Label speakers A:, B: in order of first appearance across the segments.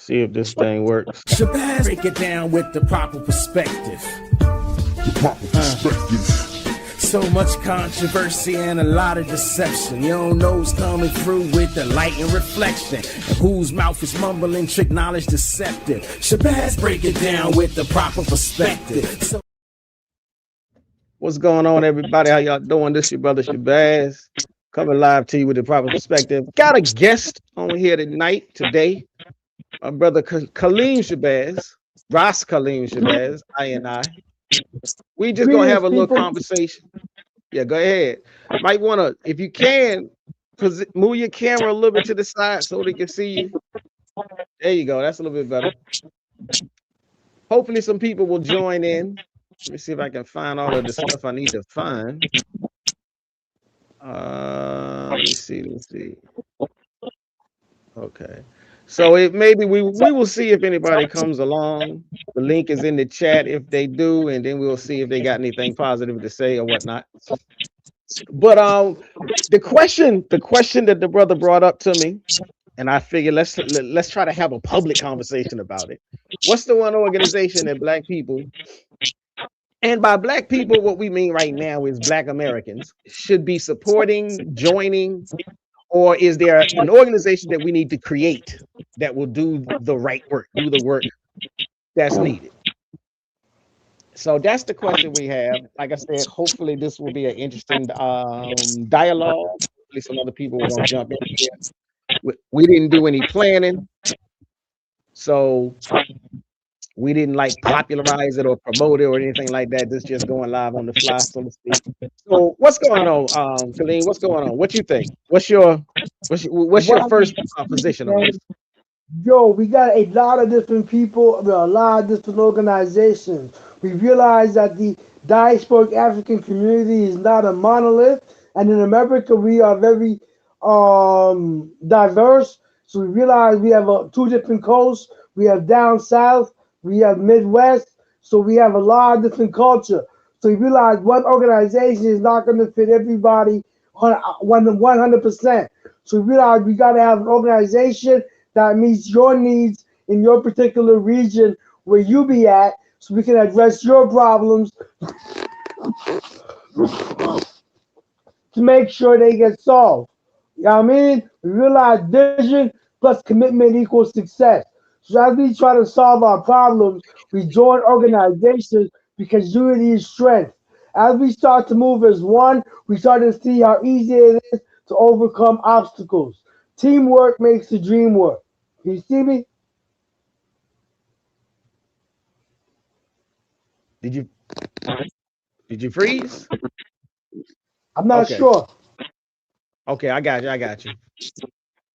A: See if this thing works.
B: Seperate, break it down with the proper perspective. So much controversy and a lot of deception. You don't know who's coming through with the light and reflection, and whose mouth is mumbling, trick knowledge deceptive. Shabazz, break it down with the proper perspective.
A: What's going on, everybody? How y'all doing? This is your brother Shabazz, coming live to you with the proper perspective. Got a guest on here today. My brother Kaleem Shabazz, Ross Kaleem Shabazz, I. We just gonna have a little conversation. Yeah, go ahead. Might wanna, if you can, move your camera a little bit to the side so they can see you. There you go. That's a little bit better. Hopefully, some people will join in. Let me see if I can find all of the stuff I need to find. Let me see. Okay. So maybe we will see if anybody comes along. The link is in the chat if they do, and then we'll see if they got anything positive to say or whatnot. But the question that the brother brought up to me, and I figured let's try to have a public conversation about it. What's the one organization that Black people, and by Black people, what we mean right now is Black Americans, should be supporting, joining, or is there an organization that we need to create that will do the right work, do the work that's needed? So that's the question we have. Like I said, hopefully this will be an interesting dialogue. Hopefully some other people will jump in here. We didn't do any planning, so we didn't like popularize it or promote it or anything like that. This just going live on the fly, so to speak. So what's going on, Kaleem? What's going on? What you think? What's your first position on this?
C: Yo, we got a lot of different people, a lot of different organizations. We realize that the diasporic African community is not a monolith, and in America we are very diverse. So we realize we have two different coasts. We have down south, we have Midwest, so we have a lot of different culture. So we realize one organization is not going to fit everybody 100%. So we realize we got to have an organization that meets your needs in your particular region where you be at, so we can address your problems to make sure they get solved. You know what I mean? We realize vision plus commitment equals success. So as we try to solve our problems, we join organizations because unity is strength. As we start to move as one, we start to see how easy it is to overcome obstacles. Teamwork makes the dream work. You see me?
A: Did you freeze?
C: I'm not sure.
A: Okay, I got you.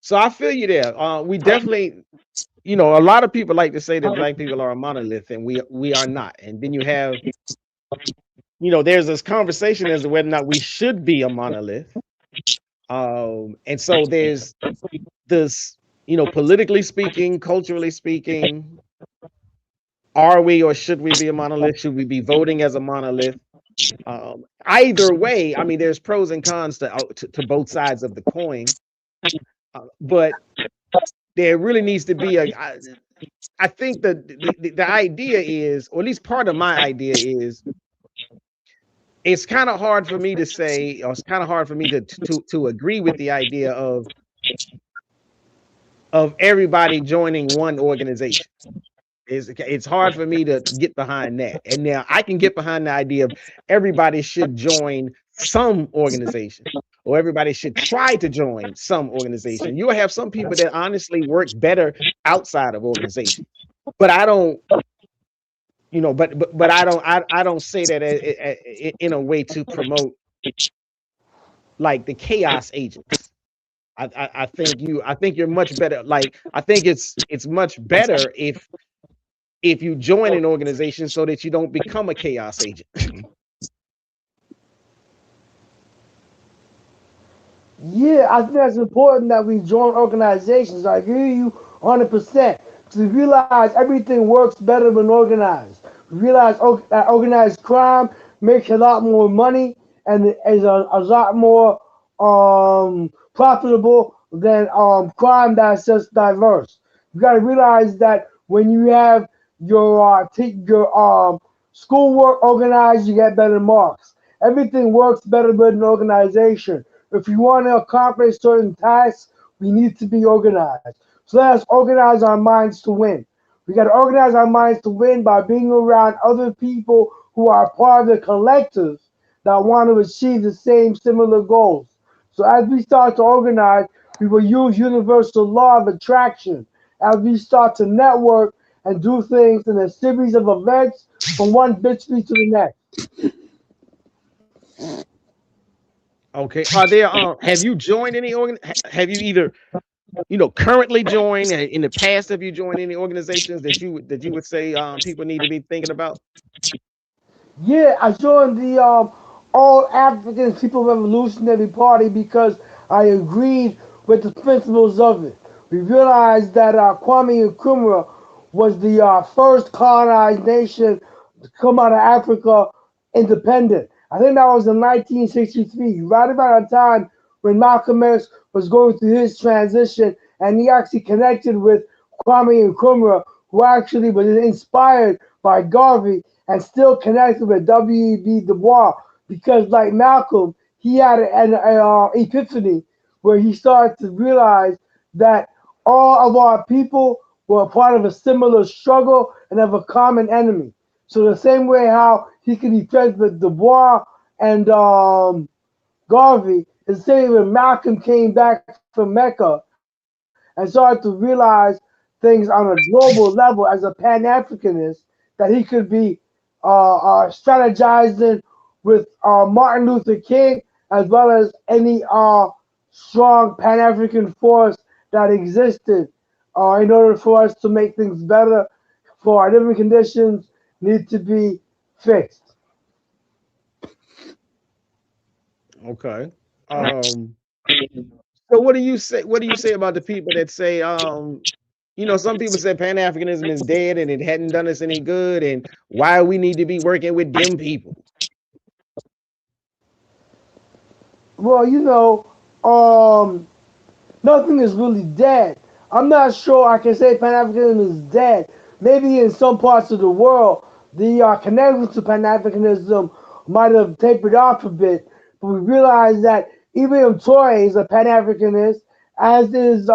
A: So I feel you there. We definitely, a lot of people like to say that Black people are a monolith, and we are not. And then you have, there's this conversation as to whether or not we should be a monolith. And so there's this, politically speaking, culturally speaking, are we or should we be a monolith? Should we be voting as a monolith? Either way, I mean, there's pros and cons to both sides of the coin. But there really needs to be I think the idea is, or at least part of my idea is, it's kind of hard for me to say, or it's kind of hard for me to agree with the idea of everybody joining one organization. It's hard for me to get behind that. And now I can get behind the idea of everybody should join some organization, or everybody should try to join some organization. You'll have some people that honestly work better outside of organization. But I don't, but I don't say that in a way to promote like the chaos agents. I think you're much better. Like, I think it's much better if you join an organization so that you don't become a chaos agent.
C: Yeah, I think that's important that we join organizations. I agree with you 100%. To realize everything works better when organized. We realize that organized crime makes a lot more money and is a lot more profitable than crime that's just diverse. You got to realize that when you have your schoolwork organized, you get better marks. Everything works better with an organization. If you want to accomplish certain tasks, we need to be organized. So let us organize our minds to win. We got to organize our minds to win by being around other people who are part of the collective that want to achieve the same similar goals. So as we start to organize, we will use universal law of attraction as we start to network and do things in a series of events from one victory to the next.
A: Okay. Are there have you joined any have you either currently joined in the past, have you joined any organizations that you would say people need to be thinking about?
C: Yeah, I joined the All African People Revolutionary Party because I agreed with the principles of it. We realized that Kwame Nkrumah was the first colonized nation to come out of Africa independent. I think that was in 1963, right about the time when Malcolm X was going through his transition, and he actually connected with Kwame Nkrumah, who actually was inspired by Garvey and still connected with W.E.B. Du Bois because, like Malcolm, he had an epiphany where he started to realize that all of our people were a part of a similar struggle and have a common enemy. So the same way how he could be friends with Du Bois and Garvey, is the same when Malcolm came back from Mecca and started to realize things on a global level as a Pan-Africanist, that he could be strategizing with Martin Luther King as well as any strong Pan-African force that existed in order for us to make things better, for our living conditions need to be fixed.
A: Okay. Um so what do you say about the people that say some people say Pan-Africanism is dead and it hadn't done us any good, and why we need to be working with them people?
C: Well, nothing is really dead. I'm not sure I can say Pan Africanism is dead. Maybe in some parts of the world, the connection to Pan Africanism might have tapered off a bit, but we realize that Ibrahim Toure is a Pan Africanist, as is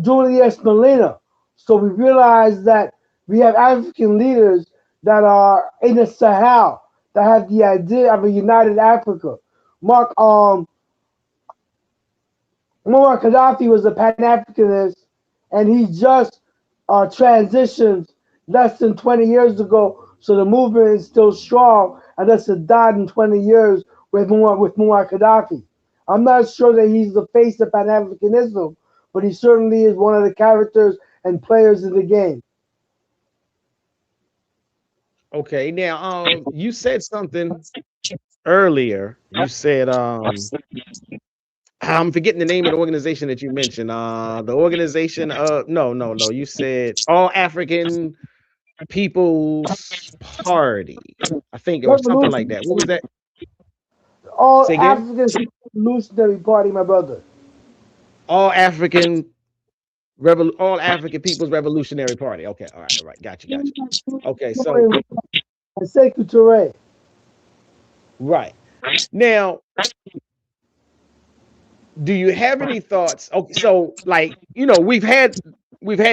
C: Julius Malema. So we realize that we have African leaders that are in the Sahel that have the idea of a united Africa. Mark Muammar Gaddafi was a Pan Africanist, and he just transitioned less than 20 years ago. So the movement is still strong, unless it died in 20 years with Muammar Gaddafi. I'm not sure that he's the face of Pan Africanism, but he certainly is one of the characters and players in the game.
A: Okay, now you said something earlier. You said I'm forgetting the name of the organization that you mentioned. The organization no. You said All African People's Party. I think it was something like
C: Revolution,
A: that. What was that?
C: all
A: Say again?
C: African Revolutionary Party, my brother.
A: All African All African People's Revolutionary Party. Okay, all right. Got you. Okay, so
C: And Sekou Touré.
A: right. Now, do you have any thoughts? Okay, so like, we've had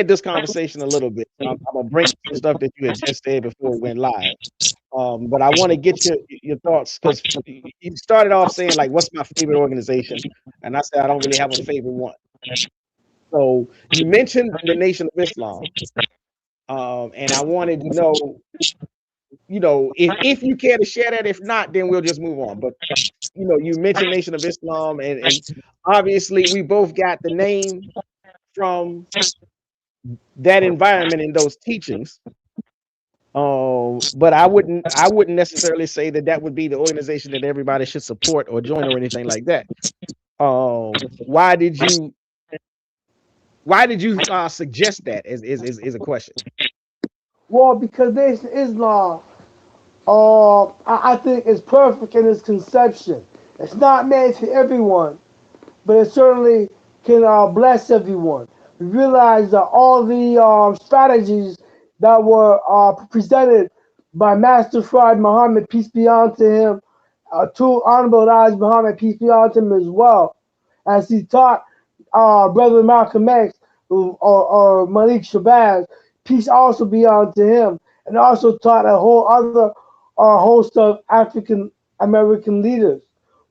A: this conversation a little bit. I'm gonna bring some stuff that you had just said before we went live. But I want to get your thoughts, because you started off saying like, what's my favorite organization? And I said I don't really have a favorite one. So you mentioned the Nation of Islam. And I wanted to know, if you care to share that. If not, then we'll just move on. But you mentioned Nation of Islam, and obviously we both got the name from that environment and those teachings. But I wouldn't necessarily say that would be the organization that everybody should support or join or anything like that. Why did you suggest that is a question?
C: Well, because Nation Islam, I think is perfect in its conception. It's not made for everyone, but it certainly can bless everyone. we realized that all the strategies that were presented by Master Fard Muhammad, peace be unto him, to Honorable Elijah Muhammad, peace be unto him as well, as he taught Brother Malcolm X or Malik Shabazz, peace also be unto him, and also taught a whole other host of African American leaders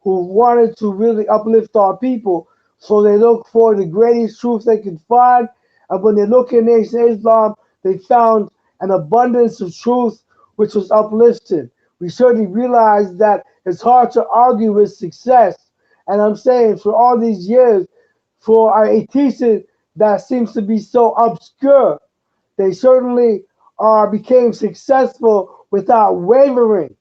C: who wanted to really uplift our people. So they look for the greatest truth they could find. And when they look at Nation of Islam, they found an abundance of truth which was uplifted. We certainly realize that it's hard to argue with success. And I'm saying for all these years, for a teaching that seems to be so obscure, they certainly became successful without wavering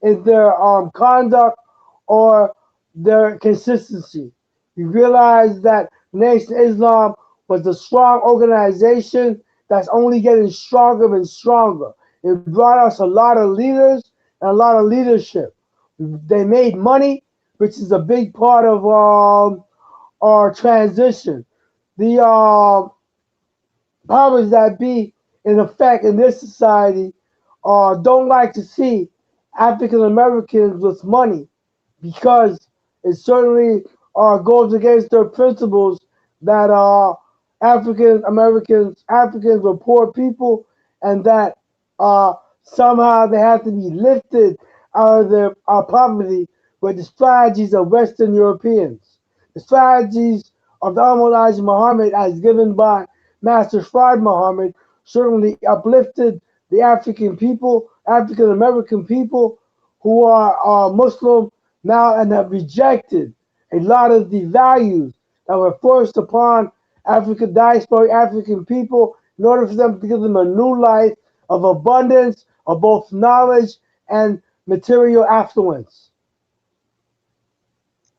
C: in their conduct or their consistency. We realized that Nation of Islam was a strong organization that's only getting stronger and stronger. It brought us a lot of leaders and a lot of leadership. They made money, which is a big part of our transition. The powers that be in effect in this society don't like to see African Americans with money because it certainly goes against their principles that Africans were poor people and that somehow they have to be lifted out of their poverty with the strategies of Western Europeans. The strategies of the Elijah Muhammad as given by Master Fard Muhammad certainly uplifted the African people, African American people who are Muslim now and have rejected a lot of the values that were forced upon African diaspora, African people in order for them to give them a new life of abundance of both knowledge and material affluence.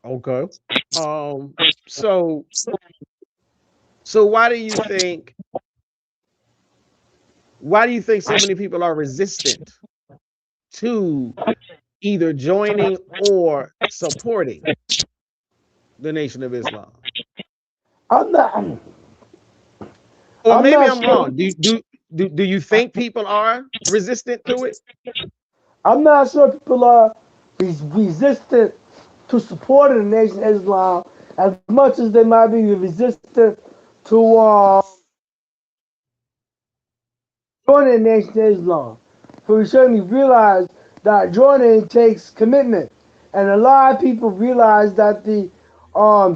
A: Okay. So so why do you think so many people are resistant to either joining or supporting the Nation of Islam?
C: I'm not.
A: Or
C: I'm
A: maybe
C: not
A: I'm
C: sure.
A: wrong. Do you think people are resistant to it?
C: I'm not sure people are resistant to supporting the Nation of Islam as much as they might be resistant to joining the Nation of Islam. For we certainly realize that joining takes commitment, and a lot of people realize that the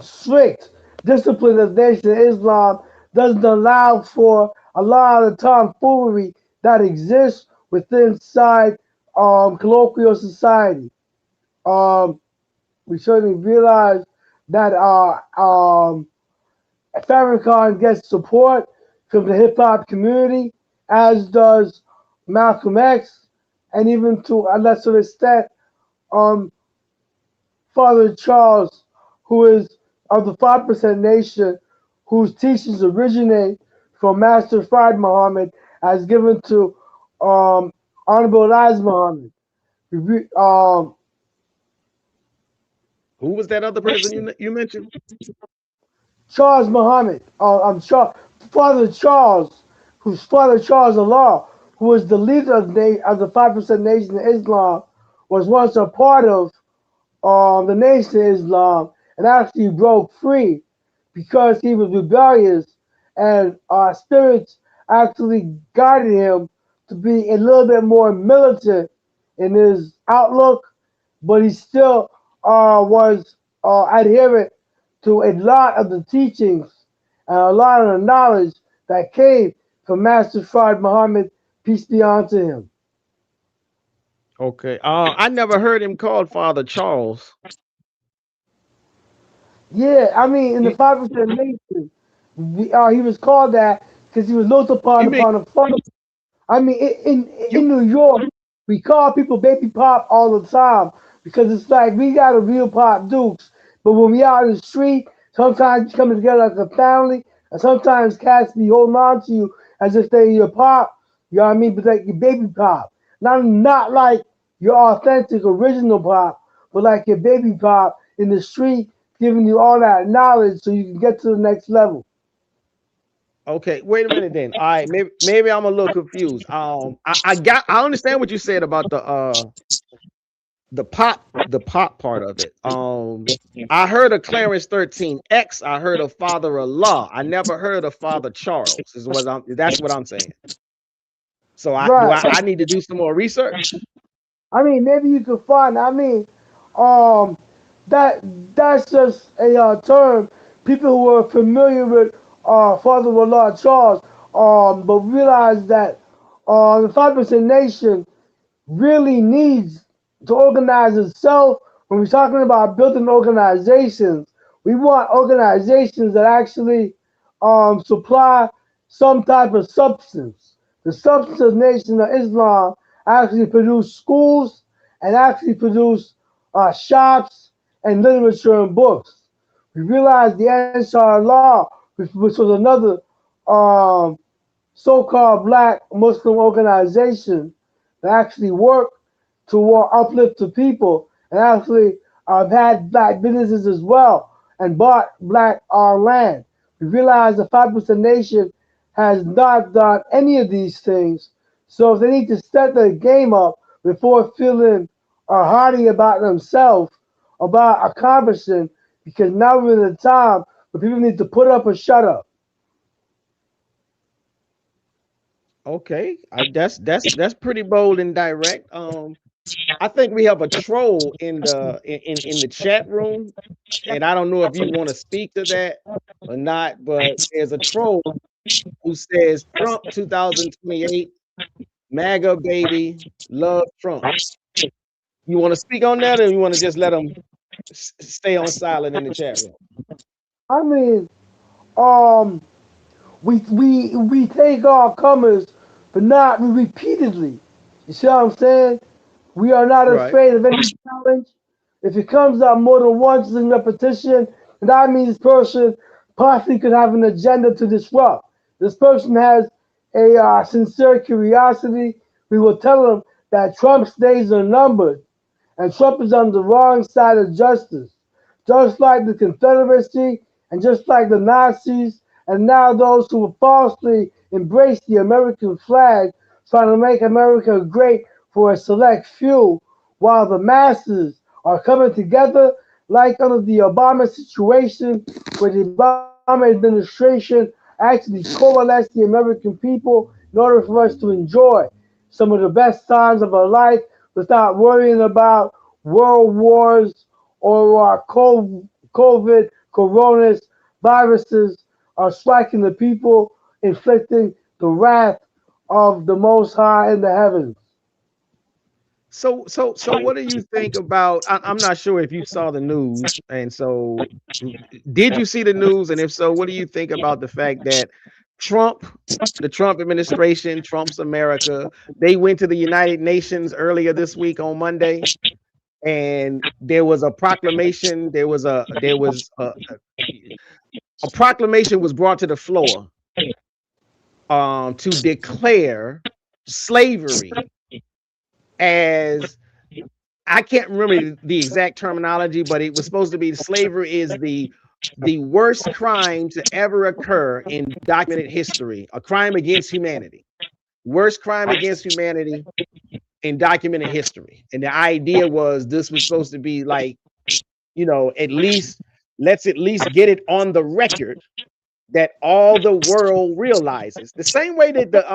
C: strict discipline of the Nation of Islam doesn't allow for a lot of the tomfoolery that exists within inside colloquial society. Um, we certainly realize that Farrakhan gets support from the hip hop community, as does Malcolm X, and even to a lesser extent, um, Father Charles, who is of the 5% Nation, whose teachings originate from Master Fard Muhammad, as given to Honorable Elijah Muhammad.
A: Who was that other person you mentioned?
C: Charles Muhammad, Father Charles, whose Father Charles Allah, who was the leader of the 5% Nation of Islam, was once a part of the Nation of Islam and actually broke free because he was rebellious and our spirits actually guided him to be a little bit more militant in his outlook, but he still was adherent to a lot of the teachings and a lot of the knowledge that came from Master Fard Muhammad, peace be unto him.
A: Okay. I never heard him called Father Charles.
C: Yeah, I mean, in the
A: You,
C: 5% Nation, he was called that because he was looked upon
A: you mean
C: upon a fun. I mean,
A: you
C: in New York, we call people baby pop all the time because it's like we got a real pop dukes. But when we out in the street, sometimes you coming together like a family, and sometimes cats be holding on to you as if they your pop. You know what I mean? But like your baby pop, not like your authentic original pop, but like your baby pop in the street, giving you all that knowledge so you can get to the next level.
A: Okay, wait a minute then. All right, maybe I'm a little confused. I understand what you said about the pop part of it. I heard of Clarence 13X. I heard of Father Allah. I never heard of Father Charles. That's what I'm saying. So
C: Right.
A: I need to do some more research?
C: I mean, maybe you could find. I mean, um, that that's just a term. People who are familiar with Father Willard Charles, but realize that the 5% Nation really needs to organize itself. When we're talking about building organizations, we want organizations that actually supply some type of substance. The substance of Nation of Islam actually produce schools and actually produce shops and literature and books. We realize the Ansar Allah, which was another um, so-called black Muslim organization that actually work to uplift the people and actually had black businesses as well and bought black land. We realize the 5% Nation has not done any of these things. So they need to set their game up before feeling hardy about themselves, about accomplishing, because now we're in a time where people need to put up or shut up.
A: Okay, that's pretty bold and direct. I think we have a troll in the chat room, and I don't know if you want to speak to that or not, but there's a troll who says Trump 2028, MAGA baby, love Trump. You want to speak on that, or you want to just let them stay on silent in the chat room?
C: I mean, um, we take our comers, but not repeatedly. You see what I'm saying? We are not
A: Right.
C: afraid of any challenge. If it comes up more than once in repetition, that means this person possibly could have an agenda to disrupt. This person has a sincere curiosity. We will tell them that Trump's days are numbered and Trump is on the wrong side of justice. Just like the Confederacy and just like the Nazis, and now those who falsely embrace the American flag, trying to make America great for a select few, while the masses are coming together, like under the Obama situation, where the Obama administration actually coalesced the American people in order for us to enjoy some of the best times of our life without worrying about world wars or COVID, coronas, viruses are striking the people, inflicting the wrath of the Most High in the heavens.
A: So what do you think about? I'm not sure if you saw the news, and so did you see the news? And if so, what do you think about the fact that Trump, the Trump administration, Trump's America, they went to the United Nations earlier this week on Monday, and there was a proclamation. A proclamation was brought to the floor to declare slavery as, I can't remember the exact terminology, but it was supposed to be slavery is the worst crime to ever occur in documented history, a crime against humanity, worst crime against humanity in documented history. And the idea was this was supposed to be like, at least let's at least get it on the record that all the world realizes. The same way that that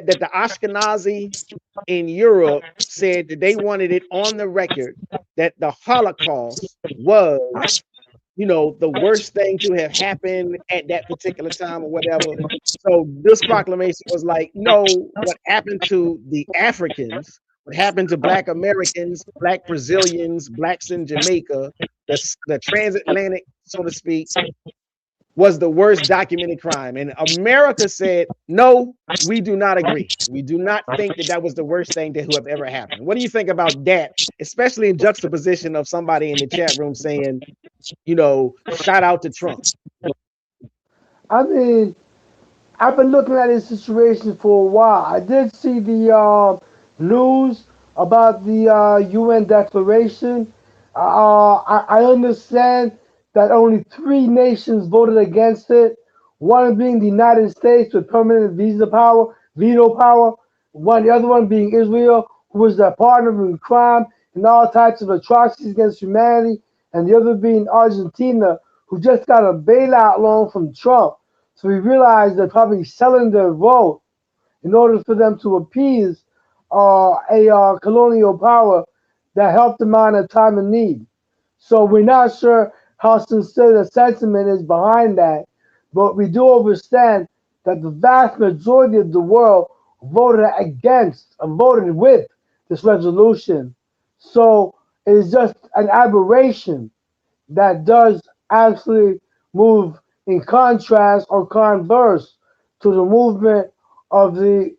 A: the Ashkenazi in Europe said that they wanted it on the record that the Holocaust was, the worst thing to have happened at that particular time or whatever. So this proclamation was like, no, what happened to the Africans, what happened to Black Americans, Black Brazilians, Blacks in Jamaica, the transatlantic, so to speak, was the worst documented crime. And America said, no, we do not agree. We do not think that that was the worst thing to have ever happened. What do you think about that, especially in juxtaposition of somebody in the chat room saying, shout out to Trump?
C: I mean, I've been looking at this situation for a while. I did see the news about the UN declaration. I understand that only three nations voted against it, One being the United States with permanent veto power. The other one being Israel, who was a partner in crime and all types of atrocities against humanity, and the other being Argentina, who just got a bailout loan from Trump. So we realize they're probably selling their vote in order for them to appease a colonial power that helped them out in a time of need. So we're not sure how sincere the sentiment is behind that, but we do understand that the vast majority of the world voted against and voted with this resolution. So it is just an aberration that does actually move in contrast or converse to the movement of the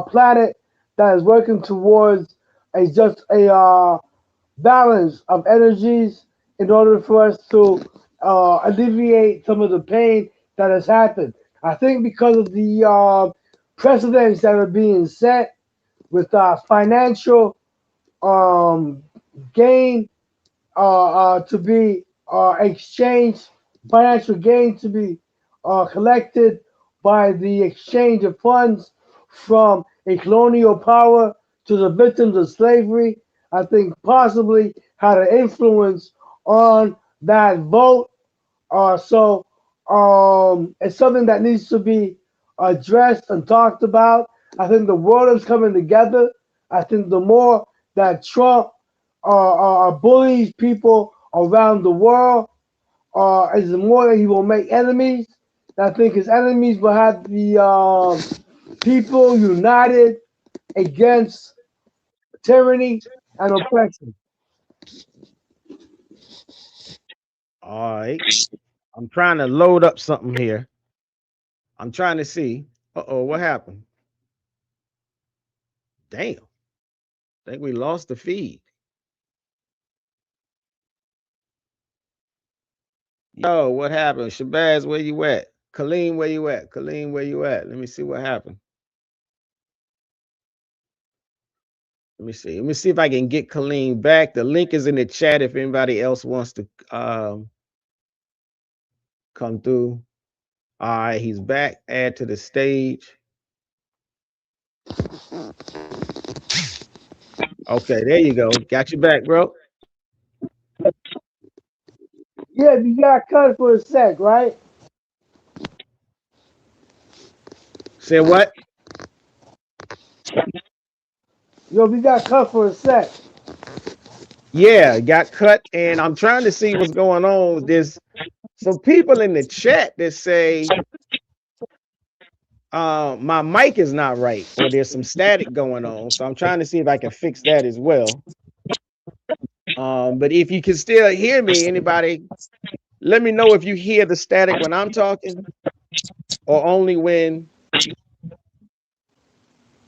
C: planet that is working towards a balance of energies in order for us to alleviate some of the pain that has happened. I think because of the precedents that are being set with financial um, gain to be exchanged, financial gain to be collected by the exchange of funds from a colonial power to the victims of slavery. I think possibly had an influence on that vote. It's something that needs to be addressed and talked about. I think the world is coming together. I think the more that Trump bullies people around the world, is the more that he will make enemies. I think his enemies will have the people united against tyranny and oppression.
A: All right. I'm trying to load up something here. I'm trying to see. Uh-oh, what happened? Damn. I think we lost the feed. Yo, what happened? Shabazz, where you at? Kaleem, where you at? Kaleem, where you at? Let me see what happened. Let me see. Let me see if I can get Kaleem back. The link is in the chat if anybody else wants to come through. All right, he's back. Add to the stage. Okay, there you go. Got you back, bro.
C: Yeah, you got cut for a sec, right?
A: Say what?
C: Yo, we got cut for a sec.
A: Yeah, got cut. And I'm trying to see what's going on. There's some people in the chat that say my mic is not right, or there's some static going on. So I'm trying to see if I can fix that as well. But if you can still hear me, anybody, let me know if you hear the static when I'm talking, or only when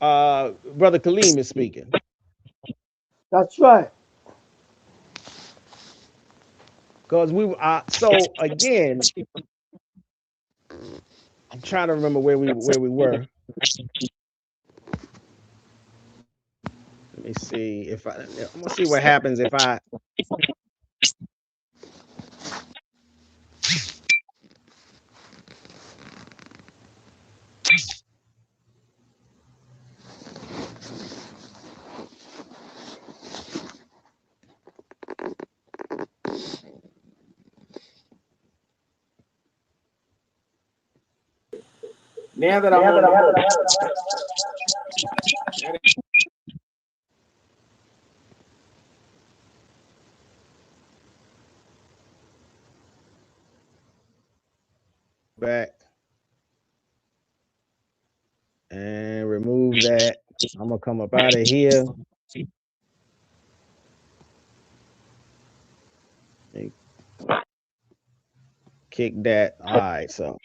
A: Brother Kaleem is speaking.
C: That's right.
A: Because so again, I'm trying to remember where we were. Let me see if I'm gonna see what happens if I. Now that I'm on back and remove that, I'm gonna come up out of here. Kick that. All right, so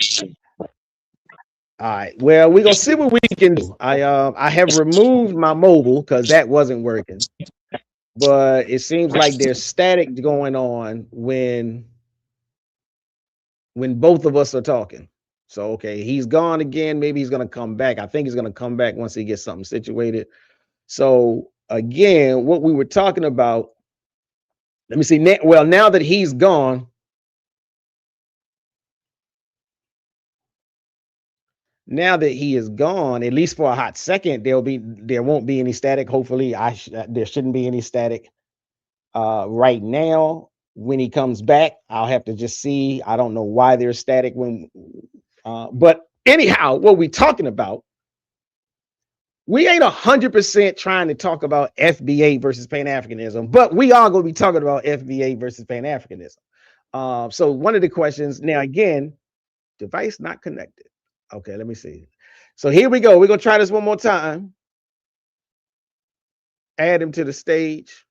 A: all right. Well, we're gonna see what we can do. I have removed my mobile because that wasn't working. But it seems like there's static going on when both of us are talking. So okay, he's gone again. Maybe he's gonna come back. I think he's gonna come back once he gets something situated. So again, what we were talking about. Let me see. Well, now that he's gone, Now that he is gone, at least for a hot second, there won't be any static. Hopefully, there shouldn't be any static right now. When he comes back, I'll have to just see. I don't know why there's static when, but anyhow, what we talking about? We ain't 100% trying to talk about FBA versus Pan-Africanism, but we are going to be talking about FBA versus Pan-Africanism. So one of the questions now, again, device not connected. Okay, let me see. So here we go. We're going to try this one more time. Add him to the stage.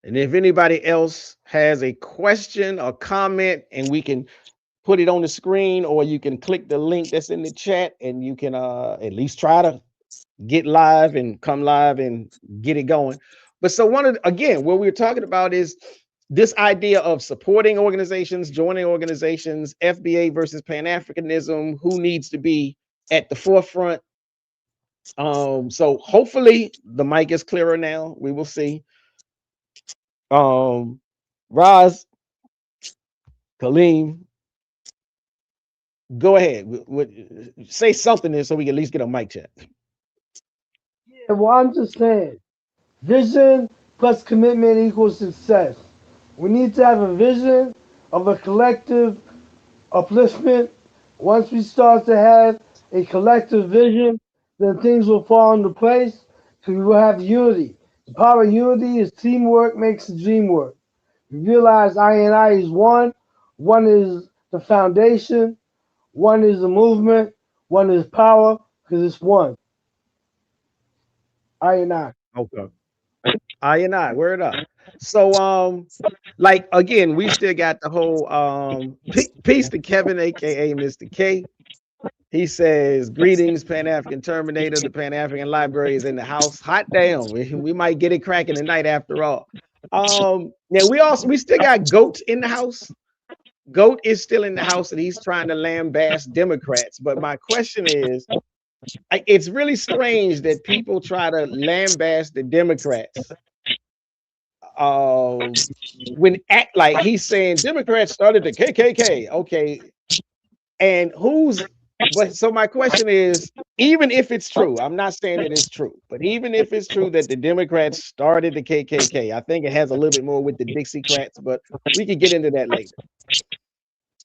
A: And if anybody else has a question or comment, and we can put it on the screen, or you can click the link that's in the chat, and you can at least try to get live and come live and get it going. But so again, what we're talking about is this idea of supporting organizations, joining organizations, FBA versus Pan-Africanism, who needs to be at the forefront. So hopefully the mic is clearer now. We will see. Roz, Kaleem, go ahead. Say something there so we can at least get a mic check.
C: Yeah, well, I'm just saying, vision plus commitment equals success. We need to have a vision of a collective upliftment. Once we start to have a collective vision, then things will fall into place because we will have unity. The power of unity is teamwork makes the dream work. We realize I is one. One is the foundation. One is the movement. One is power because it's one. I.
A: Okay. I, word up. So like again, we still got the whole peace to Kevin, aka Mr. K. He says, greetings, Pan-African Terminator. The Pan-African Library is in the house. Hot damn. We might get it cracking tonight after all. Now we still got Goat in the house. Goat is still in the house, and he's trying to lambaste Democrats. But my question is, it's really strange that people try to lambaste the Democrats when act like he's saying Democrats started the KKK. Okay, and but so my question is, even if it's true, I'm not saying that it's true, but even if it's true that the Democrats started the KKK, I think it has a little bit more with the Dixiecrats, but we can get into that later.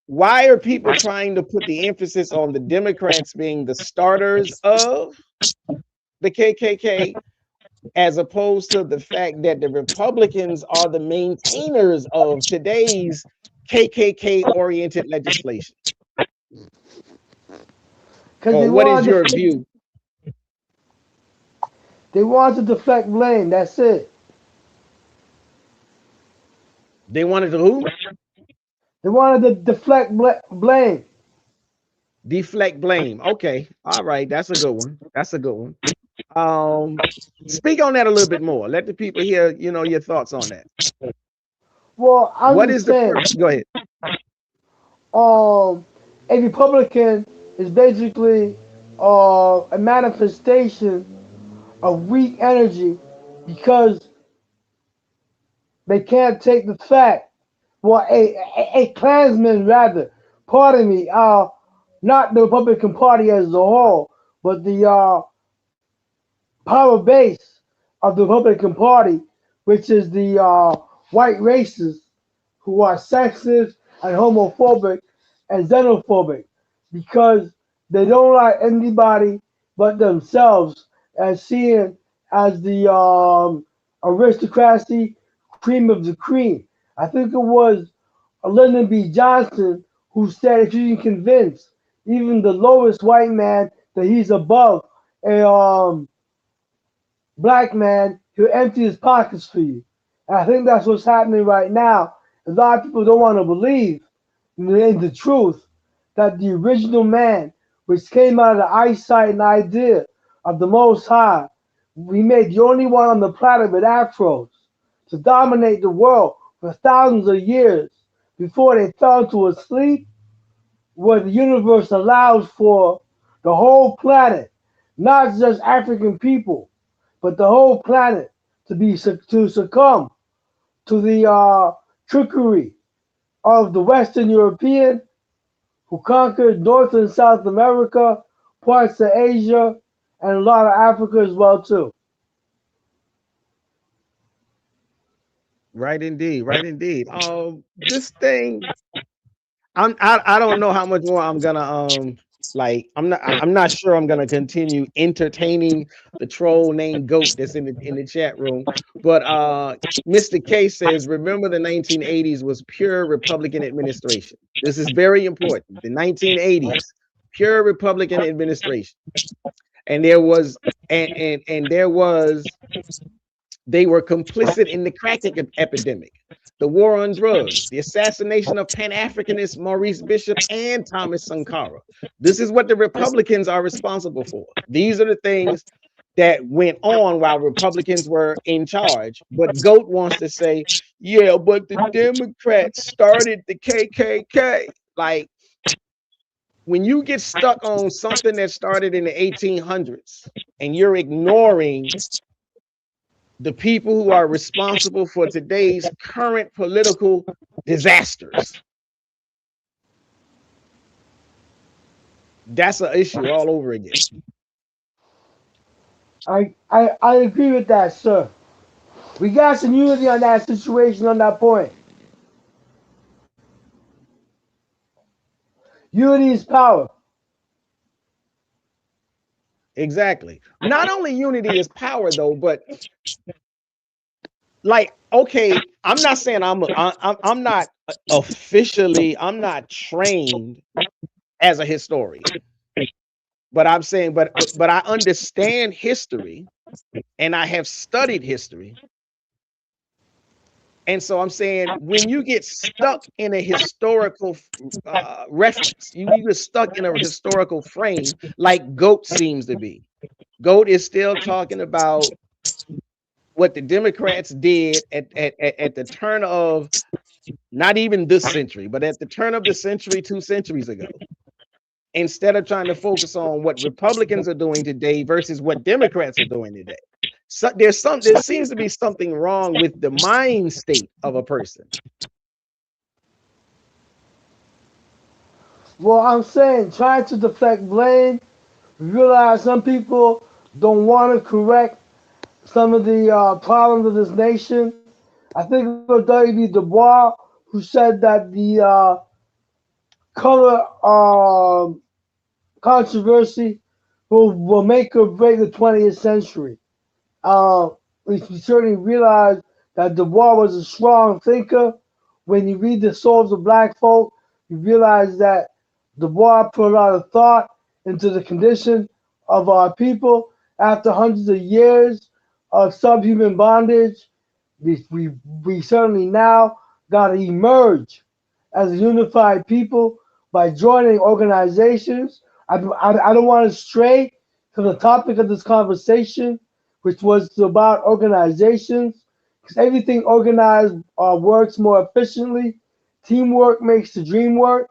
A: Why are people trying to put the emphasis on the Democrats being the starters of the KKK, as opposed to the fact that the Republicans are the maintainers of today's KKK-oriented legislation? Or what is your view?
C: They want to deflect blame. That's it.
A: They wanted to who?
C: They wanted to deflect blame.
A: Deflect blame. Okay. All right. That's a good one. That's a good one. Speak on that a little bit more. Let the people hear, your thoughts on that.
C: Well,
A: What is the first? Go ahead.
C: A Republican is basically a manifestation of weak energy because they can't take the fact. Well, a Klansman rather, pardon me, not the Republican Party as a whole, but the power base of the Republican Party, which is the white racists who are sexist and homophobic and xenophobic because they don't like anybody but themselves as seen as the aristocracy, cream of the cream. I think it was Lyndon B. Johnson who said if you can convince even the lowest white man that he's above a black man, he'll empty his pockets for you. And I think that's what's happening right now. A lot of people don't want to believe in the truth that the original man, which came out of the eyesight and idea of the Most High, we made the only one on the planet with afros to dominate the world for thousands of years before they fell into a sleep where the universe allows for the whole planet, not just African people, but the whole planet to succumb to the trickery of the Western European who conquered North and South America, parts of Asia, and a lot of Africa as well too.
A: Right indeed, right indeed. This thing, I don't know how much more I'm gonna like I'm not sure I'm gonna continue entertaining the troll named Goat that's in the chat room. But Mr. K says, remember the 1980s was pure Republican administration. This is very important. The 1980s, pure Republican administration. And there was and there was they were complicit in the crack epidemic, the war on drugs, the assassination of Pan-Africanist Maurice Bishop and Thomas Sankara. This is what the Republicans are responsible for. These are the things that went on while Republicans were in charge. But Goat wants to say, yeah, but the Democrats started the KKK. Like, when you get stuck on something that started in the 1800s and you're ignoring the people who are responsible for today's current political disasters, that's an issue all over again.
C: I agree with that, sir. We got some unity on that situation on that point. Unity is power.
A: Exactly. Not only unity is power though, but like, okay, I'm not saying I'm not officially, I'm not trained as a historian, but I'm saying, but I understand history and I have studied history. And so I'm saying, when you get stuck in a historical reference, you get stuck in a historical frame, like Goat seems to be. Goat is still talking about what the Democrats did at the turn of not even this century, but at the turn of the century, 2 centuries ago, instead of trying to focus on what Republicans are doing today versus what Democrats are doing today. So there seems to be something wrong with the mind state of a person.
C: Well, I'm saying trying to deflect blame. Realize some people don't want to correct some of the problems of this nation. I think it was W.B. Du Bois who said that the color controversy will make or break the 20th century. We certainly realize that Du Bois was a strong thinker. When you read the souls of black folk, you realize that Du Bois put a lot of thought into the condition of our people after hundreds of years of subhuman bondage. We certainly now got to emerge as a unified people by joining organizations. I don't want to stray from the topic of this conversation, which was about organizations, because everything organized works more efficiently. Teamwork makes the dream work.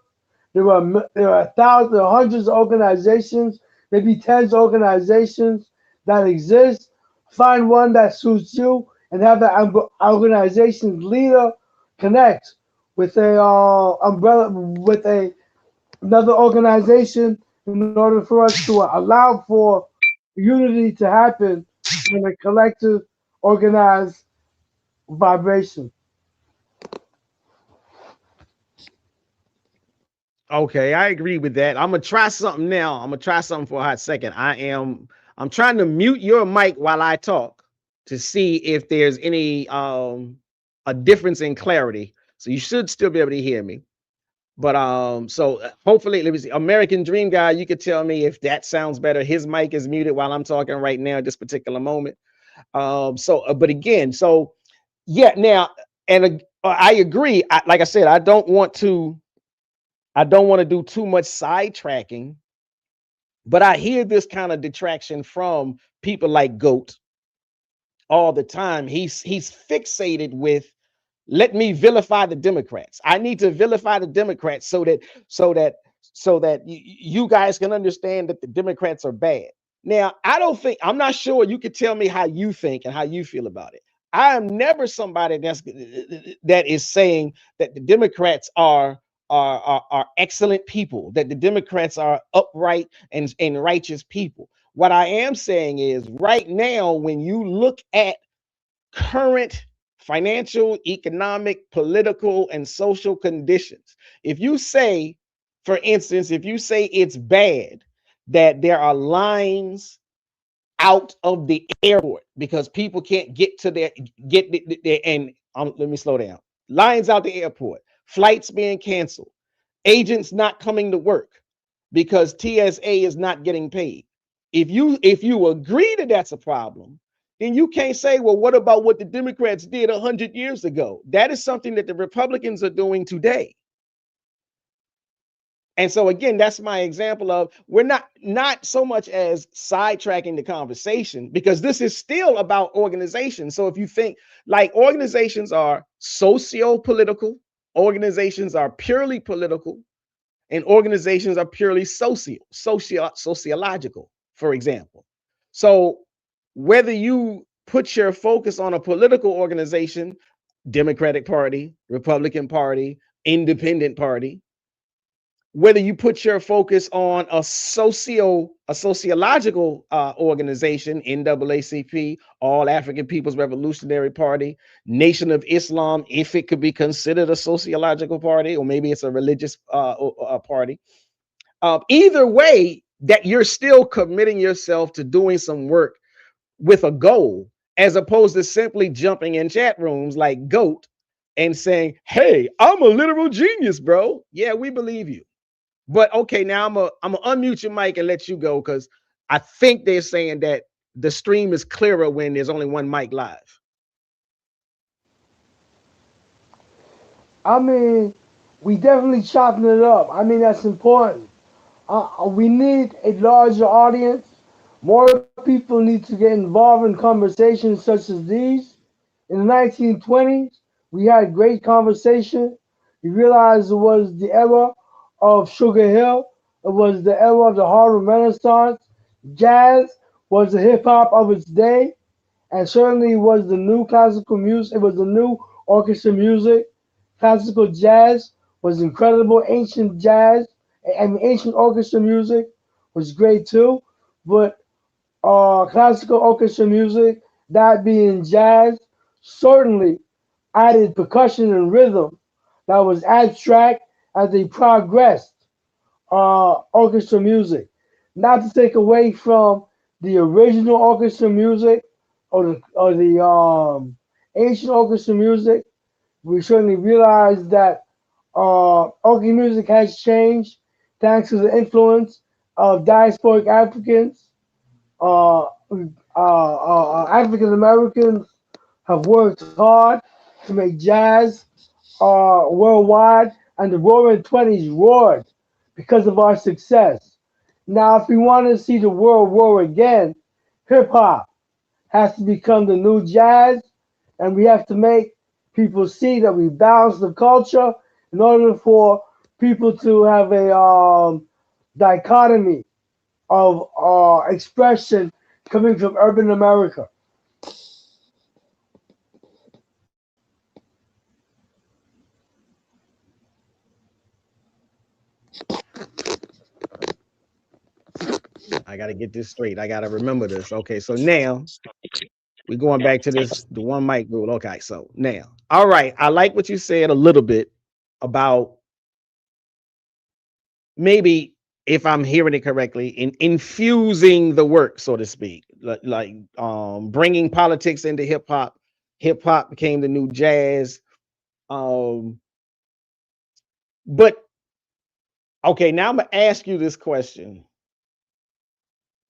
C: There are thousands or hundreds of organizations, maybe tens of organizations that exist. Find one that suits you and have that organization's leader connect with a umbrella with another organization in order for us to allow for unity to happen in a collective, organized vibration.
A: Okay, I agree with that. I'm gonna try something now. I'm gonna try something for a hot second. I'm trying to mute your mic while I talk to see if there's any a difference in clarity. So you should still be able to hear me. But so hopefully, let me see. American Dream Guy, you could tell me if that sounds better. His mic is muted while I'm talking right now at this particular moment. But again, so yeah, now, and I agree. Like I said, I don't want to do too much sidetracking, but I hear this kind of detraction from people like Goat all the time. He's fixated with, let me vilify the Democrats. I need to vilify the Democrats so that you guys can understand that the Democrats are bad. Now, I'm not sure, you could tell me how you think and how you feel about it. I am never somebody that is saying that the Democrats are excellent people, that the Democrats are upright and righteous people. What I am saying is right now, when you look at current financial, economic, political, and social conditions, if you say, for instance, if you say it's bad that there are lines out of the airport because people can't get to their and let me slow down. Lines out the airport, flights being canceled, agents not coming to work because TSA is not getting paid. If you agree that that's a problem, then you can't say, well, what about what the Democrats did 100 years ago? That is something that the Republicans are doing today. And so again, that's my example of we're not so much as sidetracking the conversation, because this is still about organization. So if you think like organizations are socio-political, organizations are purely political, and organizations are purely sociological, for example. So whether you put your focus on a political organization, Democratic Party, Republican Party, Independent Party, whether you put your focus on a sociological organization, NAACP, All African People's Revolutionary Party, Nation of Islam, if it could be considered a sociological party, or maybe it's a religious party. Either way, that you're still committing yourself to doing some work with a goal, as opposed to simply jumping in chat rooms like GOAT and saying, hey, I'm a literal genius, bro. Yeah, we believe you. But okay, now I'm gonna unmute your mic and let you go, because I think they're saying that the stream is clearer when there's only one mic live.
C: I mean, we definitely chopping it up. I mean, that's important. We need a larger audience. More people need to get involved in conversations such as these. In the 1920s, we had great conversation. We realized it was the era of Sugar Hill. It was the era of the Harlem Renaissance. Jazz was the hip hop of its day, and certainly was the new classical music. It was the new orchestra music. Classical jazz was incredible. Ancient jazz and ancient orchestra music was great too. But classical orchestra music, that being jazz, certainly added percussion and rhythm that was abstract as they progressed orchestra music. Not to take away from the original orchestra music or the ancient orchestra music, we certainly realize that orchestra music has changed thanks to the influence of diasporic Africans. African Americans have worked hard to make jazz worldwide, and the Roaring Twenties roared because of our success. Now, if we want to see the world roar again, hip hop has to become the new jazz, and we have to make people see that we balance the culture in order for people to have a dichotomy of expression coming from urban America.
A: I got to get this straight. I got to remember this. Okay, so now we're going back to the one mic rule. Okay, so now, all right, I like what you said a little bit about maybe, if I'm hearing it correctly, in infusing the work, so to speak, like bringing politics into hip hop. Hip hop became the new jazz. Um, but okay, now I'm gonna ask you this question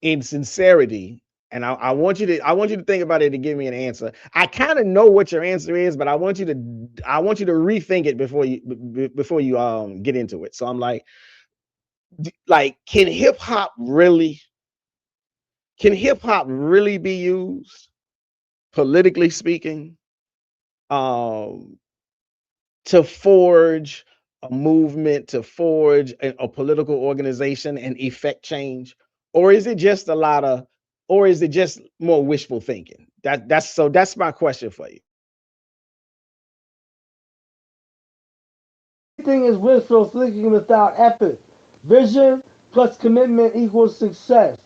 A: in sincerity, and I want you to think about it and give me an answer. I kind of know what your answer is, but I want you to rethink it before you get into it. So I'm like, can hip hop really be used, politically speaking, um to forge a movement, to forge a political organization and effect change? Or is it just or is it just more wishful thinking? That's my question for you.
C: Everything is wishful thinking without effort. Vision plus commitment equals success.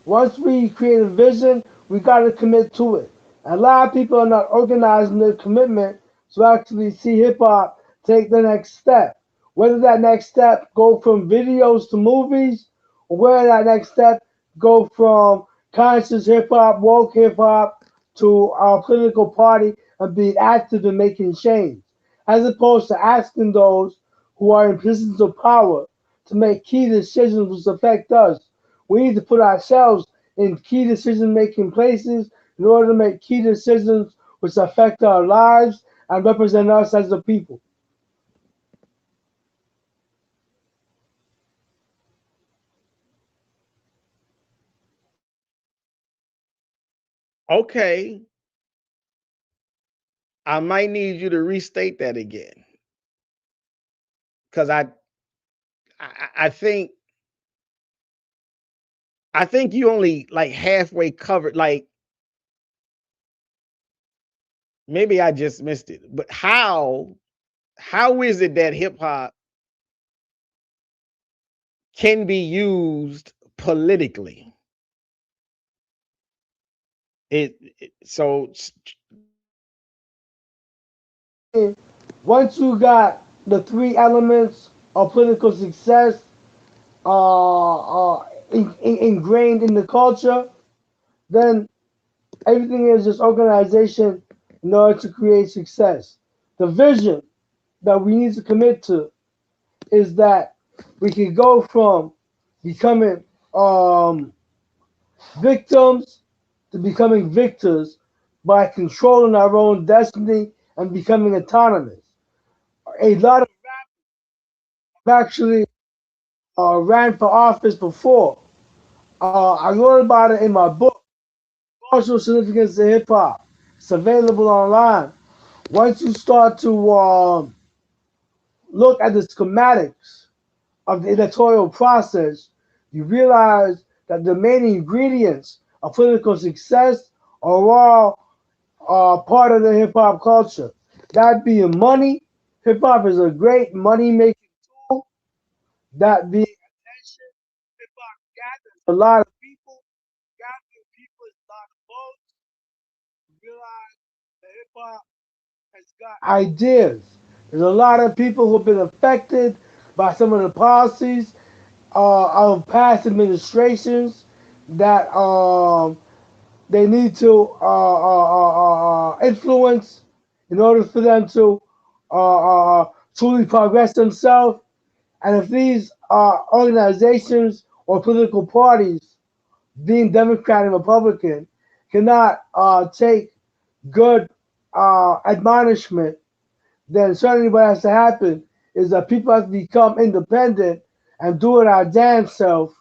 C: Once we create a vision, we got to commit to it. A lot of people are not organizing their commitment to actually see hip hop take the next step. Whether that next step go from videos to movies, or whether that next step go from conscious hip hop, woke hip hop, to our political party and being active in making change, as opposed to asking those who are in positions of power to make key decisions which affect us. We need to put ourselves in key decision making places in order to make key decisions which affect our lives and represent us as a people.
A: Okay, I might need you to restate that again because I think you only like halfway covered. Like maybe I just missed it. But how is it that hip hop can be used politically? So
C: Once you got the three elements of political success ingrained in the culture, then everything is just organization in order to create success. The vision that we need to commit to is that we can go from becoming victims to becoming victors by controlling our own destiny and becoming autonomous. A lot of actually ran for office before. I wrote about it in my book, Cultural Significance of Hip Hop. It's available online. Once you start to look at the schematics of the electoral process, you realize that the main ingredients of political success are all part of the hip hop culture. That being money, hip hop is a great money making tool. That being attention, hip hop gathers a lot of people. Gathering people is a lot of votes. You realize that hip hop has got ideas. There's a lot of people who've been affected by some of the policies of past administrations that they need to influence in order for them to truly progress themselves. And if these organizations or political parties, being Democrat and Republican, cannot take good admonishment, then certainly what has to happen is that people have to become independent and do it our damn self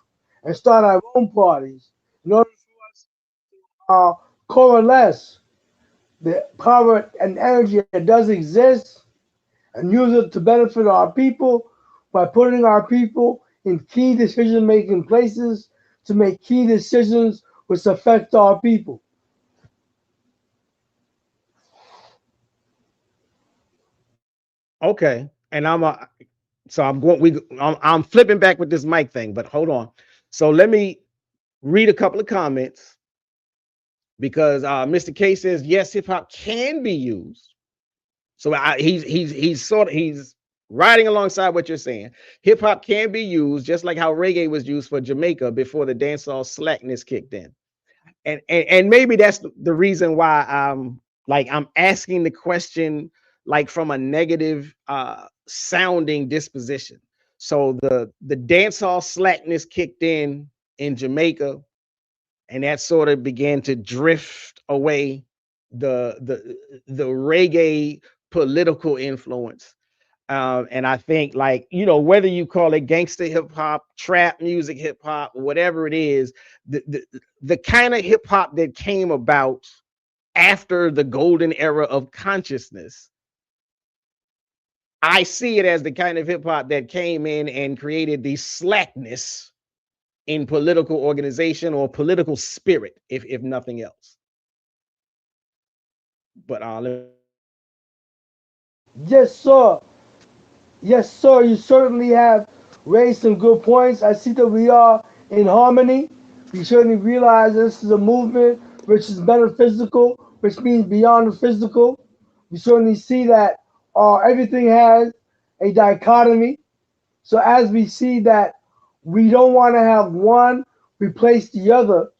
C: and start our own parties in order for us to coalesce the power and energy that does exist and use it to benefit our people by putting our people in key decision making places to make key decisions which affect our people.
A: okay, and I'm flipping back with this mic thing, but hold on. So let me read a couple of comments because Mr. K says yes, hip hop can be used. So he's riding alongside what you're saying. Hip hop can be used just like how reggae was used for Jamaica before the dancehall slackness kicked in. And maybe that's the reason why I'm asking the question like from a negative sounding disposition. So the dancehall slackness kicked in Jamaica, and that sort of began to drift away. The reggae political influence, and I think, like, whether you call it gangster hip hop, trap music hip hop, whatever it is, the kind of hip hop that came about after the golden era of consciousness, I see it as the kind of hip hop that came in and created the slackness in political organization or political spirit, if nothing else. But
C: Yes, sir. Yes, sir. You certainly have raised some good points. I see that we are in harmony. We certainly realize this is a movement which is metaphysical, which means beyond the physical. We certainly see that everything has a dichotomy. So as we see that we don't want to have one replace the other,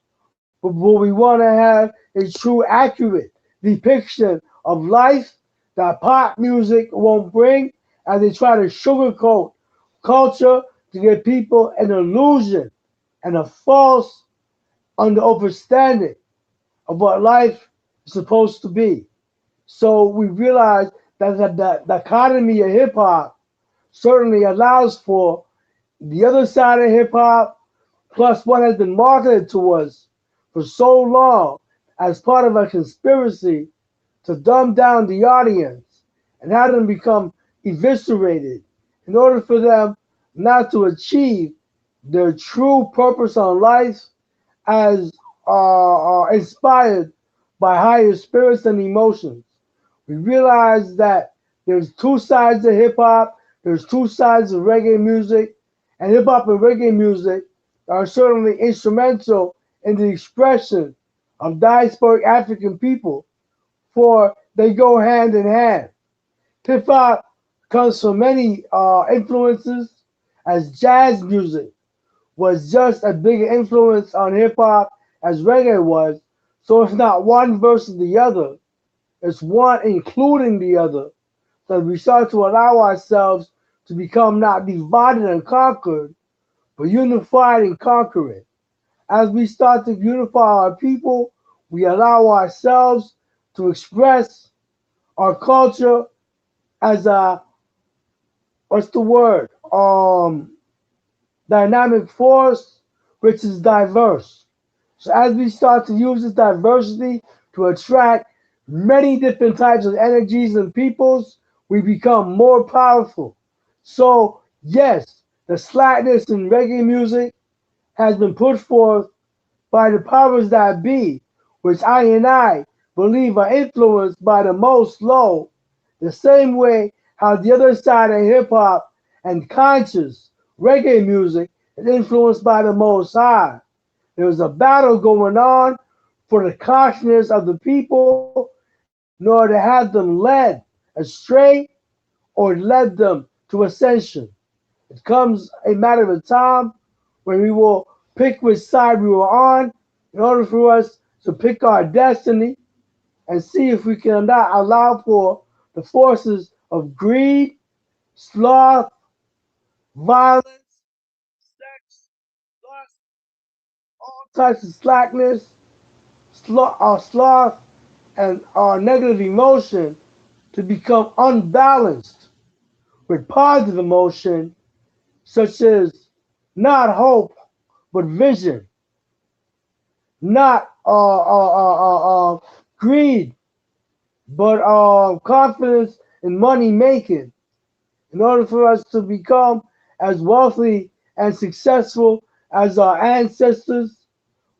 C: but we want to have a true, accurate depiction of life that pop music won't bring, as they try to sugarcoat culture to give people an illusion and a false understanding of what life is supposed to be. So we realize that the dichotomy of hip hop certainly allows for the other side of hip hop, plus what has been marketed to us for so long as part of a conspiracy to dumb down the audience and have them become eviscerated in order for them not to achieve their true purpose on life as inspired by higher spirits and emotions. We realize that there's two sides of hip hop, there's two sides of reggae music, and hip hop and reggae music are certainly instrumental in the expression of diasporic African people, for they go hand in hand. Hip hop comes from many influences, as jazz music was just a bigger influence on hip hop as reggae was. So it's not one versus the other, it's one including the other. So we start to allow ourselves to become not divided and conquered, but unified and conquering. As we start to unify our people, we allow ourselves to express our culture as a, what's the word? Dynamic force, which is diverse. So as we start to use this diversity to attract many different types of energies and peoples, we become more powerful. So yes, the slackness in reggae music has been put forth by the powers that be, which I and I believe are influenced by the most low, the same way how the other side of hip hop and conscious reggae music is influenced by the most high. There's a battle going on for the consciousness of the people in order to have them led astray or led them to ascension. It comes a matter of time when we will pick which side we were on in order for us to pick our destiny and see if we can not allow for the forces of greed, sloth, violence, sex, lust, all types of slackness, sloth, and our negative emotion to become unbalanced with positive emotion, such as not hope, but vision, not greed, but confidence in money making, in order for us to become as wealthy and successful as our ancestors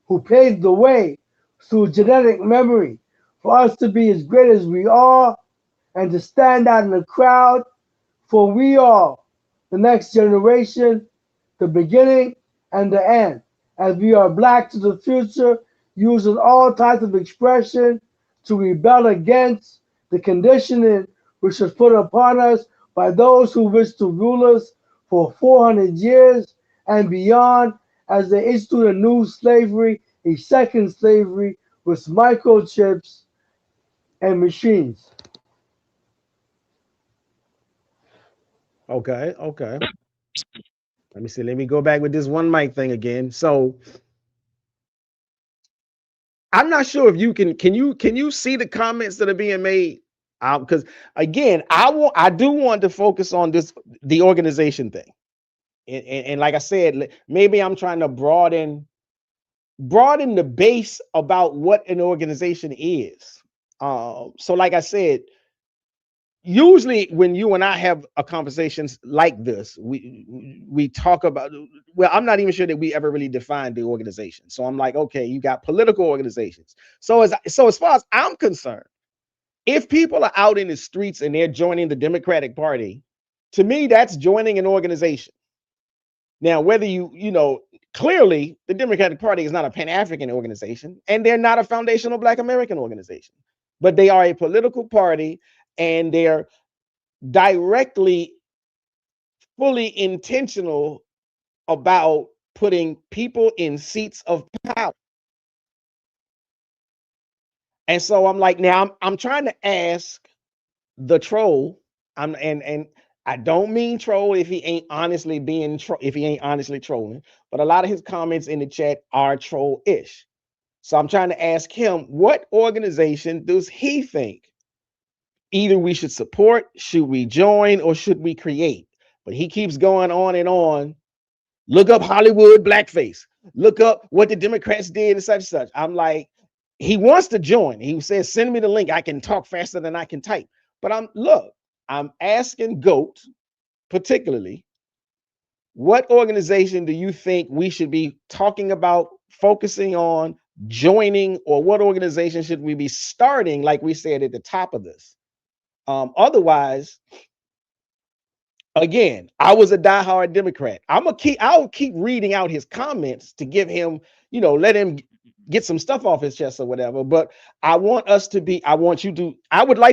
C: who paved the way through genetic memory for us to be as great as we are and to stand out in the crowd, for we are the next generation, the beginning and the end, as we are black to the future, using all types of expression to rebel against the conditioning which was put upon us by those who wish to rule us for 400 years and beyond, as they institute a new slavery, a second slavery with microchips and machines.
A: okay, okay. Let me see. Let me go back with this one mic thing again. So I'm not sure if you can you see the comments that are being made? Because again, I do want to focus on the organization thing. And like I said, maybe I'm trying to broaden the base about what an organization is. So like I said, usually when you and I have a conversations like this, we talk about, well, I'm not even sure that we ever really defined the organization. So I'm like, okay, you got political organizations. So as far as I'm concerned, if people are out in the streets and they're joining the Democratic Party, to me, that's joining an organization. Now, whether clearly the Democratic Party is not a Pan-African organization, and they're not a foundational Black American organization, but they are a political party, and they're directly, fully intentional about putting people in seats of power. And so I'm like, now I'm trying to ask the troll. And I don't mean troll if he ain't honestly trolling, but a lot of his comments in the chat are troll-ish. So I'm trying to ask him, what organization does he think either we should support, should we join, or should we create? But he keeps going on and on. Look up Hollywood blackface. Look up what the Democrats did and such. I'm like, he wants to join. He says, send me the link. I can talk faster than I can type. But I'm asking GOAT particularly, what organization do you think we should be talking about, focusing on, joining, or what organization should we be starting, like we said at the top of this? Otherwise, again, I was a diehard Democrat. I'll keep reading out his comments to give him, let him get some stuff off his chest or whatever. But I would like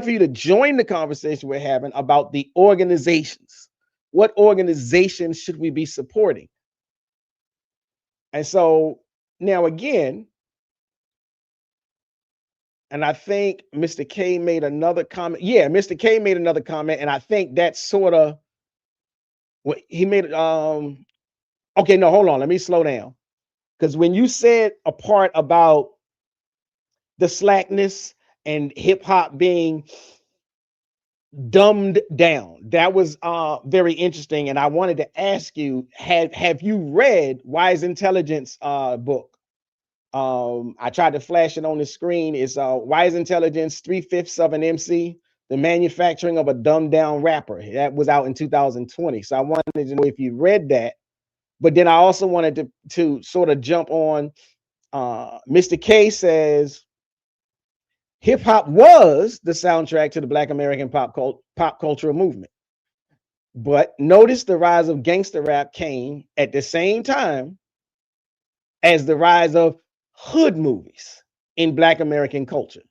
A: for you to join the conversation we're having about the organizations. What organizations should we be supporting? And so now again, and I think Mr. K made another comment. Yeah, Mr. K made another comment, and I think that's sort of what he made. Okay, no, hold on. Let me slow down. Because when you said a part about the slackness and hip hop being dumbed down, that was very interesting. And I wanted to ask you, have you read Wise Intelligence book? I tried to flash it on the screen. It's Wise Intelligence, 3/5 of an MC, the manufacturing of a dumbed down rapper. That was out in 2020. So I wanted to know if you read that. But then I also wanted to sort of jump on. Mr. K says hip hop was the soundtrack to the Black American pop cultural movement. But notice the rise of gangster rap came at the same time as the rise of hood movies in Black American culture.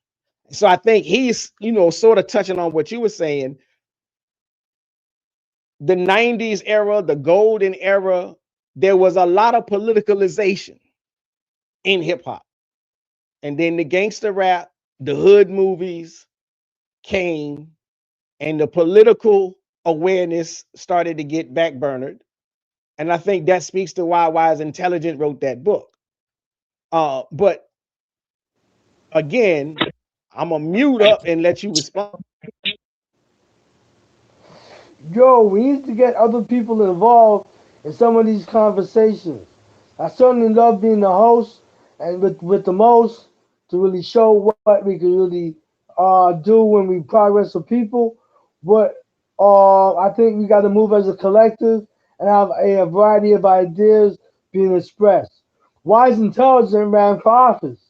A: So I think he's, sort of touching on what you were saying. The 90s era, the golden era, there was a lot of politicalization in hip hop. And then the gangster rap, the hood movies came, and the political awareness started to get backburnered. And I think that speaks to why Wise Intelligent wrote that book. But again, I'm gonna mute up and let you respond.
C: Yo, we need to get other people involved in some of these conversations. I certainly love being the host and with the most to really show what we can really do when we progress with people. But I think we got to move as a collective and have a variety of ideas being expressed. Wise Intelligent ran for office.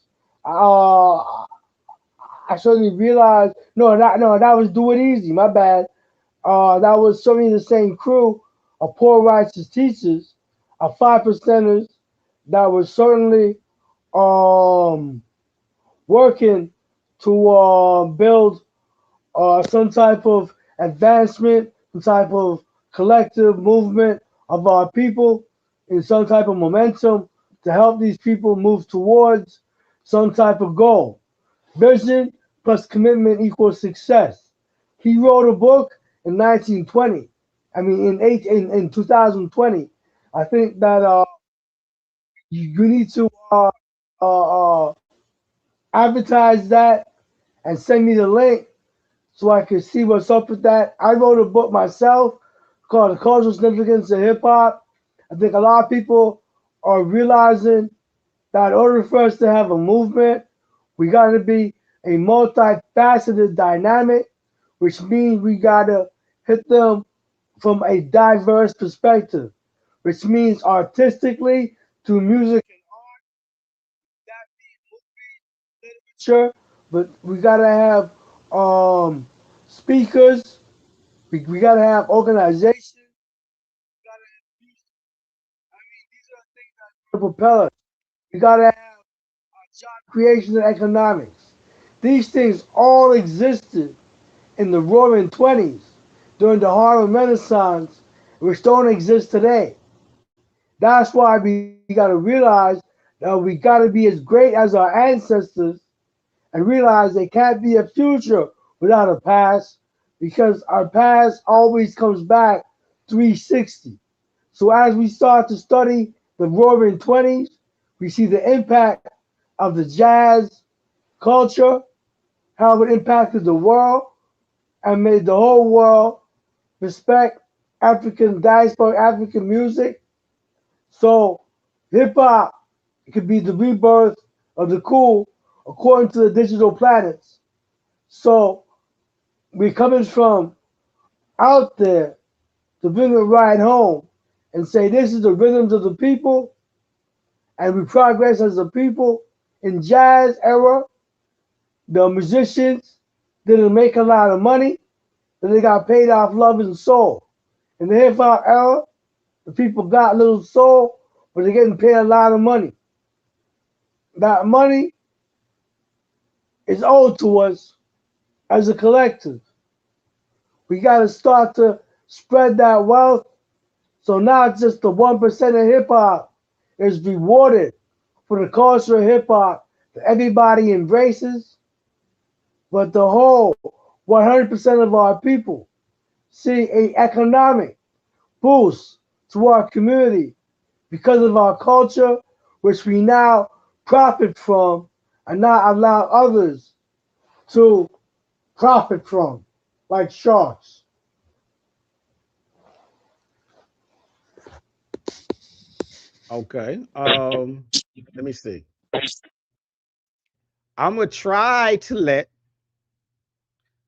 C: I suddenly realized that was Do It Easy. My bad. That was certainly the same crew of poor righteous teachers, of 5%ers that was certainly working to build some type of advancement, some type of collective movement of our people in some type of momentum to help these people move towards some type of goal. Vision plus commitment equals success. He wrote a book in 1920. I mean, in 2020. I think that you need to uh, advertise that and send me the link so I can see what's up with that. I wrote a book myself called The Cultural Significance of Hip Hop. I think a lot of people are realizing that in order for us to have a movement, we got to be a multifaceted dynamic, which means we got to hit them from a diverse perspective, which means artistically through music and art, that be movie, literature, but we got to have um, speakers. We gotta have organization. These are the things that propel us. We gotta have job creation and economics. These things all existed in the Roaring Twenties during the Harlem Renaissance, which don't exist today. That's why we gotta realize that we gotta be as great as our ancestors and realize there can't be a future without a past because our past always comes back 360. So as we start to study the Roaring Twenties, we see the impact of the jazz culture, how it impacted the world and made the whole world respect African diaspora, African music. So hip hop could be the rebirth of the cool according to the digital planets. So we're coming from out there to bring it right home and say this is the rhythms of the people and we progress as a people. In jazz era, the musicians didn't make a lot of money, but they got paid off love and soul. In the hip hop era, the people got a little soul, but they're getting paid a lot of money. That money is owed to us as a collective. We got to start to spread that wealth so not just the 1% of hip hop is rewarded for the culture of hip hop that everybody embraces, but the whole 100% of our people see a economic boost to our community because of our culture, which we now profit from and not allow others to profit from, like sharks.
A: Okay. Let me see.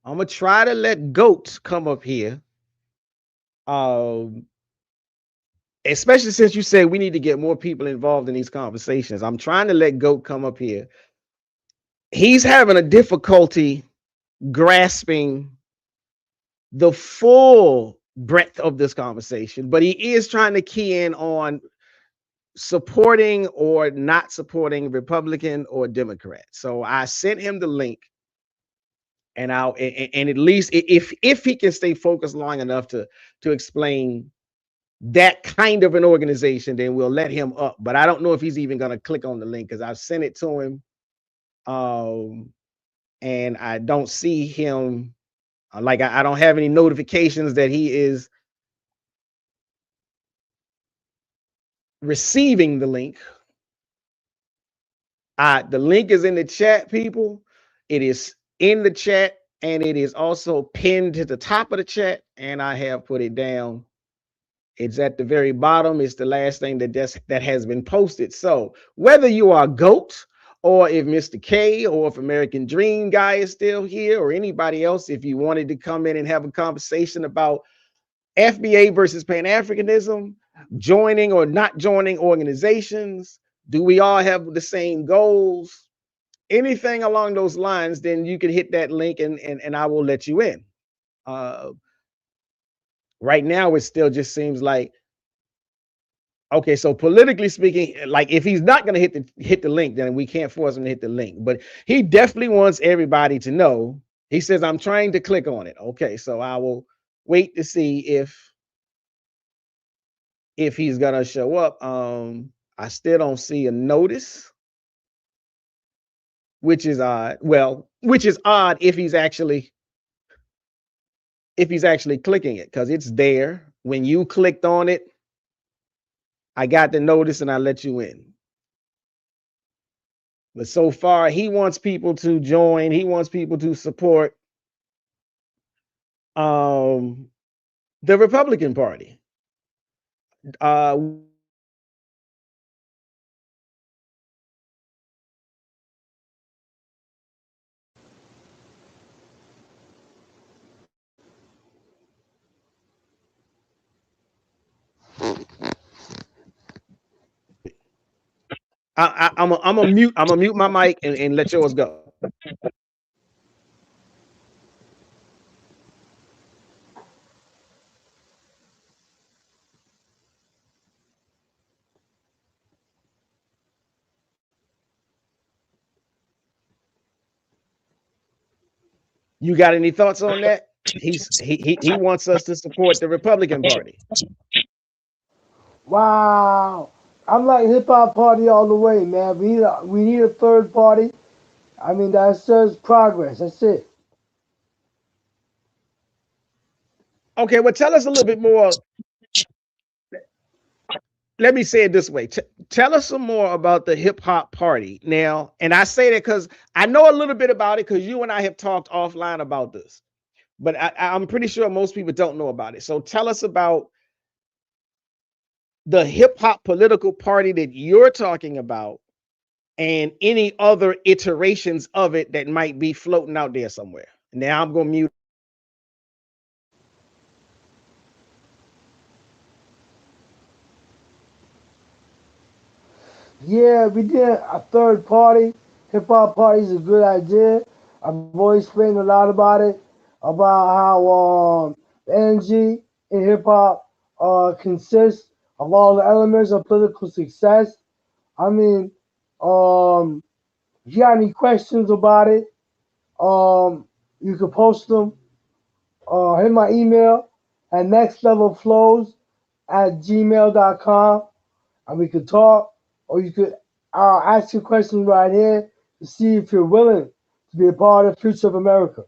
A: I'm gonna try to let goats come up here. Um, Especially since you say we need to get more people involved in these conversations. I'm trying to let goat come up here. He's having a difficulty grasping the full breadth of this conversation, but he is trying to key in on supporting or not supporting Republican or Democrat. So I sent him the link, and and at least if he can stay focused long enough to explain that kind of an organization, then we'll let him up. But I don't know if he's even going to click on the link because I've sent it to him, um, and I don't see him. Like I don't have any notifications that he is receiving the link. The link is in the chat, people. It is in the chat, and it is also pinned to the top of the chat, and I have put it down. It's at the very bottom. It's the last thing that has been posted. So whether you are GOAT or if Mr. K or if American Dream Guy is still here or anybody else, if you wanted to come in and have a conversation about FBA versus Pan-Africanism, joining or not joining organizations, do we all have the same goals? Anything along those lines, then you can hit that link and I will let you in. Uh, right now, it still just seems like, okay, so politically speaking, like if he's not going to hit the link, then we can't force him to hit the link. But he definitely wants everybody to know. He says, "I'm trying to click on it." Okay, so I will wait to see if he's gonna show up. I still don't see a notice, which is odd. Well, which is odd if he's actually clicking it, because it's there. When you clicked on it, I got the notice and I let you in. But so far, he wants people to join. He wants people to support um, the Republican Party. Uh, I'm a mute. I'm gonna mute my mic and let yours go. You got any thoughts on that? He wants us to support the Republican Party.
C: Wow. I'm like hip hop party all the way, man. We need a third party. I mean, that serves progress. That's it.
A: Okay, well, tell us a little bit more. Let me say it this way. Tell us some more about the hip hop party now. And I say that because I know a little bit about it because you and I have talked offline about this. But I'm pretty sure most people don't know about it. So tell us about the hip hop political party that you're talking about and any other iterations of it that might be floating out there somewhere. Now I'm going to mute.
C: Yeah, we did a third party. Hip hop party is a good idea. I've always explained a lot about it, about how the energy in hip hop consists of all the elements of political success. I mean, if you got any questions about it, you can post them. Hit my email at nextlevelflows@gmail.com, and we could talk, or you could ask your questions right here to see if you're willing to be a part of the future of America.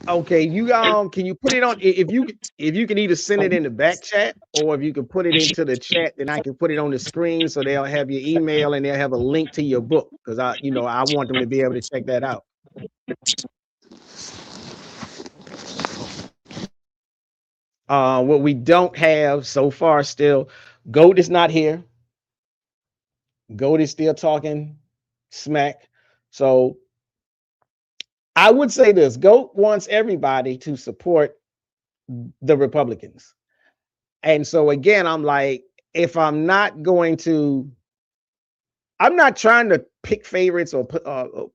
A: Okay, you can you put it on if you can either send it in the back chat or if you can put it into the chat, then I can put it on the screen so they'll have your email and they'll have a link to your book because I want them to be able to check that out. What we don't have so far still, Goat is not here. Goat is still talking smack. So I would say this: Goat wants everybody to support the Republicans. And so again, I'm like, if I'm not going to, I'm not trying to pick favorites or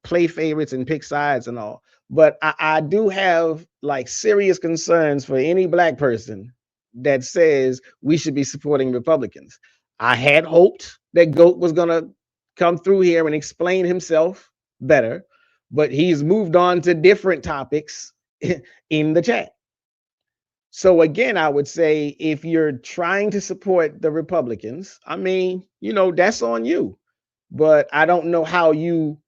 A: play favorites and pick sides and all, but I do have like serious concerns for any black person that says we should be supporting Republicans. I had hoped that Goat was going to come through here and explain himself better, but he's moved on to different topics in the chat. So again, I would say if you're trying to support the Republicans, I mean, that's on you. But I don't know how you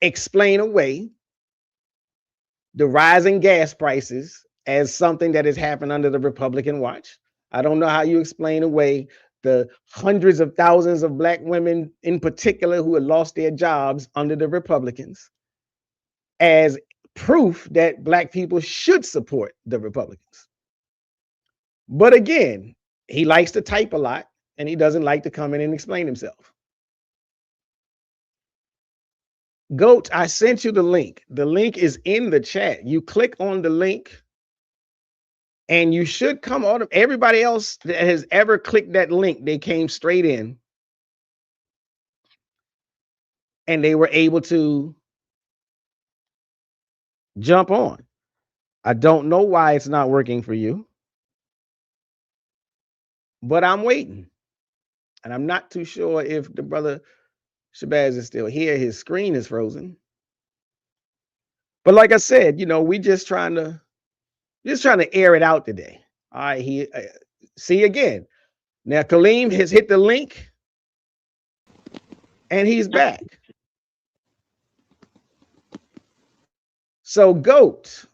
A: explain away the rising gas prices as something that has happened under the Republican watch. I don't know how you explain away the hundreds of thousands of black women in particular who had lost their jobs under the Republicans as proof that black people should support the Republicans. But again, he likes to type a lot and he doesn't like to come in and explain himself. Goat, I sent you the link. The link is in the chat. You click on the link and you should come on. Everybody else that has ever clicked that link, they came straight in and they were able to jump on. I don't know why it's not working for you, but I'm waiting. And I'm not too sure if the brother Shabazz is still here. His screen is frozen. But like I said, we just trying to air it out today. All right, see again. Now Kaleem has hit the link and he's back. So Goat,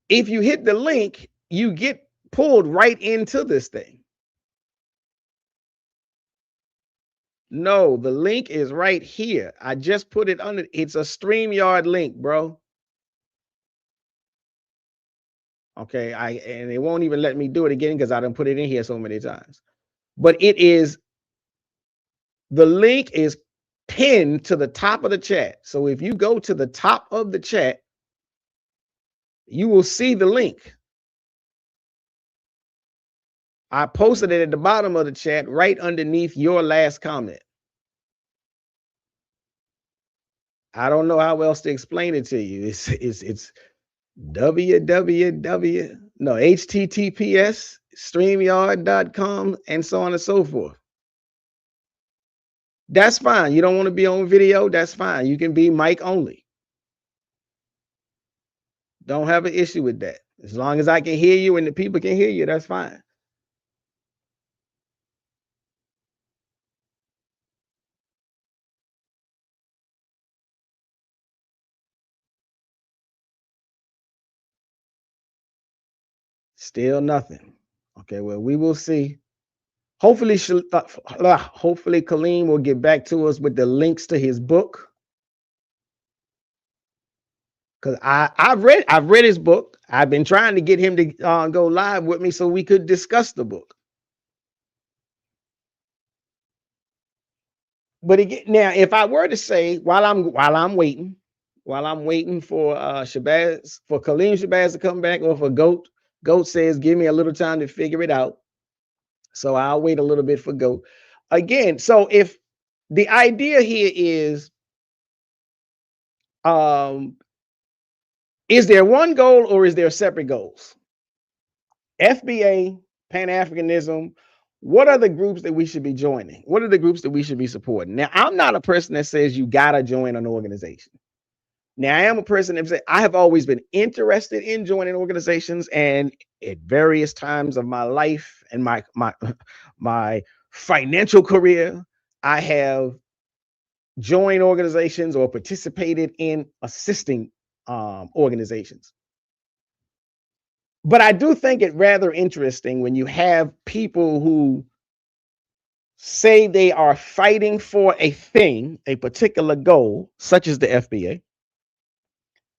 A: if you hit the link, you get pulled right into this thing. No, the link is right here. I just put it under. It's a StreamYard link, bro. Okay, and it won't even let me do it again because I done put it in here so many times. But the link is pinned to the top of the chat. So if you go to the top of the chat, you will see the link. I posted it at the bottom of the chat right underneath your last comment. I don't know how else to explain it to you. It's HTTPS StreamYard.com, and so on and so forth. That's fine. You don't want to be on video, that's fine. You can be mic only. Don't have an issue with that. As long as I can hear you and the people can hear you, that's fine. Still nothing. Okay, well, we will see. Hopefully, hopefully Kaleem will get back to us with the links to his book. Because I've read his book. I've been trying to get him to go live with me so we could discuss the book. But again, now, if I were to say while I'm waiting for Shabazz, for Kaleem Shabazz to come back, or for Goat says give me a little time to figure it out, so I'll wait a little bit for Goat again. So if the idea here is there one goal or is there separate goals? FBA, Pan-Africanism, what are the groups that we should be joining? What are the groups that we should be supporting? Now, I'm not a person that says you gotta join an organization. Now, I am a person that says I have always been interested in joining organizations, and at various times of my life and my financial career, I have joined organizations or participated in assisting organizations. But I do think it rather interesting when you have people who say they are fighting for a thing, a particular goal, such as the FBA.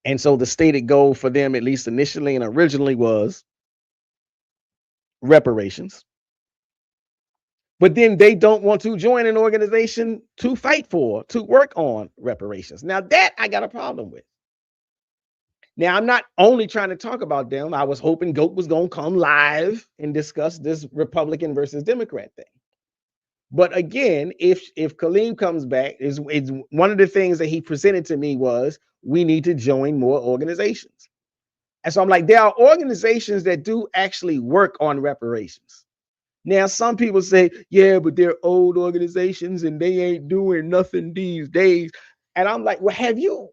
A: And so the stated goal for them, at least initially and originally, was reparations. But then they don't want to join an organization to fight for, to work on reparations. Now that I got a problem with. Now, I'm not only trying to talk about them. I was hoping Goat was going to come live and discuss this Republican versus Democrat thing. But again, if Kaleem comes back, is one of the things that he presented to me was we need to join more organizations. And so I'm like, there are organizations that do actually work on reparations. Now, some people say, yeah, but they're old organizations and they ain't doing nothing these days. And I'm like, well, have you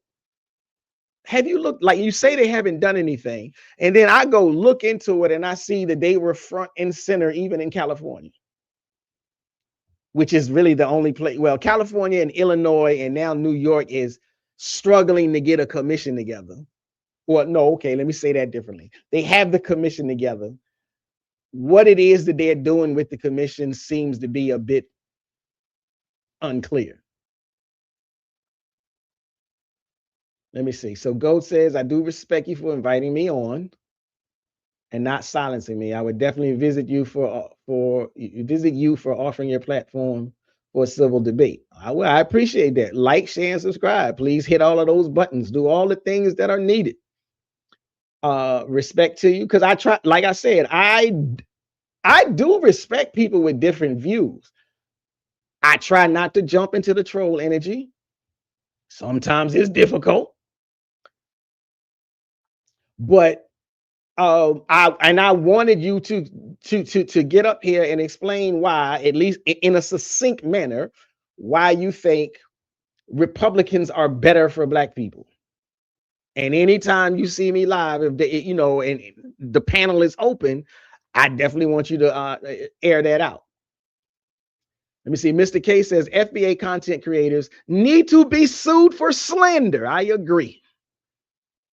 A: looked? Like, you say they haven't done anything, and then I go look into it and I see that they were front and center even in California, which is really the only place. Well, California and Illinois and now New York is struggling to get a commission together. Well, no, okay, let me say that differently. They have the commission together. What it is that they're doing with the commission seems to be a bit unclear. Let me see. So Goat says, I do respect you for inviting me on and not silencing me. I would definitely visit you for offering your platform for civil debate. I appreciate that. Like, share, and subscribe. Please hit all of those buttons. Do all the things that are needed. Respect to you, because I try, like I said, I do respect people with different views. I try not to jump into the troll energy. Sometimes it's difficult. But I wanted you to get up here and explain why, at least in a succinct manner, why you think Republicans are better for Black people. And anytime you see me live, if they, and the panel is open, I definitely want you to air that out. Let me see. Mr. K says FBA content creators need to be sued for slander. I agree.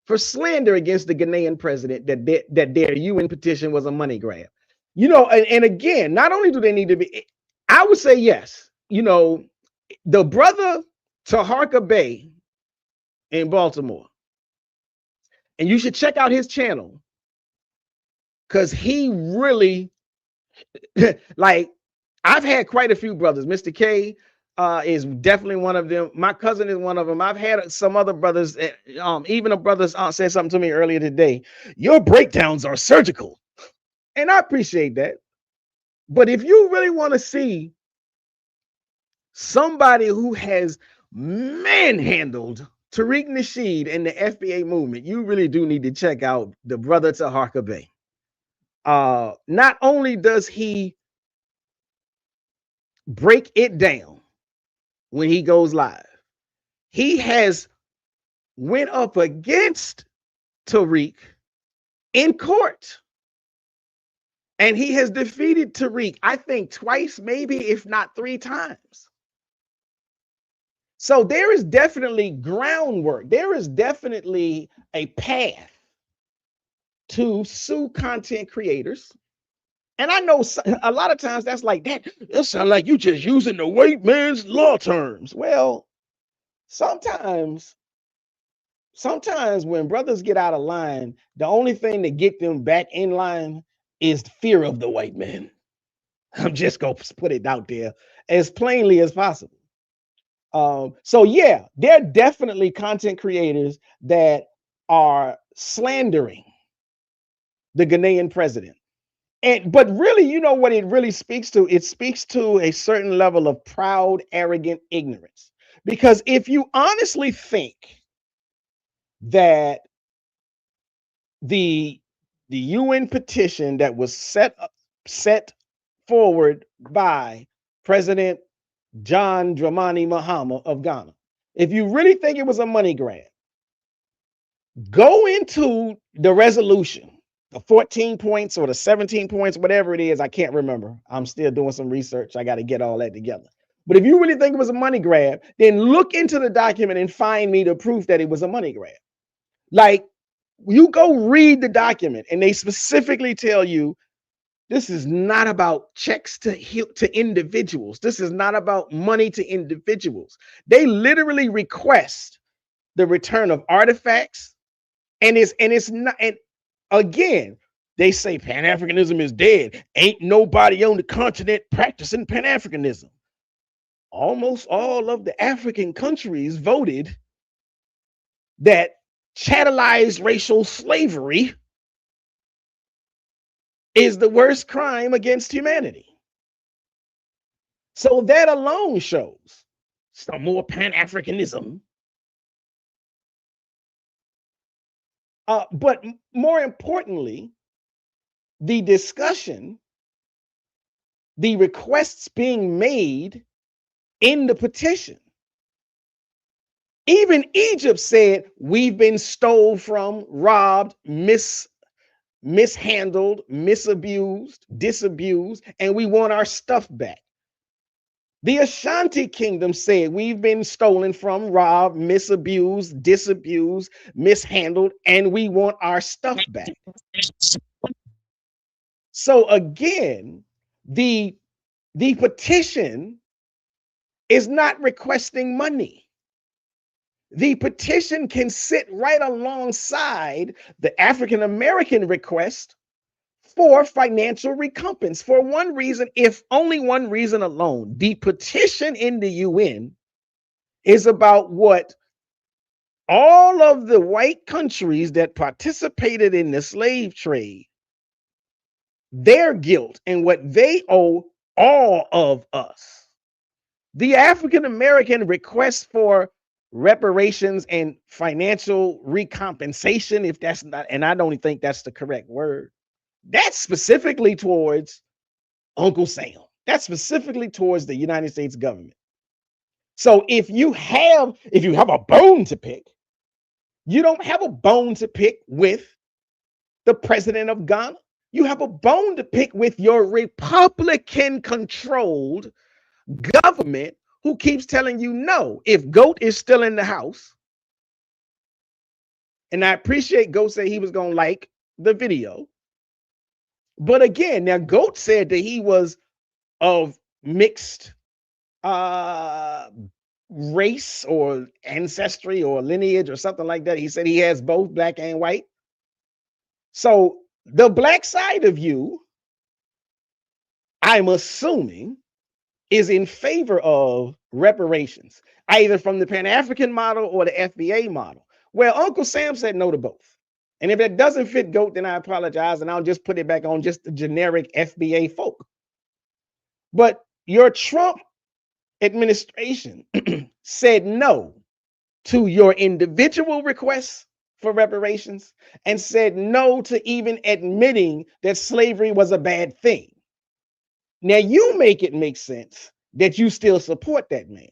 A: For slander against the Ghanaian president, that their UN petition was a money grab. And again, not only do they need to be, I would say yes. The brother Taharka Bey in Baltimore, and you should check out his channel, because he really, like, I've had quite a few brothers. Mr. K is definitely one of them. My cousin is one of them. I've had some other brothers, even a brother said something to me earlier today. Your breakdowns are surgical. And I appreciate that. But if you really want to see somebody who has manhandled Tariq Nasheed and the FBA movement, you really do need to check out the brother Taharka Bey. not only does he break it down when he goes live, he has went up against Tariq in court. And he has defeated Tariq, I think, twice, maybe, if not 3 times. So there is definitely groundwork. There is definitely a path to sue content creators. And I know a lot of times that's like, that sounds like you just using the white man's law terms. Well, sometimes when brothers get out of line, the only thing to get them back in line is fear of the white man. I'm just going to put it out there as plainly as possible. So yeah, there are definitely content creators that are slandering the Ghanaian president. But really, you know what it really speaks to? It speaks to a certain level of proud, arrogant ignorance. Because if you honestly think that the UN petition that was set forward by President John Dramani Mahama of Ghana, if you really think it was a money grab, go into the resolution, the 14 points or the 17 points, whatever it is, I can't remember. I'm still doing some research. I got to get all that together. But if you really think it was a money grab, then look into the document and find me the proof that it was a money grab. Like, you go read the document and they specifically tell you this is not about checks to individuals. This is not about money to individuals. They literally request the return of artifacts, and it's not. And again, they say Pan-Africanism is dead. Ain't nobody on the continent practicing Pan-Africanism. Almost all of the African countries voted that chattelized racial slavery is the worst crime against humanity. So that alone shows some more Pan-Africanism. But more importantly, the discussion, the requests being made in the petition. Even Egypt said, we've been stole from, robbed, mishandled, misabused, disabused, and we want our stuff back. The Ashanti Kingdom said, we've been stolen from, robbed, misabused, disabused, mishandled, and we want our stuff back. So again, the petition is not requesting money. The petition can sit right alongside the African American request for financial recompense for one reason, if only one reason alone. The petition in the UN is about what all of the white countries that participated in the slave trade, their guilt and what they owe all of us. The African American request for reparations and financial recompensation, if that's not, and I don't think that's the correct word, that's specifically towards Uncle Sam. That's specifically towards the United States government. So if you have a bone to pick, you don't have a bone to pick with the president of Ghana. You have a bone to pick with your Republican-controlled government who keeps telling you no. If GOAT is still in the house, and I appreciate GOAT said he was going to like the video, but again, now GOAT said that he was of mixed race or ancestry or lineage or something like that. He said he has both black and white. So the black side of you, I'm assuming, is in favor of reparations, either from the Pan-African model or the FBA model. Well, Uncle Sam said no to both. And if it doesn't fit GOAT, then I apologize, and I'll just put it back on just the generic FBA folk. But your Trump administration said no to your individual requests for reparations and said no to even admitting that slavery was a bad thing. Now you make it make sense that you still support that man.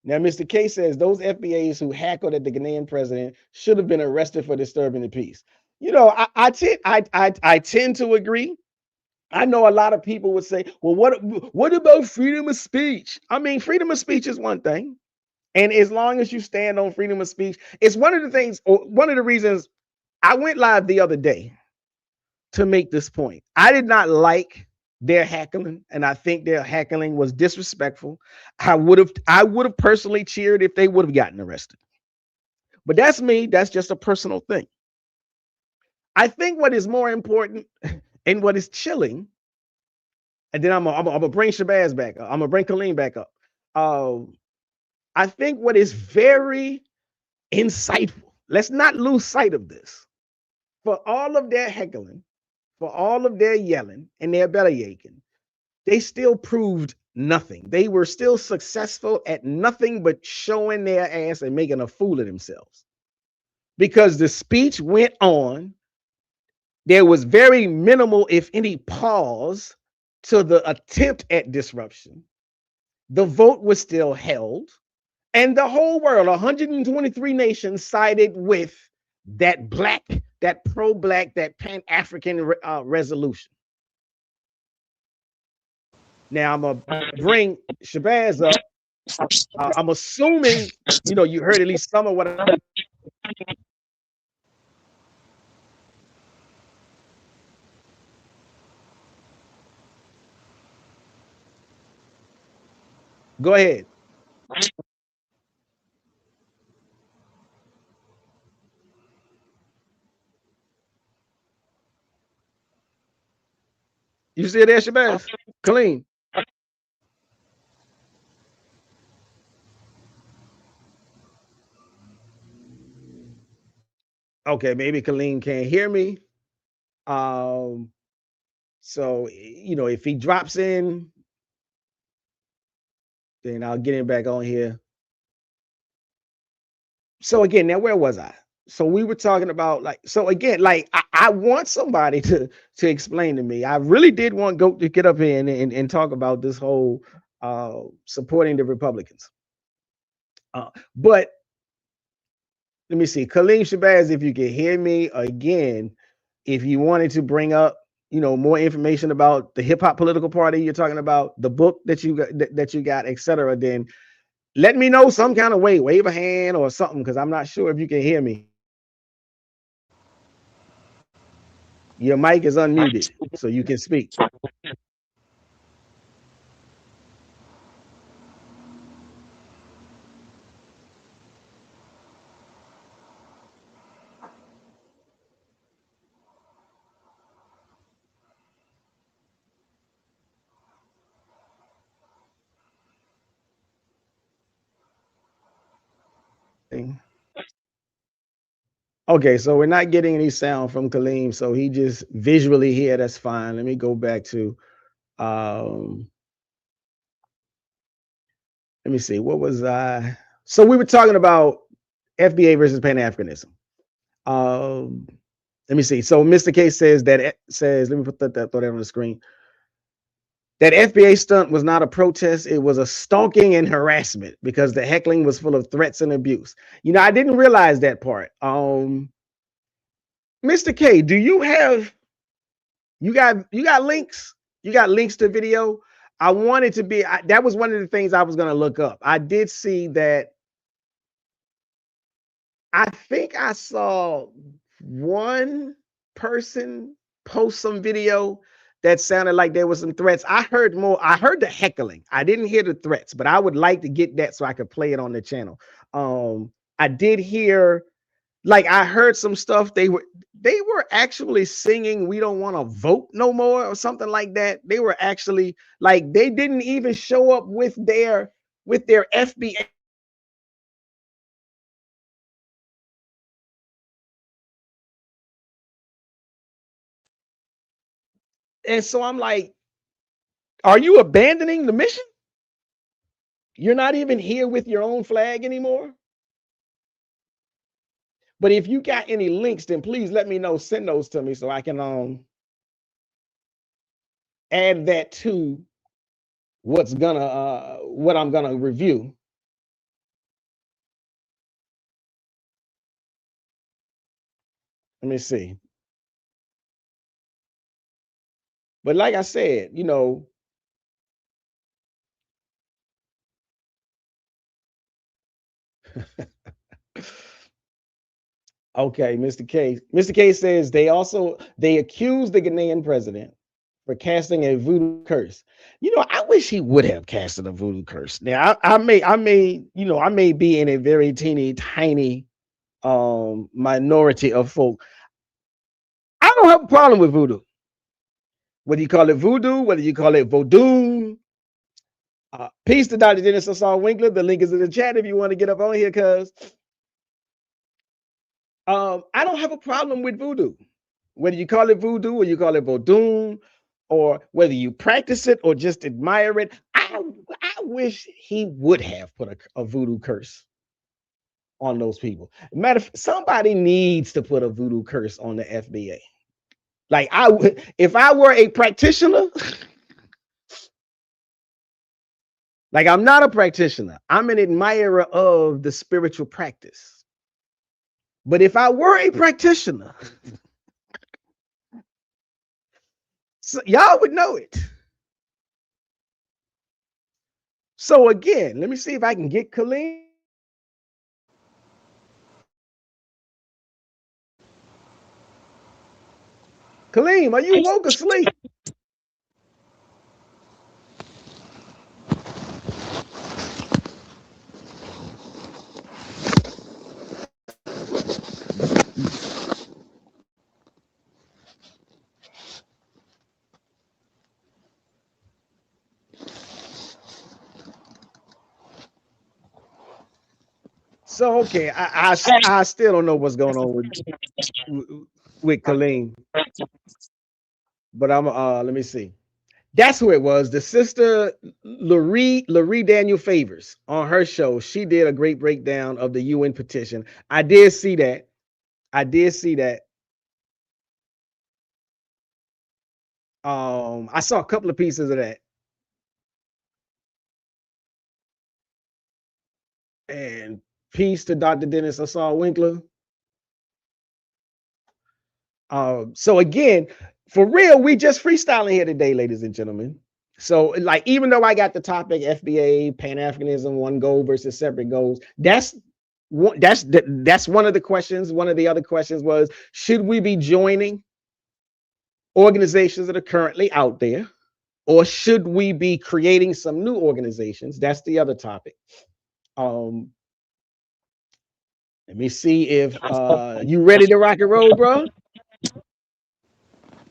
A: Now, Mr. K says those FBAs who hackled at the Ghanaian president should have been arrested for disturbing the peace. You know, I tend to agree. I know a lot of people would say, well, what about freedom of speech? I mean, freedom of speech is one thing. And as long as you stand on freedom of speech, it's one of the things, or one of the reasons I went live the other day to make this point. I did not like their heckling, and I think their heckling was disrespectful. I would have personally cheered if they would have gotten arrested. But that's me. That's just a personal thing. I think what is more important and what is chilling, and then I'm gonna bring Shabazz back up. I'm gonna bring Colleen back up. I think what is very insightful, let's not lose sight of this. For all of their heckling, for all of their yelling and their belly aching, they still proved nothing. They were still successful at nothing but showing their ass and making a fool of themselves. Because the speech went on, there was very minimal, if any, pause to the attempt at disruption. The vote was still held, and the whole world, 123 nations, sided with that pro-black, that Pan-African resolution. Now I'm gonna bring Shabazz up. I'm assuming you heard at least some of what I. Go ahead. You still there, Shabazz? Clean. Okay, maybe Colleen can't hear me. So if he drops in, then I'll get him back on here. So again, now where was I? So we were talking about I want somebody to explain to me. I really did want Goat to get up here and talk about this whole supporting the Republicans. But let me see, Kaleem Shabazz, if you can hear me again, if you wanted to bring up, more information about the hip hop political party you're talking about, the book that you got, etc., then let me know some kind of way, wave a hand or something, because I'm not sure if you can hear me. Your mic is unmuted, so you can speak. Okay, so we're not getting any sound from Kaleem, so he just visually here. That's fine. Let me go back to, let me see, what was I? So we were talking about FBA versus Pan-Africanism. Let me see. So Mr. K says, let me put that throw that on the screen. That FBA stunt was not a protest. It was a stalking and harassment because the heckling was full of threats and abuse. I didn't realize that part. Mr. K, do you have, you got links? You got links to video? I wanted to be, that was one of the things I was going to look up. I did see that. I think I saw one person post some video that sounded like there was some threats. I heard the heckling. I didn't hear the threats, but I would like to get that so I could play it on the channel. I did hear, I heard some stuff. They were actually singing "We Don't Want to Vote No More" or something like that. They were actually they didn't even show up with their FBA. And so I'm like, are you abandoning the mission? You're not even here with your own flag anymore? But if you got any links, then please let me know. Send those to me so I can add that to what I'm gonna review. Let me see. But like I said, you know, okay, Mr. K. Mr. K says they accused the Ghanaian president for casting a voodoo curse. You know, I wish he would have casted a voodoo curse. Now, I may be in a very teeny tiny minority of folk. I don't have a problem with voodoo. Whether you call it voodoo, whether you call it voodoo. Peace to Dr. Dennis Assault Winkler. The link is in the chat if you want to get up on here, cuz I don't have a problem with voodoo. Whether you call it voodoo or you call it voodoo, or whether you practice it or just admire it, I wish he would have put a voodoo curse on those people. Matter of fact, somebody needs to put a voodoo curse on the FBA. Like if I were a practitioner, like I'm not a practitioner, I'm an admirer of the spiritual practice. But if I were a practitioner, so y'all would know it. So again, let me see if I can get Kaleem. Kaleem, are you woke or asleep? So okay, I still don't know what's going on with Kaleem, but I'm let me see. That's who it was. The sister Laurie Daniel Favors on her show. She did a great breakdown of the UN petition. I did see that. I saw a couple of pieces of that. And peace to Dr. Dennis Assault Winkler. So again, for real, we just freestyling here today, ladies and gentlemen. So, like, even though I got the topic FBA, Pan-Africanism, one goal versus separate goals, that's one of the questions. One of the other questions was, should we be joining organizations that are currently out there, or should we be creating some new organizations? That's the other topic. Let me see if you ready to rock and roll, bro?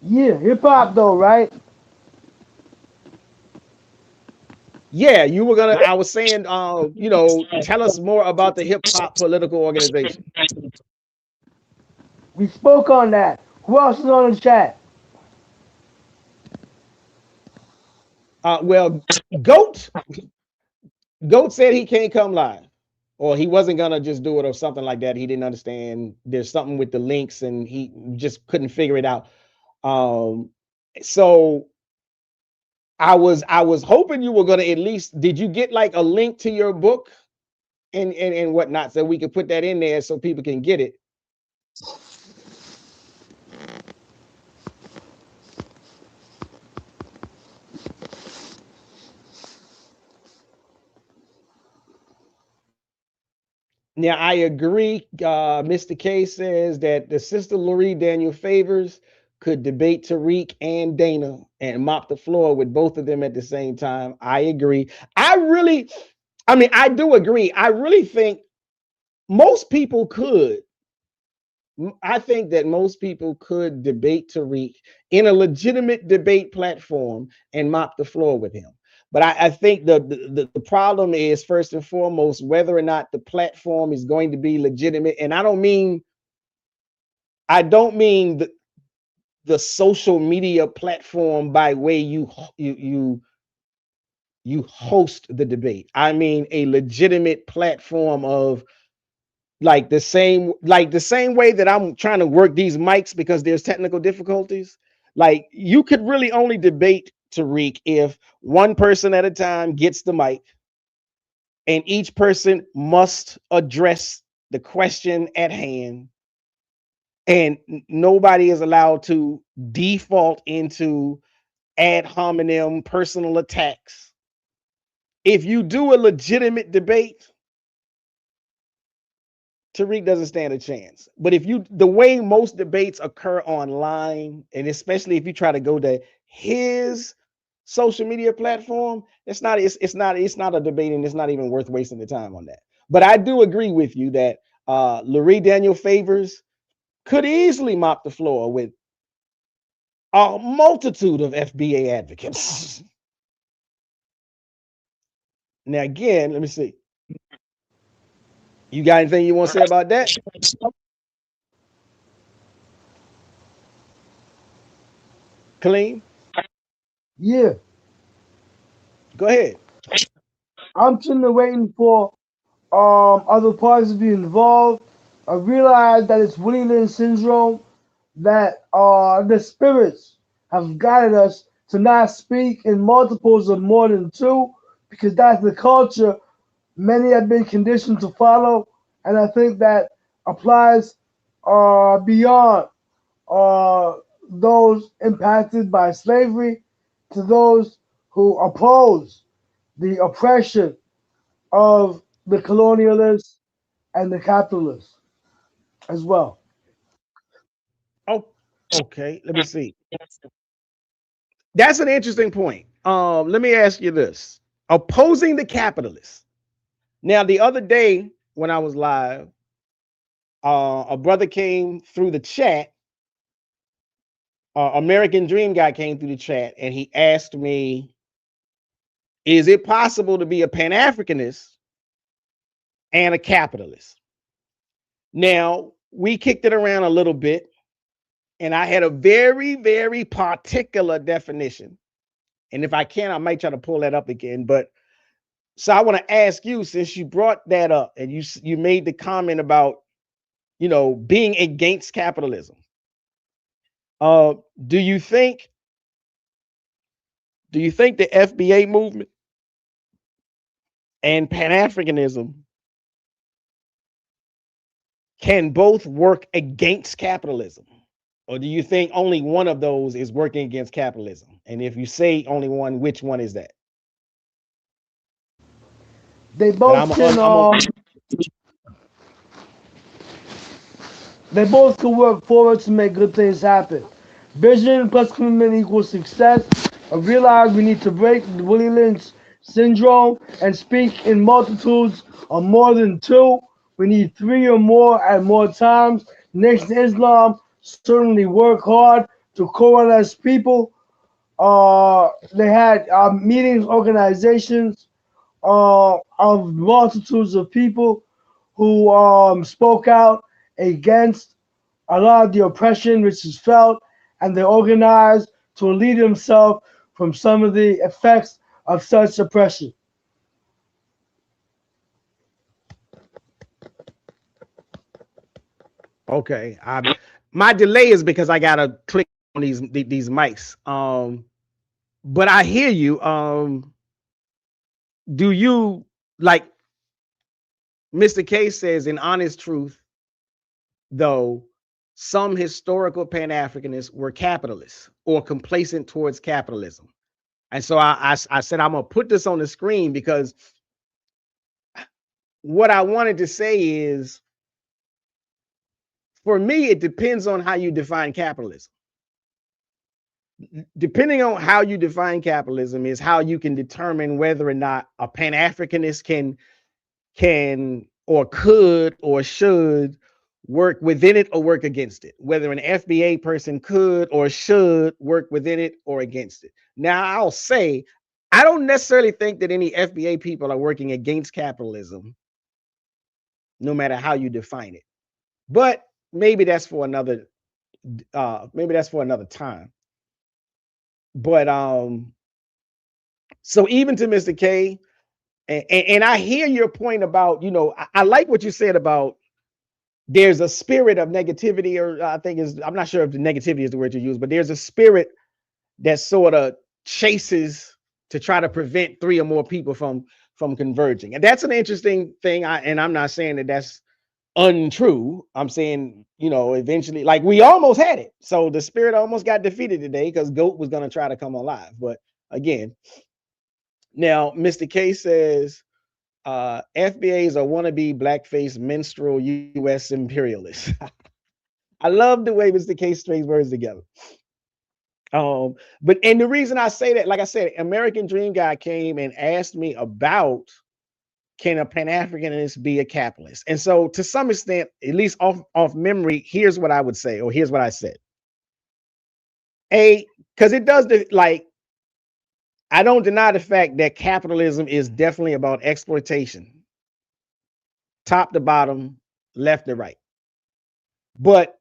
C: Yeah, hip hop though, right?
A: Yeah, I was saying, tell us more about the hip hop political organization.
C: We spoke on that. Who else is on the chat?
A: Well, Goat said he can't come live, or he wasn't gonna just do it or something like that. He didn't understand. There's something with the links, and he just couldn't figure it out. So I was hoping you were gonna at least. Did you get like a link to your book and whatnot, so we could put that in there so people can get it? Now, I agree. Mr. K says that the sister Laurie Daniel Favors could debate Tariq and Dana and mop the floor with both of them at the same time. I agree. I do agree. I really think most people could. I think that most people could debate Tariq in a legitimate debate platform and mop the floor with him. But I think the problem is, first and foremost, whether or not the platform is going to be legitimate. And I don't mean the social media platform by way you host the debate. I mean a legitimate platform of like the same way that I'm trying to work these mics because there's technical difficulties. Like you could really only debate, Tariq, if one person at a time gets the mic and each person must address the question at hand, and nobody is allowed to default into ad hominem personal attacks. If you do a legitimate debate, Tariq doesn't stand a chance. But if you, the way most debates occur online, and especially if you try to go to his social media platform, it's not a debate, and it's not even worth wasting the time on that. But I do agree with you that Lurie Daniel Favors could easily mop the floor with a multitude of FBA advocates. Now, again, let me see. You got anything you want to say about that? Clean?
C: Yeah,
A: Go ahead.
C: I'm sitting there waiting for other parties to be involved. I realize that it's Willie Lynch syndrome, that the spirits have guided us to not speak in multiples of more than two, because that's the culture many have been conditioned to follow, and I think that applies beyond uh, those impacted by slavery to those who oppose the oppression of the colonialists and the capitalists as well.
A: Oh, okay. Let me see. That's an interesting point. Let me ask you this: opposing the capitalists. Now, the other day when I was live, a brother came through the chat. American Dream guy came through the chat, and he asked me, "Is it possible to be a Pan-Africanist and a capitalist?" Now, we kicked it around a little bit, and I had a very, very particular definition. And if I can, I might try to pull that up again. But so I want to ask you, since you brought that up and you made the comment about, being against capitalism. Uh, do you think the FBA movement and Pan-Africanism can both work against capitalism? Or do you think only one of those is working against capitalism? And if you say only one, which one is that?
C: They
A: But
C: both
A: I'm
C: can
A: a,
C: they both can work forward to make good things happen. Vision plus commitment equals success. I realize we need to break the Willie Lynch syndrome and speak in multitudes of more than two. We need three or more at more times. Nation Islam certainly work hard to coalesce people. They had meetings, organizations of multitudes of people who spoke out against a lot of the oppression which is felt, and they organized to relieve themselves from some of the effects of such oppression.
A: okay. My delay is because I gotta click on these mics. But I hear you. Do you, like Mr. K says, in honest truth, though, some historical Pan-Africanists were capitalists or complacent towards capitalism. And so I said, I'm going to put this on the screen because what I wanted to say is, for me, it depends on how you define capitalism. Depending on how you define capitalism is how you can determine whether or not a Pan-Africanist can or could or should work within it or work against it, whether an FBA person could or should work within it or against it. Now, I'll say, I don't necessarily think that any FBA people are working against capitalism, no matter how you define it. But maybe that's for another time. But so even to Mr. K, and I hear your point about, I like what you said about there's a spirit of negativity, or I'm not sure if the negativity is the word you use, but there's a spirit that sort of chases to try to prevent 3 or more people from converging. And that's an interesting thing. And I'm not saying that that's untrue. I'm saying, eventually, like, we almost had it. So the spirit almost got defeated today because GOAT was going to try to come alive. But again, now Mr. K says, FBAs are wannabe blackface minstrel U.S. imperialists. I love the way Mr. K strings words together. But the reason I say that, like I said, American Dream guy came and asked me about, can a Pan-Africanist be a capitalist? And so to some extent, at least off memory, here's what I would say, or here's what I said. Because it does I don't deny the fact that capitalism is definitely about exploitation, top to bottom, left to right. But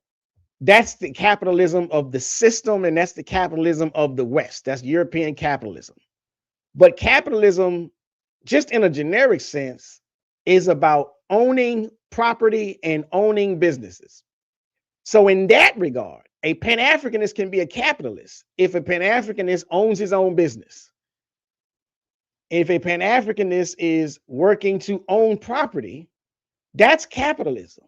A: that's the capitalism of the system, and that's the capitalism of the West. That's European capitalism. But capitalism, just in a generic sense, is about owning property and owning businesses. So in that regard, a Pan-Africanist can be a capitalist if a Pan-Africanist owns his own business. If a Pan-Africanist is working to own property, that's capitalism.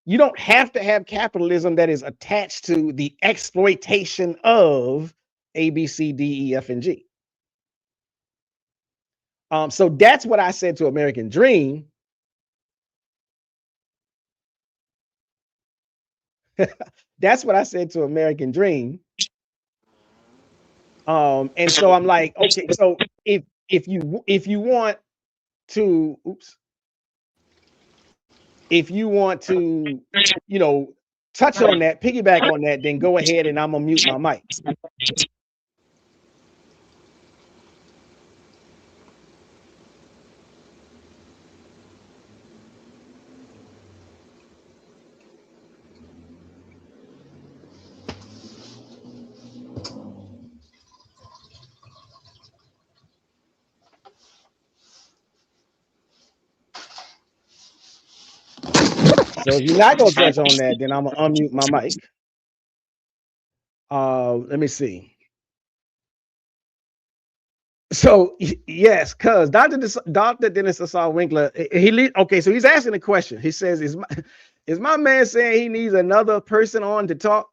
A: You don't have to have capitalism that is attached to the exploitation of A, B, C, D, E, F, and G. So that's what I said to American Dream. That's what I said to American Dream. And so I'm like, okay, so if you want to, if you want to, touch on that, piggyback on that, then go ahead and I'm gonna mute my mic. So if you're not gonna touch on that, then I'm gonna unmute my mic. Let me see. So yes, cuz Dr. Dennis Assault Winkler, okay, so he's asking a question. He says, is my man saying he needs another person on to talk?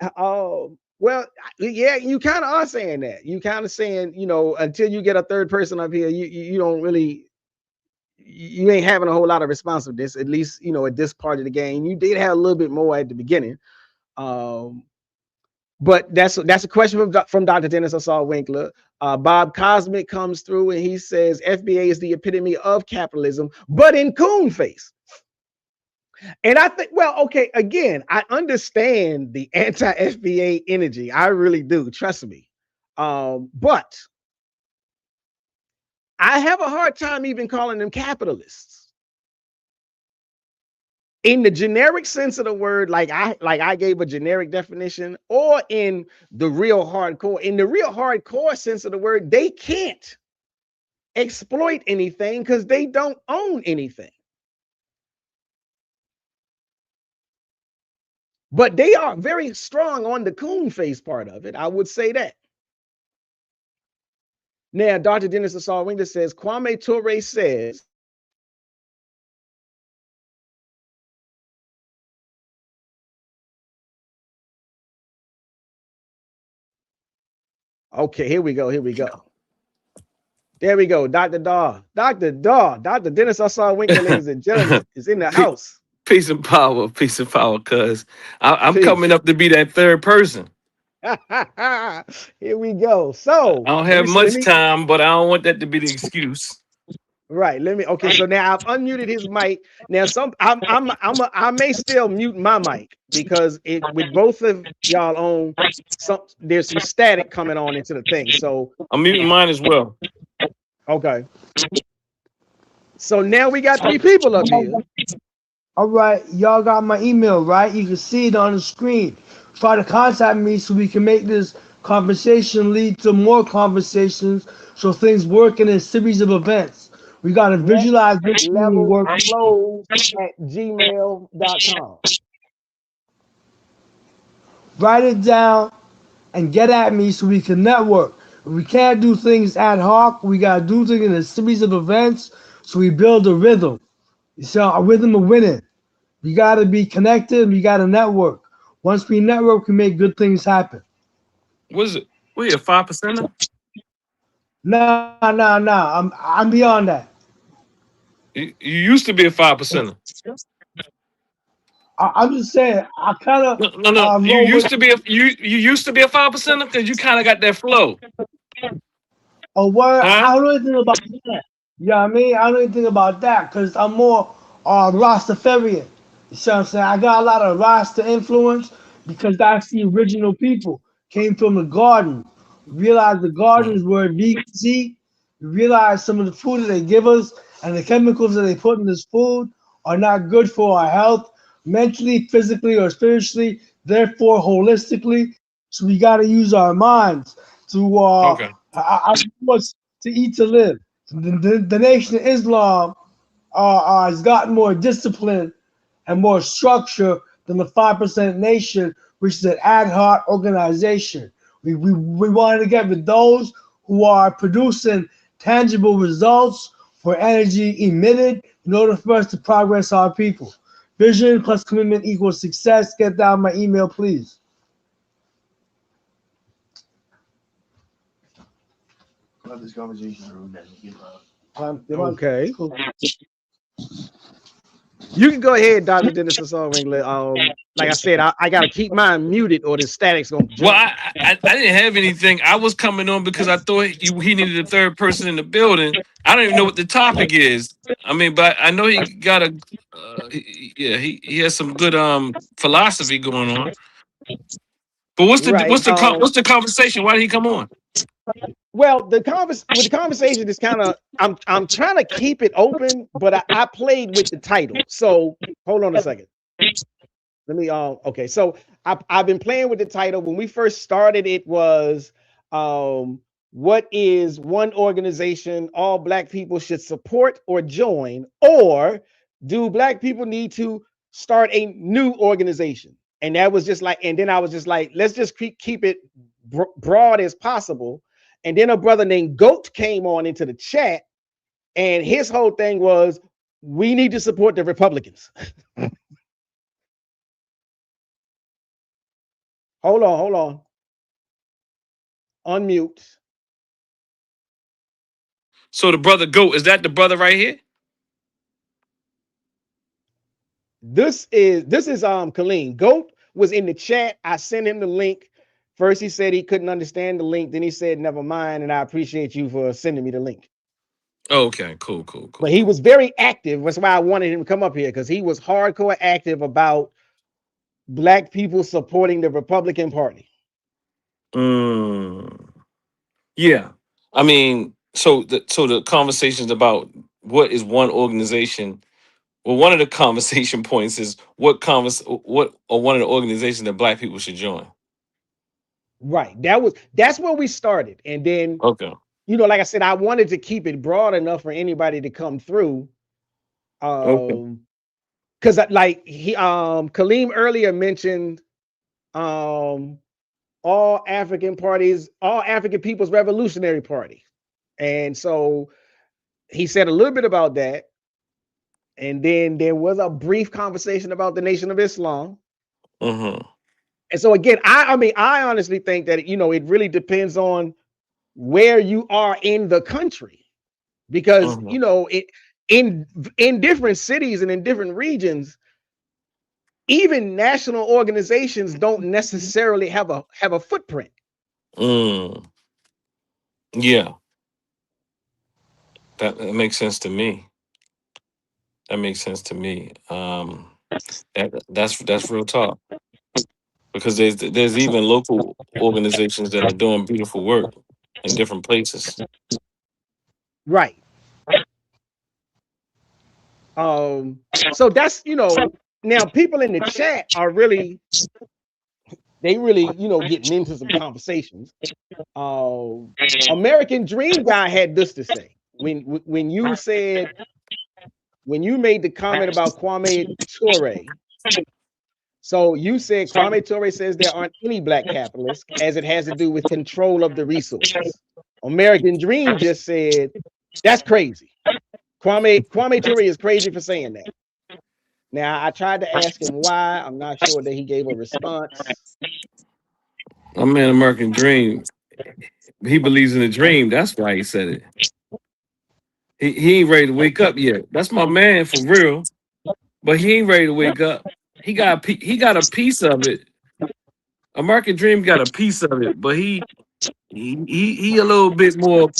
A: Well, yeah, you kind of are saying that. You kind of saying, until you get a third person up here, you don't really, you ain't having a whole lot of responsiveness, at least, at this part of the game. You did have a little bit more at the beginning. But that's a question from Dr. Dennis Assault Winkler. Bob Cosmic comes through and he says FBA is the epitome of capitalism, but in coon face. And I think, well, okay, again, I understand the anti-FBA energy. I really do, trust me. But I have a hard time even calling them capitalists. In the generic sense of the word, like I gave a generic definition, or in the real hardcore sense of the word, they can't exploit anything because they don't own anything. But they are very strong on the coon face part of it. I would say that. Now, Dr. Dennis Assault Winkler says, Kwame Ture says, okay, here we go. There we go. Dr. Dennis Assault Winkler, ladies and gentlemen, is in the house.
D: Peace and power, cuz I'm coming up to be that third person.
A: Here we go. So
D: I don't have much time, but I don't want that to be the excuse.
A: Right. Okay. So now I've unmuted his mic. Now I may still mute my mic because with both of y'all on, there's some static coming on into the thing. So
D: I'm muting mine as well.
A: Okay. So now we got 3 people up here.
C: All right, y'all got my email, right? You can see it on the screen. Try to contact me so we can make this conversation lead to more conversations, so things work in a series of events. We got to visualize this when we work.
A: nextlevelflows@gmail.com.
C: Write it down and get at me so we can network. We can't do things ad hoc. We got to do things in a series of events so we build a rhythm. So a rhythm of winning. You got to be connected. We got to network. Once we network, we make good things happen.
D: What is it? We a 5%?
C: No. I'm beyond that.
D: You used to be a 5%.
C: I'm just saying. I kind of
D: No. You
C: roll with
D: used to be you used to be a 5% because you kind of got that flow.
C: a word.
D: Huh?
C: I don't know anything about that. You know what I mean? I don't know anything about that because I'm more Rastafarian. You see what I'm saying? I got a lot of Rasta influence because that's the original people. Came from the garden. Realized the gardens were vegans eat. Realized some of the food that they give us and the chemicals that they put in this food are not good for our health, mentally, physically, or spiritually, therefore holistically. So we got to use our minds to
D: Okay.
C: to eat to live. The Nation of Islam has gotten more discipline and more structure than the 5% Nation, which is an ad hoc organization. We wanted to get with those who are producing tangible results for energy emitted in order for us to progress our people. Vision plus commitment equals success. Get down my email, please. Have this conversation.
A: Okay. You can go ahead, Dr. Dennis Ringler. Like I said, I got to keep mine muted or the static's going to
D: Well,
A: jump.
D: I didn't have anything. I was coming on because I thought he needed a third person in the building. I don't even know what the topic is. I mean, but I know he got a he has some good philosophy going on. But what's
A: Right.
D: the conversation? Why did he come on?
A: Well, the conversation is kind of I'm trying to keep it open, but I played with the title. So hold on a second. Let me okay. So I've been playing with the title. When we first started, it was what is one organization all Black people should support or join, or do Black people need to start a new organization? And that was just like, and then I was just like, let's just keep it broad as possible. And then a brother named Goat came on into the chat, and his whole thing was, we need to support the Republicans. Hold on. Unmute.
D: So the brother Goat, is that the brother right here?
A: This is Kaleem. Goat was in the chat. I sent him the link. First he said he couldn't understand the link. Then he said, never mind, and I appreciate you for sending me the link.
D: Okay, cool.
A: But he was very active. That's why I wanted him to come up here, because he was hardcore active about Black people supporting the Republican Party.
D: Yeah. I mean, so the conversations about what is one organization. Well, one of the conversation points is what one of the organizations that Black people should join.
A: Right. That's where we started. And then,
D: Okay.
A: Like I said, I wanted to keep it broad enough for anybody to come through.
D: Okay.
A: Because like Kaleem earlier mentioned all African parties, all African People's Revolutionary Party. And so he said a little bit about that. And then there was a brief conversation about the Nation of Islam.
D: Mm-hmm.
A: And so again, I honestly think that it really depends on where you are in the country, because it in different cities and in different regions, even national organizations don't necessarily have a footprint.
D: Yeah, that makes sense to me. That's real talk, because there's even local organizations that are doing beautiful work in different places.
A: Right. So that's now people in the chat are really getting into some conversations. American Dream guy had this to say. when you said when you made the comment about Kwame Ture, so you said Kwame Ture says there aren't any black capitalists as it has to do with control of the resources. American Dream just said that's crazy. Kwame Ture is crazy for saying that. Now I tried to ask him why. I'm not sure that he gave a response.
D: My man, American Dream. He believes in a dream. That's why he said it. He ain't ready to wake up yet. That's my man for real. But he ain't ready to wake up. He got a piece of it. American Dream got a piece of it, but he a little bit more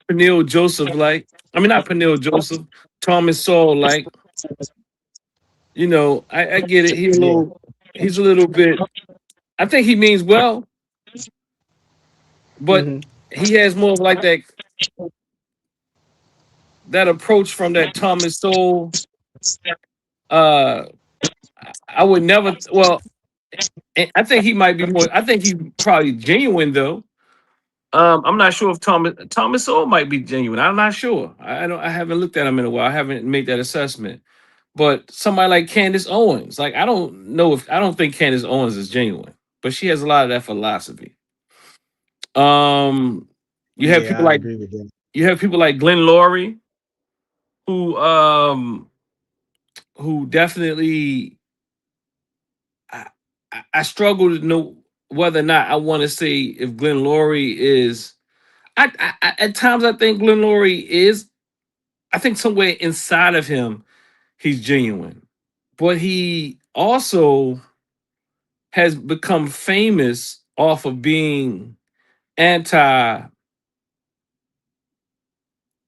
D: Peniel Joseph like. I mean, not Peniel Joseph, Thomas Sowell like. You know, I get it.
A: Yeah.
D: He's a little bit. I think he means well, but
A: Mm-hmm.
D: he has more of like that approach from that Thomas Sowell. Uh, I would never. Well, I think he might be more. I think he's probably genuine though. I'm not sure if Thomas Sowell might be genuine. I'm not sure. I don't. I haven't looked at him in a while. I haven't made that assessment. But somebody like Candace Owens, like I don't think Candace Owens is genuine, but she has a lot of that philosophy. Um, you have
A: Yeah,
D: people
A: I
D: like
A: agree with that.
D: Glenn Laurie, who um who definitely I, I struggle to know whether or not I want to say if Glenn Laurie is. At times I think Glenn Laurie is. I think somewhere inside of him he's genuine, but he also has become famous off of being anti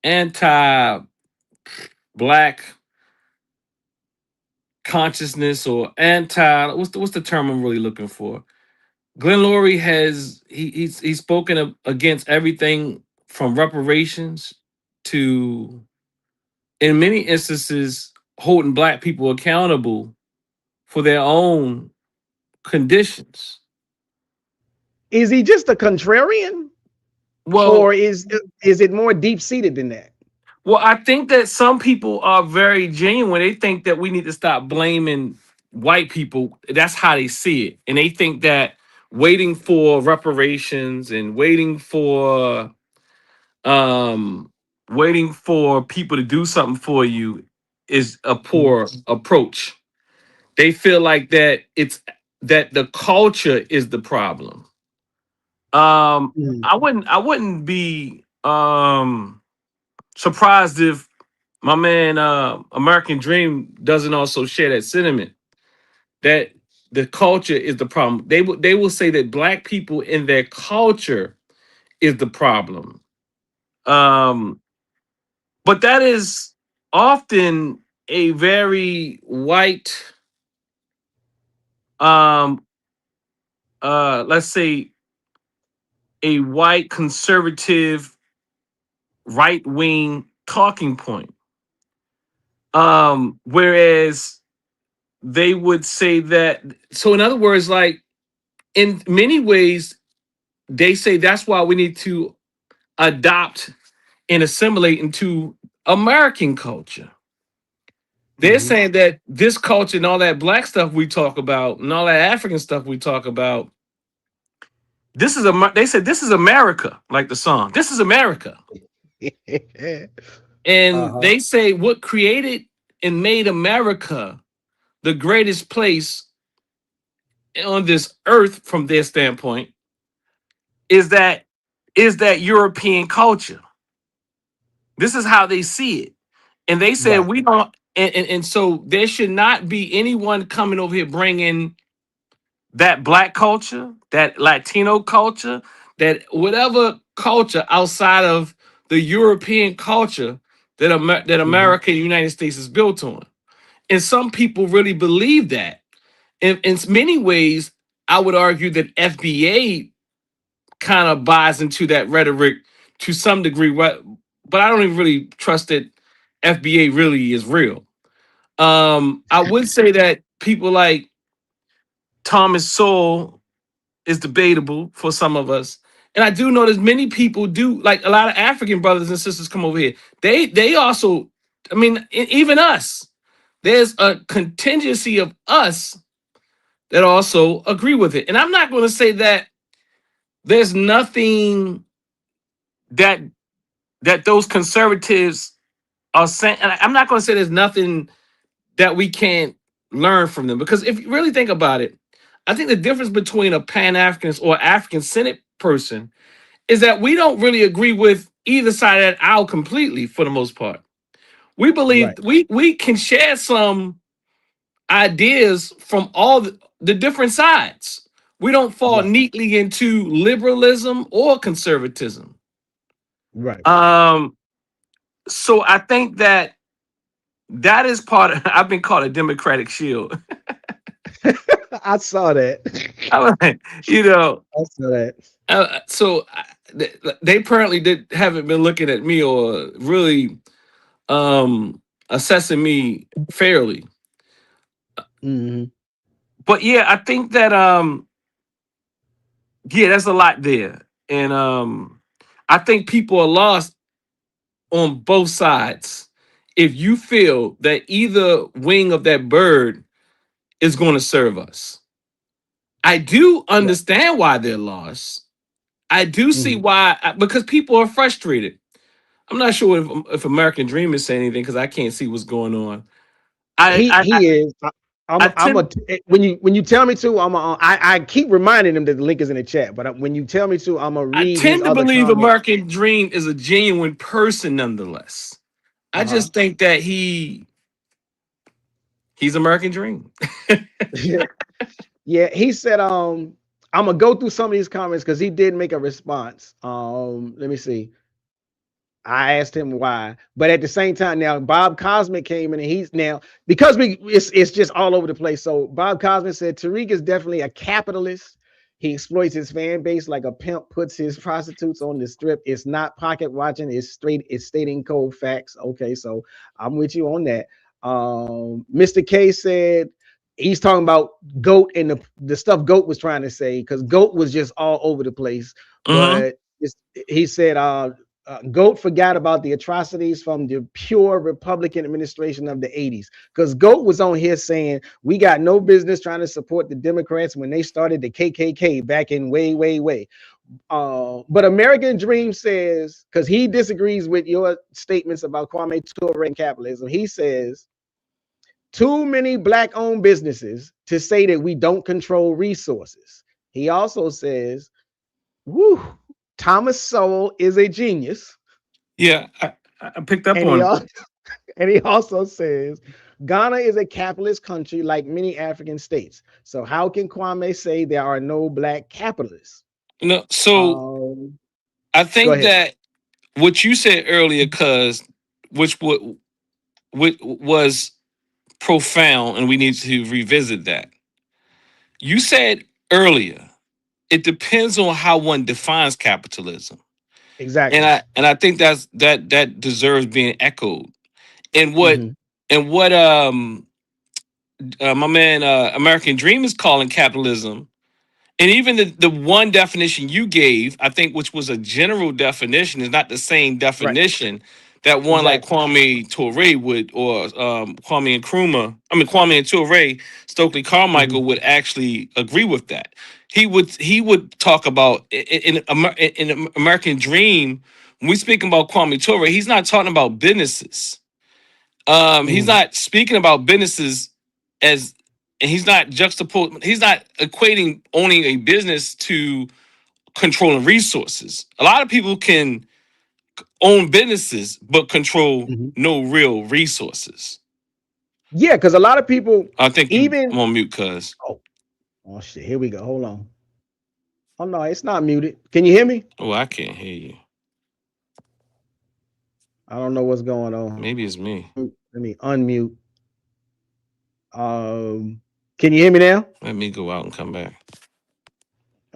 D: anti black consciousness or anti what's the term I'm really looking for. Glenn Laurie has he's spoken against everything from reparations to in many instances holding black people accountable for their own conditions.
A: Is he just a contrarian,
D: Well,
A: or is it more deep seated than that?
D: Well, I think that some people are very genuine. They think that we need to stop blaming white people. That's how they see it. And they think that waiting for reparations and waiting for people to do something for you is a poor approach. They feel like that it's that the culture is the problem.
A: Mm-hmm.
D: I wouldn't be surprised if my man American Dream doesn't also share that sentiment that the culture is the problem. They will say that black people in their culture is the problem. Um, but that is often a very white um let's say a white conservative right wing talking point. Whereas they would say that so in other words like in many ways, they say that's why we need to adopt and assimilate into American culture. They're
A: Mm-hmm.
D: saying that this culture and all that black stuff we talk about and all that African stuff we talk about, they said this is America, like the song. This is America. And
A: Uh-huh.
D: they say what created and made America the greatest place on this earth from their standpoint is that European culture. This is how they see it. And they said
A: Right.
D: we don't and so there should not be anyone coming over here bringing that black culture, that Latino culture, that whatever culture outside of the European culture that
A: Mm-hmm.
D: America and the United States is built on. And some people really believe that. In many ways, I would argue that FBA kind of buys into that rhetoric to some degree, but I don't even really trust that FBA really is real. I would say that people like Thomas Sowell is debatable for some of us, And I do know there's many people do, like a lot of African brothers and sisters come over here. They also, I mean, even us, there's a contingency of us that also agree with it. And I'm not going to say that there's nothing that those conservatives are saying. And I'm not going to say there's nothing that we can't learn from them, because if you really think about it, I think the difference between a Pan-Africanist or African Senate person is that we don't really agree with either side of that aisle completely for the most part. We believe
A: Right.
D: we can share some ideas from all the different sides. We don't fall
A: Right.
D: neatly into liberalism or conservatism.
A: Right.
D: Um, so I think that that is part of, I've been called a Democratic shield.
A: I saw that.
D: I'm like, you know,
A: I saw that.
D: so they apparently haven't been looking at me or really assessing me fairly.
A: Hmm.
D: But yeah, I think that yeah, there's a lot there. And I think people are lost on both sides if you feel that either wing of that bird is going to serve us. I do
A: Right.
D: understand why they're lost. I do see
A: Hmm.
D: why, because people are frustrated. I'm not sure if American Dream is saying anything because I can't see what's going on. I I I,
A: He is.
D: I
A: I'm a
D: tend
A: when you tell me to, I keep reminding him that the link is in the chat. But when you tell me to, I'm gonna
D: I
A: read his
D: tend to
A: other
D: believe
A: comment.
D: American Dream is a genuine person nonetheless. I
A: Uh
D: just think that he's American Dream.
A: huh. Yeah, he said, I'm gonna go through some of these comments because he did make a response. Let me see. I asked him why, but at the same time, now Bob Cosmic came in and he's now because it's just all over the place. So Bob Cosmic said Tariq is definitely a capitalist. He exploits his fan base like a pimp puts his prostitutes on the strip. It's not pocket watching, it's stating cold facts. Okay, so I'm with you on that. Mr. K said he's talking about Goat and the stuff Goat was trying to say, because Goat was just all over the place.
D: Mm-hmm.
A: But he said Goat forgot about the atrocities from the pure Republican administration of the 80s. Because Goat was on here saying, we got no business trying to support the Democrats when they started the KKK back in way. But American Dream says, because he disagrees with your statements about Kwame Ture and capitalism, he says, too many Black-owned businesses to say that we don't control resources. He also says, woo, Thomas Sowell is a genius.
D: Yeah, I picked up
A: And he
D: on.
A: also, and he also says Ghana is a capitalist country like many African states. So how can Kwame say there are no Black capitalists?
D: So
A: Um,
D: I
A: Go
D: think
A: ahead.
D: that what you said earlier, cause which was profound, and we need to revisit that. You said earlier, it depends on how one defines capitalism, and
A: Exactly.
D: I think that deserves being echoed. And what
A: Hmm.
D: and what my man American Dream is calling capitalism. And even the one definition you gave, I think, which was a general definition, is not the same
A: Right.
D: definition that one like
A: Exactly.
D: Kwame Ture would, or Kwame Nkrumah, Kwame and Ture, Stokely
A: Hmm.
D: Carmichael would actually agree with that. He would talk about in American Dream, when we speak about Kwame Ture, he's not talking about businesses. He's
A: Hmm.
D: not speaking about businesses as, and he's not juxtaposed. He's not equating owning a business to controlling resources. A lot of people can own businesses but control
A: Hmm.
D: no real resources.
A: Yeah, because a lot of people,
D: I think
A: even
D: I'm on mute, cuz.
A: oh shit, here we go. Hold on. Oh no, it's not muted. Can you hear me?
D: Oh, I can't hear you.
A: I don't know what's going on.
D: Maybe it's me.
A: Let me unmute. Can you hear me now?
D: Let me go out and come back.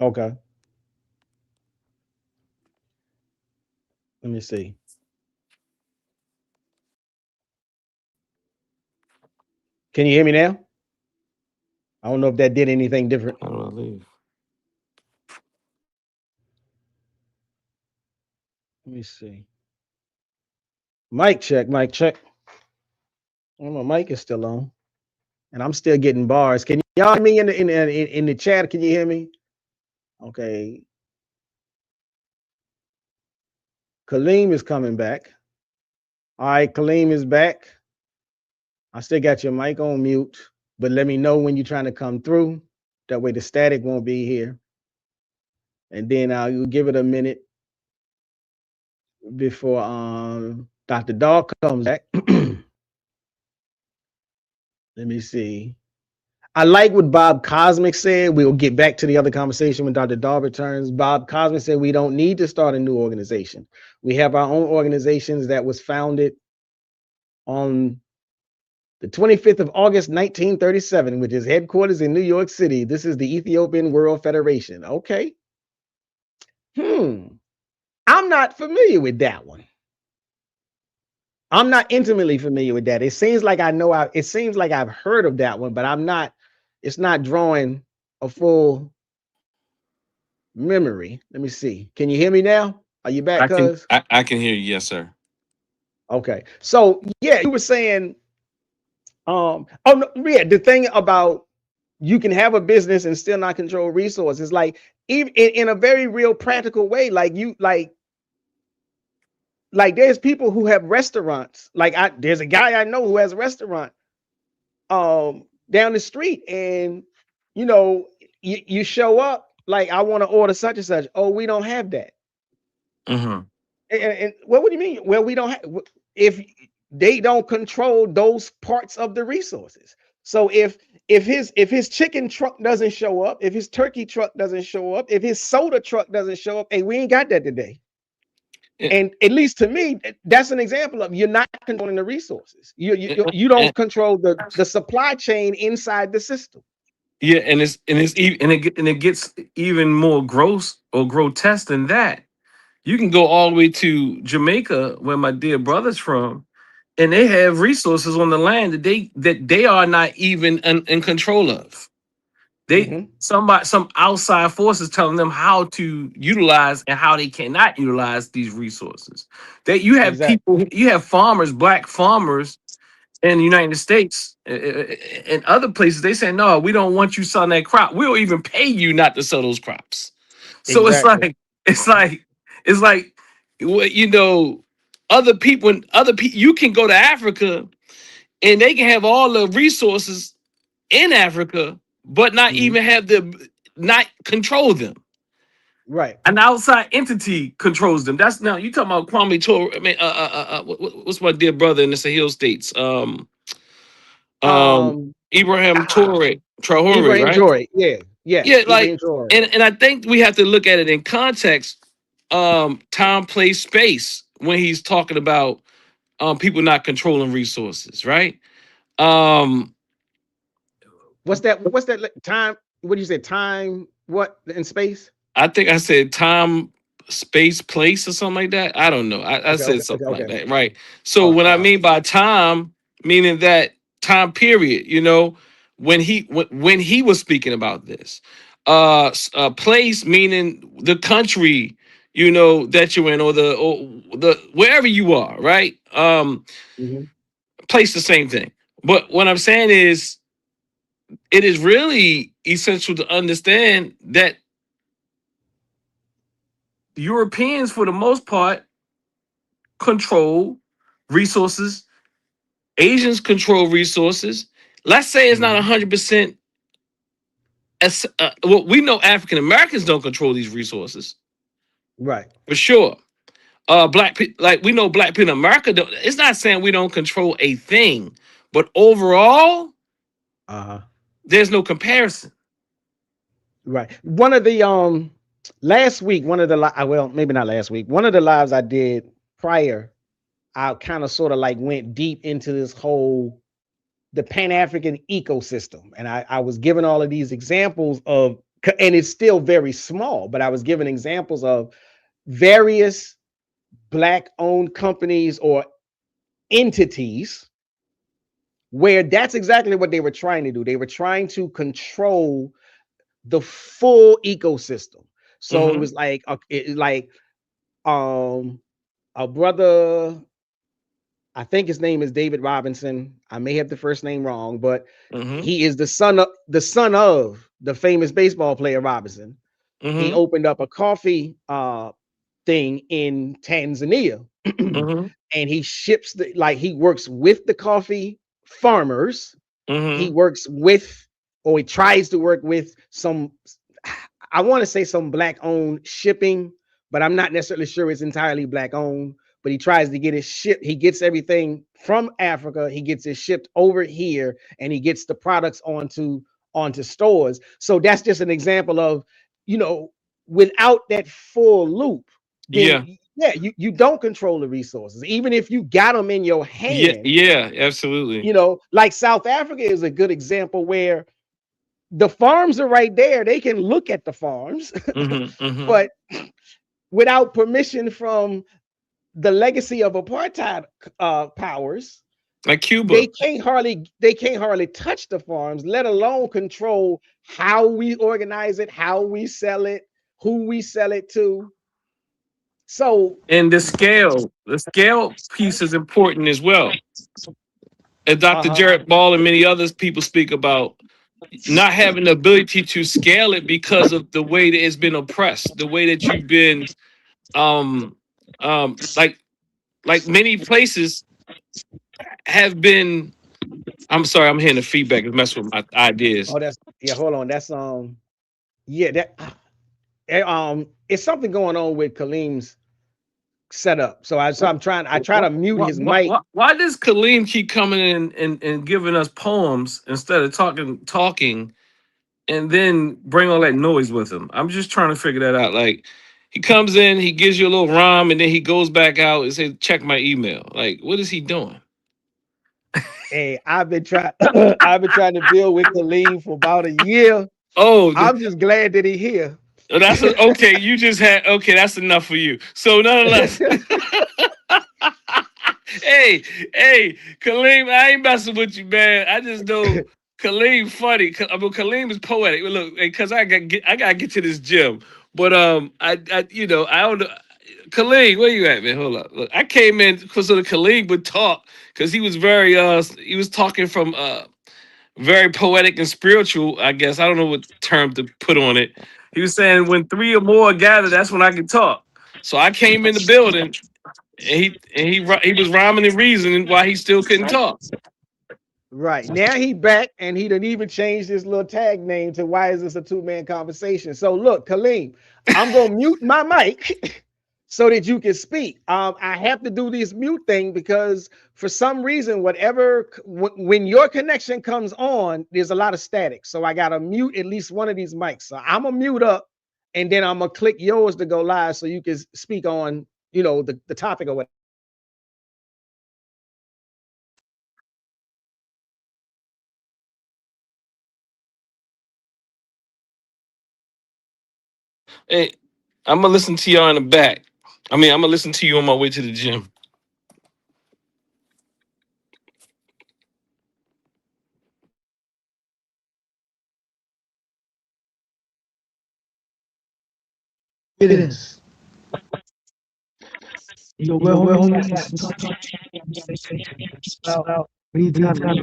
A: Okay. Let me see. Can you hear me now? I don't know if that did anything different.
D: How do I leave?
A: Let me see. Mic check, mic check. Oh, my mic is still on, and I'm still getting bars. Can y'all hear me in the chat? Can you hear me? Okay. Kaleem is coming back. All right, Kaleem is back. I still got your mic on mute, but let me know when you're trying to come through. That way the static won't be here. And then I'll give it a minute before Dr. Dog comes back. Let me see. I like what Bob Cosmic said. We'll get back to the other conversation when Dr. Dog returns. Bob Cosmic said we don't need to start a new organization. We have our own organizations that was founded on the 25th of August, 1937, which is headquarters in New York City. This is the Ethiopian World Federation. Okay. I'm not familiar with that one. I'm not intimately familiar with that. It seems like I know. It seems like I've heard of that one, but I'm not. It's not drawing a full memory. Let me see. Can you hear me now? Are you back,
D: I can
A: cuz?
D: I can hear you, yes, sir.
A: Okay. So yeah, you were saying, oh no, yeah, the thing about you can have a business and still not control resources, like even in a very real practical way, like there's people who have restaurants. There's a guy I know who has a restaurant down the street, and you know, you show up like, I want to order such and such. Oh, we don't have that.
D: Mm-hmm.
A: And what do you mean? Well, we don't have, if they don't control those parts of the resources. So if his chicken truck doesn't show up, if his turkey truck doesn't show up, if his soda truck doesn't show up, hey, we ain't got that today. And at least to me, that's an example of you're not controlling the resources. You don't control the supply chain inside the system.
D: Yeah, and it gets even more gross or grotesque than that. You can go all the way to Jamaica, where my dear brother's from, and they have resources on the land that they are not even in control of.
A: Mm-hmm.
D: Some outside forces telling them how to utilize and how they cannot utilize these resources. That you have
A: Exactly.
D: people, you have farmers, black farmers in the United States and other places. They say, no, we don't want you selling that crop. We'll even pay you not to sell those crops. So it's
A: Exactly.
D: like it's like it's like you know, other people, you can go to Africa and they can have all the resources in Africa, but not
A: Mm-hmm.
D: even have the not control them.
A: Right.
D: An outside entity controls them. That's now you talking about Kwame Ture. I mean, what's my dear brother in the Sahel states? Um,
A: Um.
D: Ibrahim
A: Ah,
D: Traore,
A: Ibrahim
D: right?
A: Joy. Yeah.
D: Yeah,
A: Yes.
D: like,
A: Ibrahim Joy.
D: and I think we have to look at it in context. Time, place, space when he's talking about people not controlling resources, right? Um,
A: What's that time? What do you say? Time? What in space?
D: I think I said time, space, place, or something like that. I don't know. I
A: Okay.
D: said
A: Okay. Okay.
D: something like
A: Okay.
D: that, right? So
A: Uh,
D: what I
A: uh,
D: mean by time, meaning that time period, when he was speaking about this, place meaning the country, that you're in, or the wherever you are, right?
A: mhm.
D: Place the same thing. But what I'm saying is, it is really essential to understand that Europeans, for the most part, control resources. Asians control resources. Let's say it's not
A: Mhm.
D: 100%. Well, we know African Americans don't control these resources
A: Right.
D: for sure. Black people, like we know, black people in America don't. It's not saying we don't control a thing, but overall,
A: Uh-huh.
D: there's no comparison.
A: Right. One of the last week, well, maybe not last week. One of the lives I did prior, I kind of sort of like went deep into this whole the Pan-African ecosystem, and I was given all of these examples of, and it's still very small, but I was given examples of various black-owned companies or entities where that's exactly what they were trying to do. They were trying to control the full ecosystem. So it
D: Mm-hmm.
A: was like, like, um a brother, I think his name is David Robinson. I may have the first name wrong, but
D: Mm-hmm.
A: he is the son of the famous baseball player Robinson. He
D: Mm-hmm.
A: opened up a coffee thing in Tanzania,
D: Mm-hmm.
A: and he ships he works with the coffee farmers. He
D: Mm-hmm.
A: works with, or he tries to work with some, I want to say some black owned shipping, but I'm not necessarily sure it's entirely black owned. But he tries to get it shipped. He gets everything from Africa. He gets it shipped over here, and he gets the products onto stores. So that's just an example of, you know, without that full loop,
D: Yeah.
A: then yeah, you don't control the resources. Even if you got them in your
D: Yeah.
A: hand,
D: Yeah. Absolutely.
A: like South Africa is a good example where the farms are right there. They can look at the farms,
D: Mm-hmm. Mm-hmm.
A: but without permission from the legacy of apartheid powers,
D: Like
A: they
D: Cuba.
A: can't hardly touch the farms, let alone control how we organize it, how we sell it, who we sell it to. So,
D: And the scale piece is important as well. As Dr.
A: uh-huh.
D: Jared Ball and many others people speak about not having the ability to scale it because of the way that it's been oppressed, the way that you've been um like many places have been. I'm sorry, I'm hearing the feedback. It's messing with my ideas.
A: Oh, that's yeah. Hold on. That's yeah. It's something going on with Kaleem's setup. I try to mute his mic.
D: Why does Kaleem keep coming in and giving us poems instead of talking and then bring all that noise with him? I'm just trying to figure that out. Like he comes in, he gives you a little rhyme, and then he goes back out and says, "Check my email." Like, what is he doing?
A: Hey, I've been trying I've been trying to build with Kaleem for about a year.
D: Oh,
A: I'm just glad that he's here.
D: okay. You just had okay. That's enough for you. So nonetheless, hey, hey, Kaleem, I ain't messing with you, man. I just know Kaleem funny. I mean, Kaleem is poetic. Look, because I gotta get to this gym, but I don't know. Kaleem, where you at, man? Hold up. Look, I came in because so the Kaleem would talk because he was he was talking from very poetic and spiritual, I guess. I don't know what term to put on it. He was saying when three or more gather, that's when I can talk. So I came in the building and he was rhyming and reasoning while he still couldn't talk.
A: Right. Now he back and he didn't even change his little tag name to why is this a two-man conversation? So look, Kaleem, I'm gonna mute my mic so that you can speak. I have to do this mute thing because for some reason, when your connection comes on, there's a lot of static. So I gotta mute at least one of these mics. So I'm gonna mute up and then I'm gonna click yours to go live so you can speak on, the topic or what.
D: Hey, I'm gonna listen to y'all in the back. I mean, I'm gonna listen to you on my way to the gym.
C: It is. Where homie about we need to have people.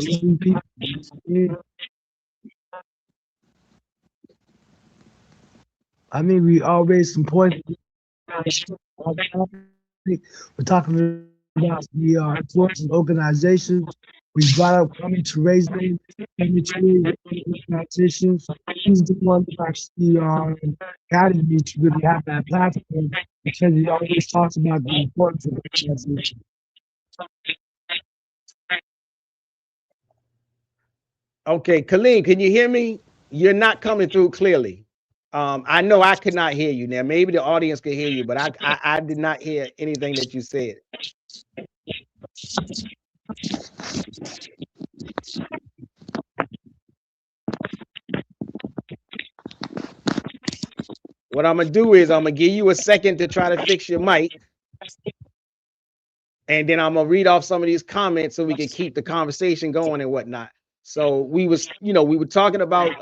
C: I mean, we always some points. We're talking about the importance of organizations. We brought up coming to raise them, organizations. He's the one that actually guided me to really have that platform because he always talks about the importance of organization.
A: Okay, Kaleem, can you hear me? You're not coming through clearly. I know I could not hear you. Now, maybe the audience could hear you, but I did not hear anything that you said. What I'm gonna do is I'm gonna give you a second to try to fix your mic, and then I'm gonna read off some of these comments so we can keep the conversation going and whatnot. So we were talking about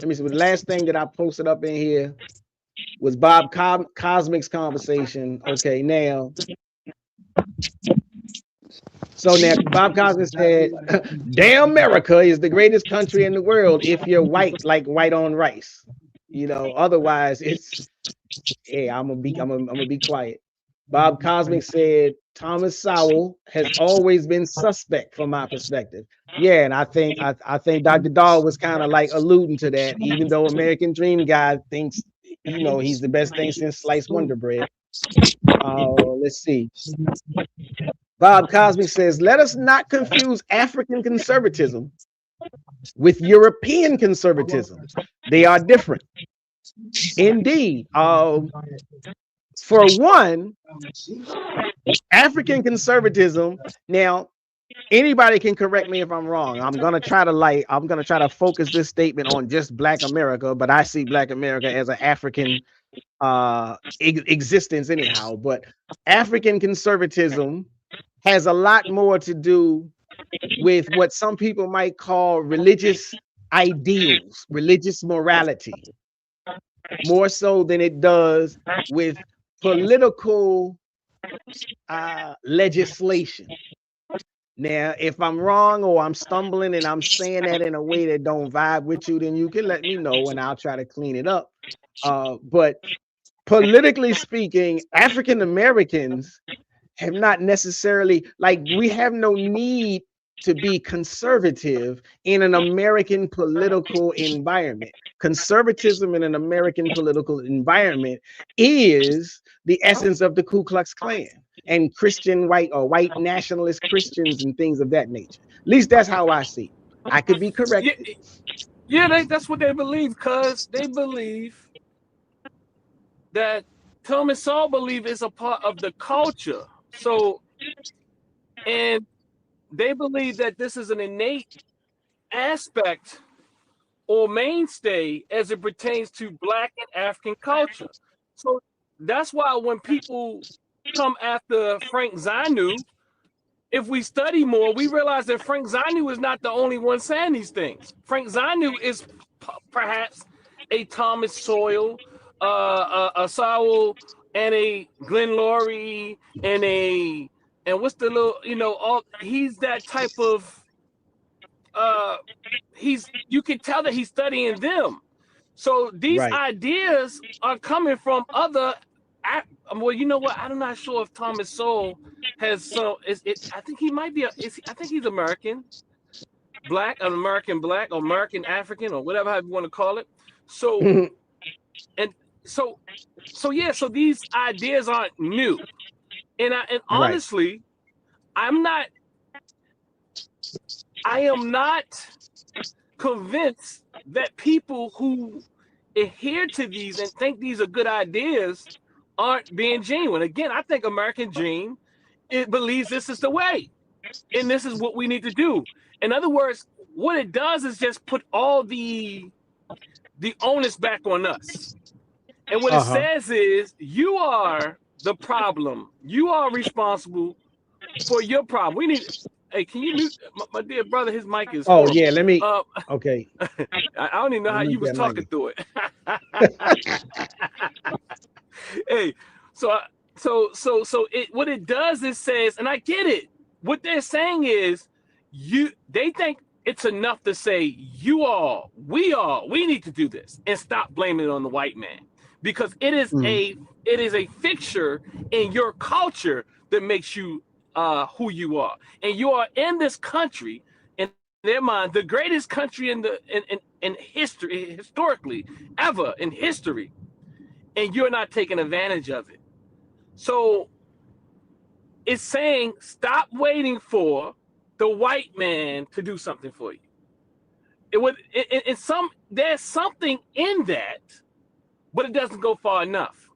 A: let me see. The last thing that I posted up in here was Bob Cosmic's conversation. Okay, now So now Bob Cosby said, "Damn, America is the greatest country in the world if you're white, like white on rice. You know, otherwise it's hey, I'm gonna be quiet." Bob Cosmic said Thomas Sowell has always been suspect from my perspective. Yeah, and I think Dr. Dahl was kind of like alluding to that, even though American Dream guy thinks he's the best thing since sliced Wonder Bread. Let's see. Bob Cosmic says, let us not confuse African conservatism with European conservatism. They are different. Indeed. For one, African conservatism, now anybody can correct me if I'm wrong. I'm gonna try to focus this statement on just Black America, but I see Black America as an African existence anyhow. But African conservatism has a lot more to do with what some people might call religious ideals, religious morality, more so than it does with political legislation. Now, if I'm wrong or I'm stumbling and I'm saying that in a way that don't vibe with you, then you can let me know and I'll try to clean it up. But politically speaking, African Americans have not necessarily, like, we have no need to be conservative in an American political environment. Conservatism in an American political environment is the essence of the Ku Klux Klan and Christian white or white nationalist Christians and things of that nature. At least that's how I see it. I could be corrected.
D: Yeah, that's what they believe, because they believe that Thomas Sowell believe is a part of the culture. So, and they believe that this is an innate aspect or mainstay as it pertains to Black and African culture. So that's why when people come after Frank Zainu, if we study more, we realize that Frank Zainu is not the only one saying these things. Frank Zainu is perhaps a Thomas Sowell, a Sowell, and a Glenn Laurie, and what's the little, he's that type of, you can tell that he's studying them. So these ideas are coming from other, well, you know what? I'm not sure if Thomas Sowell has some. I think he might be. I think he's American Black, American Black, or American African, or whatever you want to call it. So, and so yeah. So these ideas aren't new, and honestly, I am not convinced that people who adhere to these and think these are good ideas aren't being genuine. Again, I think American Dream, it believes this is the way, and this is what we need to do. In other words, what it does is just put all the onus back on us. And what it says is, you are the problem. You are responsible for your problem. We need. Hey, can you mute my dear brother? His mic is horrible.
A: Yeah, let me. Okay.
D: I don't even know how you was talking through it. Hey, so what it does is says, and I get it. What they're saying is, they think it's enough to say we need to do this and stop blaming it on the white man, because it is a fixture in your culture that makes you who you are, and you are in this country, in their mind, the greatest country in history, historically ever in history, and you're not taking advantage of it. So it's saying, stop waiting for the white man to do something for you. There's something in that, but it doesn't go far enough.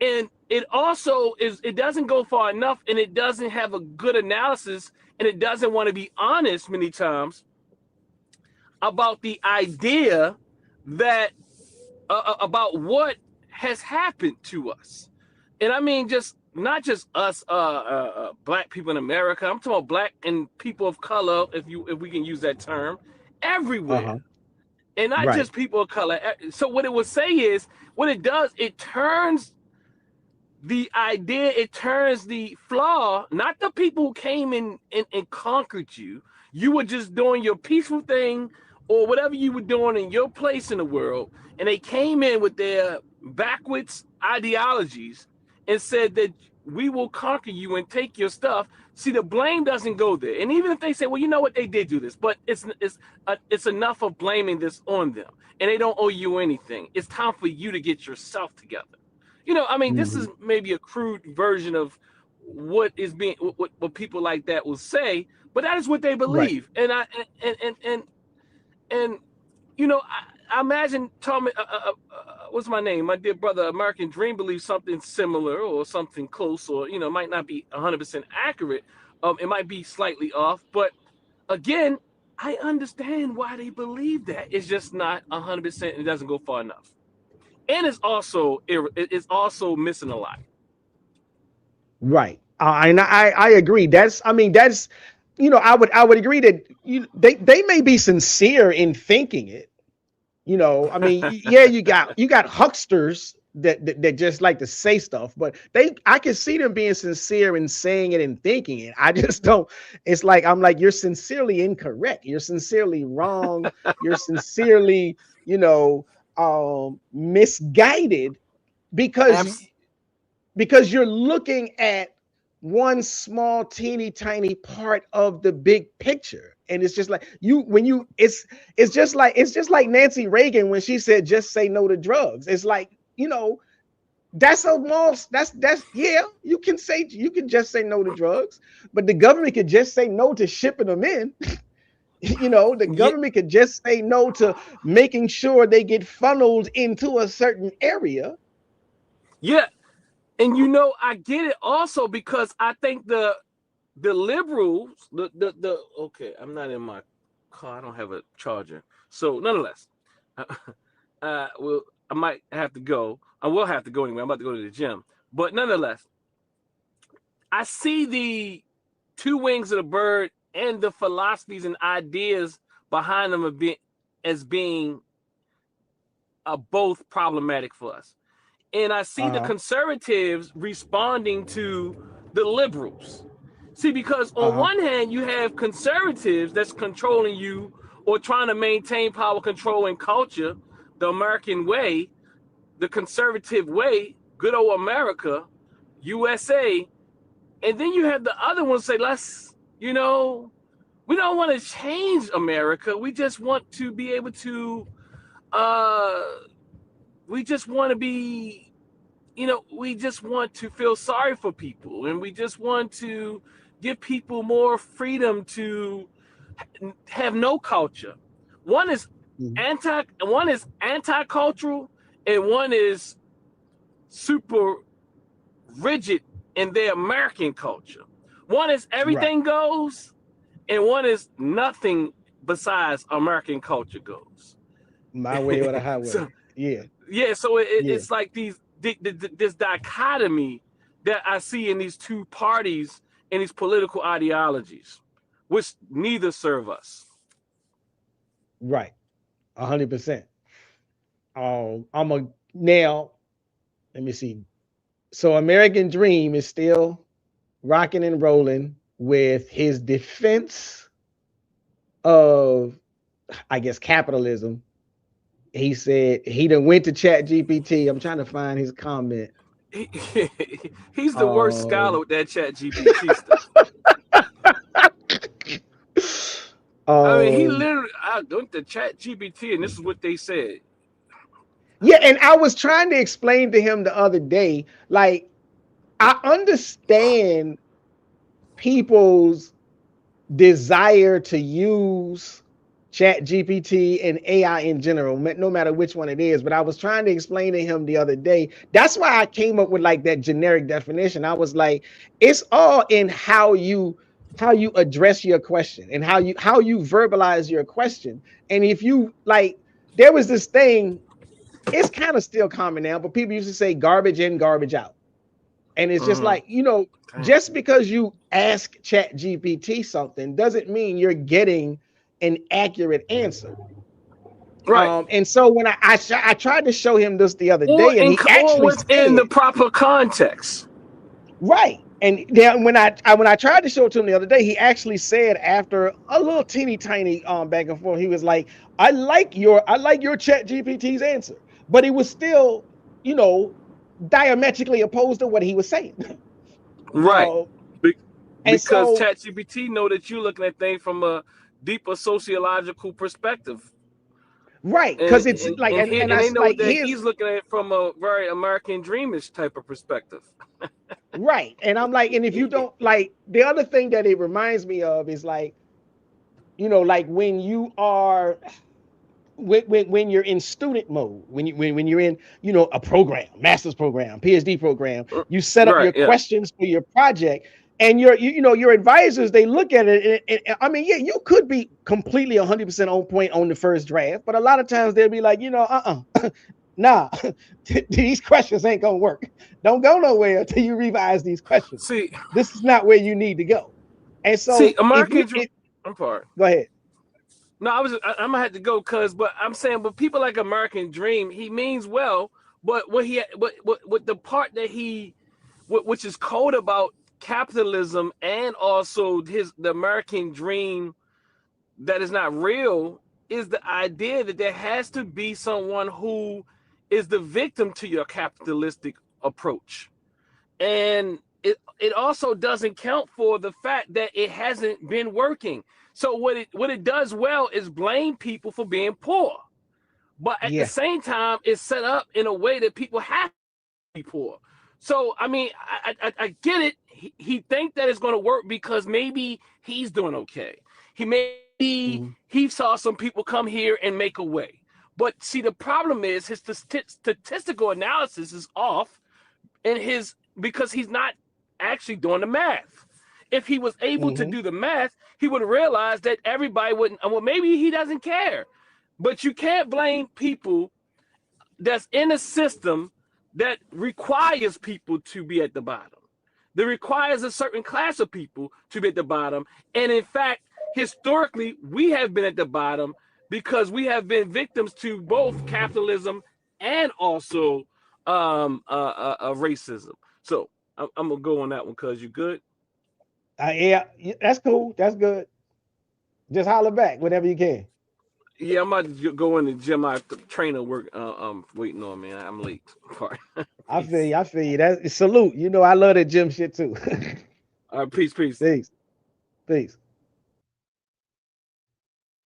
D: And it also it doesn't go far enough, and it doesn't have a good analysis, and it doesn't want to be honest many times about the idea that about what has happened to us. And I mean, not just us Black people in America. I'm talking about Black and people of color, if we can use that term, everywhere. And not just people of color. So what it would say is, what it does, it turns
E: the idea, it turns the flaw, not the people who came in and conquered you. You were just doing your peaceful thing or whatever you were doing in your place in the world, and they came in with their backwards ideologies and said that we will conquer you and take your stuff. See, the blame doesn't go there. And even if they say, well, you know what, they did do this, but it's enough of blaming this on them, and they don't owe you anything. It's time for you to get yourself together. You know, I mean, this is maybe a crude version of what is being what people like that will say, but that is what they believe. Right. And you know, I imagine Tommy, what's my name? My dear brother, American Dream, believes something similar or something close, or you know, might not be 100% accurate. It might be slightly off, but again, I understand why they believe that. It's just not 100%. It doesn't go far enough. And it's also missing a lot.
A: Right. And I agree. That's you know, I would agree that they may be sincere in thinking it. You know, I mean, yeah, you got hucksters that just like to say stuff, but I can see them being sincere in saying it and thinking it. I just don't. It's like I'm like, you're sincerely incorrect. You're sincerely wrong. You're sincerely, you know, misguided because you're looking at one small teeny tiny part of the big picture, and it's just like it's just like Nancy Reagan when she said just say no to drugs. It's like, you know, that's yeah, you can just say no to drugs, but the government could just say no to shipping them in. You know, the government could just say no to making sure they get funneled into a certain area.
E: Yeah. And you know, I get it also because I think the liberals, okay, I'm not in my car, I don't have a charger. So nonetheless, well, I might have to go. I will have to go anyway. I'm about to go to the gym. But nonetheless, I see the two wings of the bird and the philosophies and ideas behind them as being both problematic for us. And I see the conservatives responding to the liberals. See, because on one hand, you have conservatives that's controlling you or trying to maintain power, control, and culture, the American way, the conservative way, good old America, USA. And then you have the other ones say, you know, we don't want to change America. We just want to be able to, we just want to be, you know, we just want to feel sorry for people, and we just want to give people more freedom to have no culture. One is anti-cultural, and one is super rigid in their American culture. One is everything goes, and one is nothing besides American culture goes.
A: My way or the highway.
E: So it's like this dichotomy that I see in these two parties and these political ideologies, which neither serve us.
A: Right, 100%. Now, let me see. So American Dream is still rocking and rolling with his defense of, I guess, capitalism. He said he done went to ChatGPT. I'm trying to find his comment.
E: He's the worst scholar with that ChatGPT stuff. I mean, he literally, I went to ChatGPT, and this is what they said.
A: Yeah, and I was trying to explain to him the other day, like, I understand people's desire to use ChatGPT and AI in general, no matter which one it is. But I was trying to explain to him the other day. That's why I came up with like that generic definition. I was like, it's all in how you address your question and how you verbalize your question. And if you like, there was this thing, it's kind of still common now, but people used to say garbage in, garbage out. And it's just like, you know, just because you ask ChatGPT something doesn't mean you're getting an accurate answer.
E: Right.
A: And so when I tried to show him this the other
E: Or
A: day, and
E: in
A: he
E: or
A: actually
E: within the
A: said,
E: proper context.
A: right. And then when I tried to show it to him the other day, he actually said, after a little teeny tiny back and forth, he was like, I like your Chat GPT's answer, but he was still, diametrically opposed to what he was saying.
E: Right.
A: uh,
E: Be-
A: and
E: because
A: so
E: ChatGPT know that you're looking at things from a deeper sociological perspective.
A: right,
E: And
A: because it's like, and
E: and
A: I
E: they know
A: like
E: that
A: his
E: he's looking at it from a very American dreamish type of perspective.
A: right, and I'm like, and if you don't like, the other thing that it reminds me of is like, like when you are when you're in student mode, when you're in, a program, master's program, PhD program, you set up
E: Right,
A: your
E: yeah.
A: questions for your project, and your advisors, they look at it, and I mean, yeah, you could be completely 100% on point on the first draft, but a lot of times they'll be like, nah, these questions ain't gonna work. Don't go nowhere until you revise these questions.
E: See,
A: This is not where you need to go. And
E: see,
A: so
E: American I'm sorry.
A: go ahead.
E: No, I'm gonna have to go but I'm saying, but people like American Dream, he means well, but what the part that which is cold about capitalism and also the American dream that is not real is the idea that there has to be someone who is the victim to your capitalistic approach. And it also doesn't count for the fact that it hasn't been working. So what it does well is blame people for being poor. But at the
A: Yeah.
E: same time, it's set up in a way that people have to be poor. So I mean, I get it. He think that it's going to work because maybe he's doing okay. Maybe
A: Mhm.
E: he saw some people come here and make a way. But see, the problem is his statistical analysis is off, and because he's not actually doing the math. If he was able to
A: Mhm.
E: do the math, he would realize that everybody wouldn't. Well, maybe he doesn't care, but you can't blame people that's in a system that requires people to be at the bottom. That requires a certain class of people to be at the bottom. And in fact, historically, we have been at the bottom because we have been victims to both capitalism and also racism. So I'm gonna go on that one because you good.
A: Yeah, that's cool. That's good. Just holler back whenever you can.
E: Yeah, I'm about to go in the gym. My trainer work. Waiting on me. I'm late. Sorry.
A: I feel
E: Peace.
A: you. I feel you. That's salute. I love that gym shit too.
E: Peace. Peace.
A: Peace. Peace.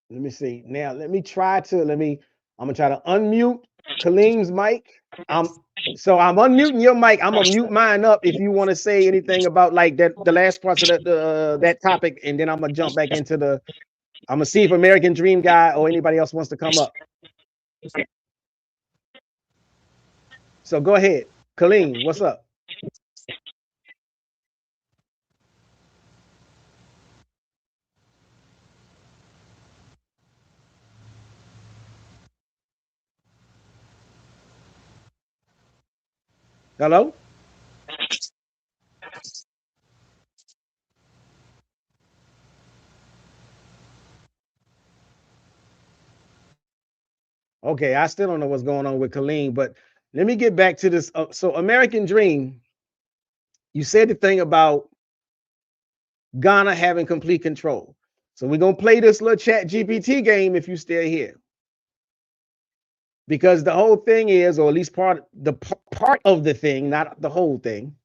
A: Let me see. Now I'm gonna try to unmute Kaleem's mic. So I'm unmuting your mic. I'm gonna mute mine up if you want to say anything about like that, the last parts of that topic, and then I'm gonna jump back into I'm gonna see if American Dream guy or anybody else wants to come up. So go ahead. Kaleem, what's up? Hello? Okay, I still don't know what's going on with Kaleem, but let me get back to this. So American Dream, you said the thing about Ghana having complete control. So we're gonna play this little Chat GPT game if you still here. Because the whole thing is, or at least part of the thing, not the whole thing,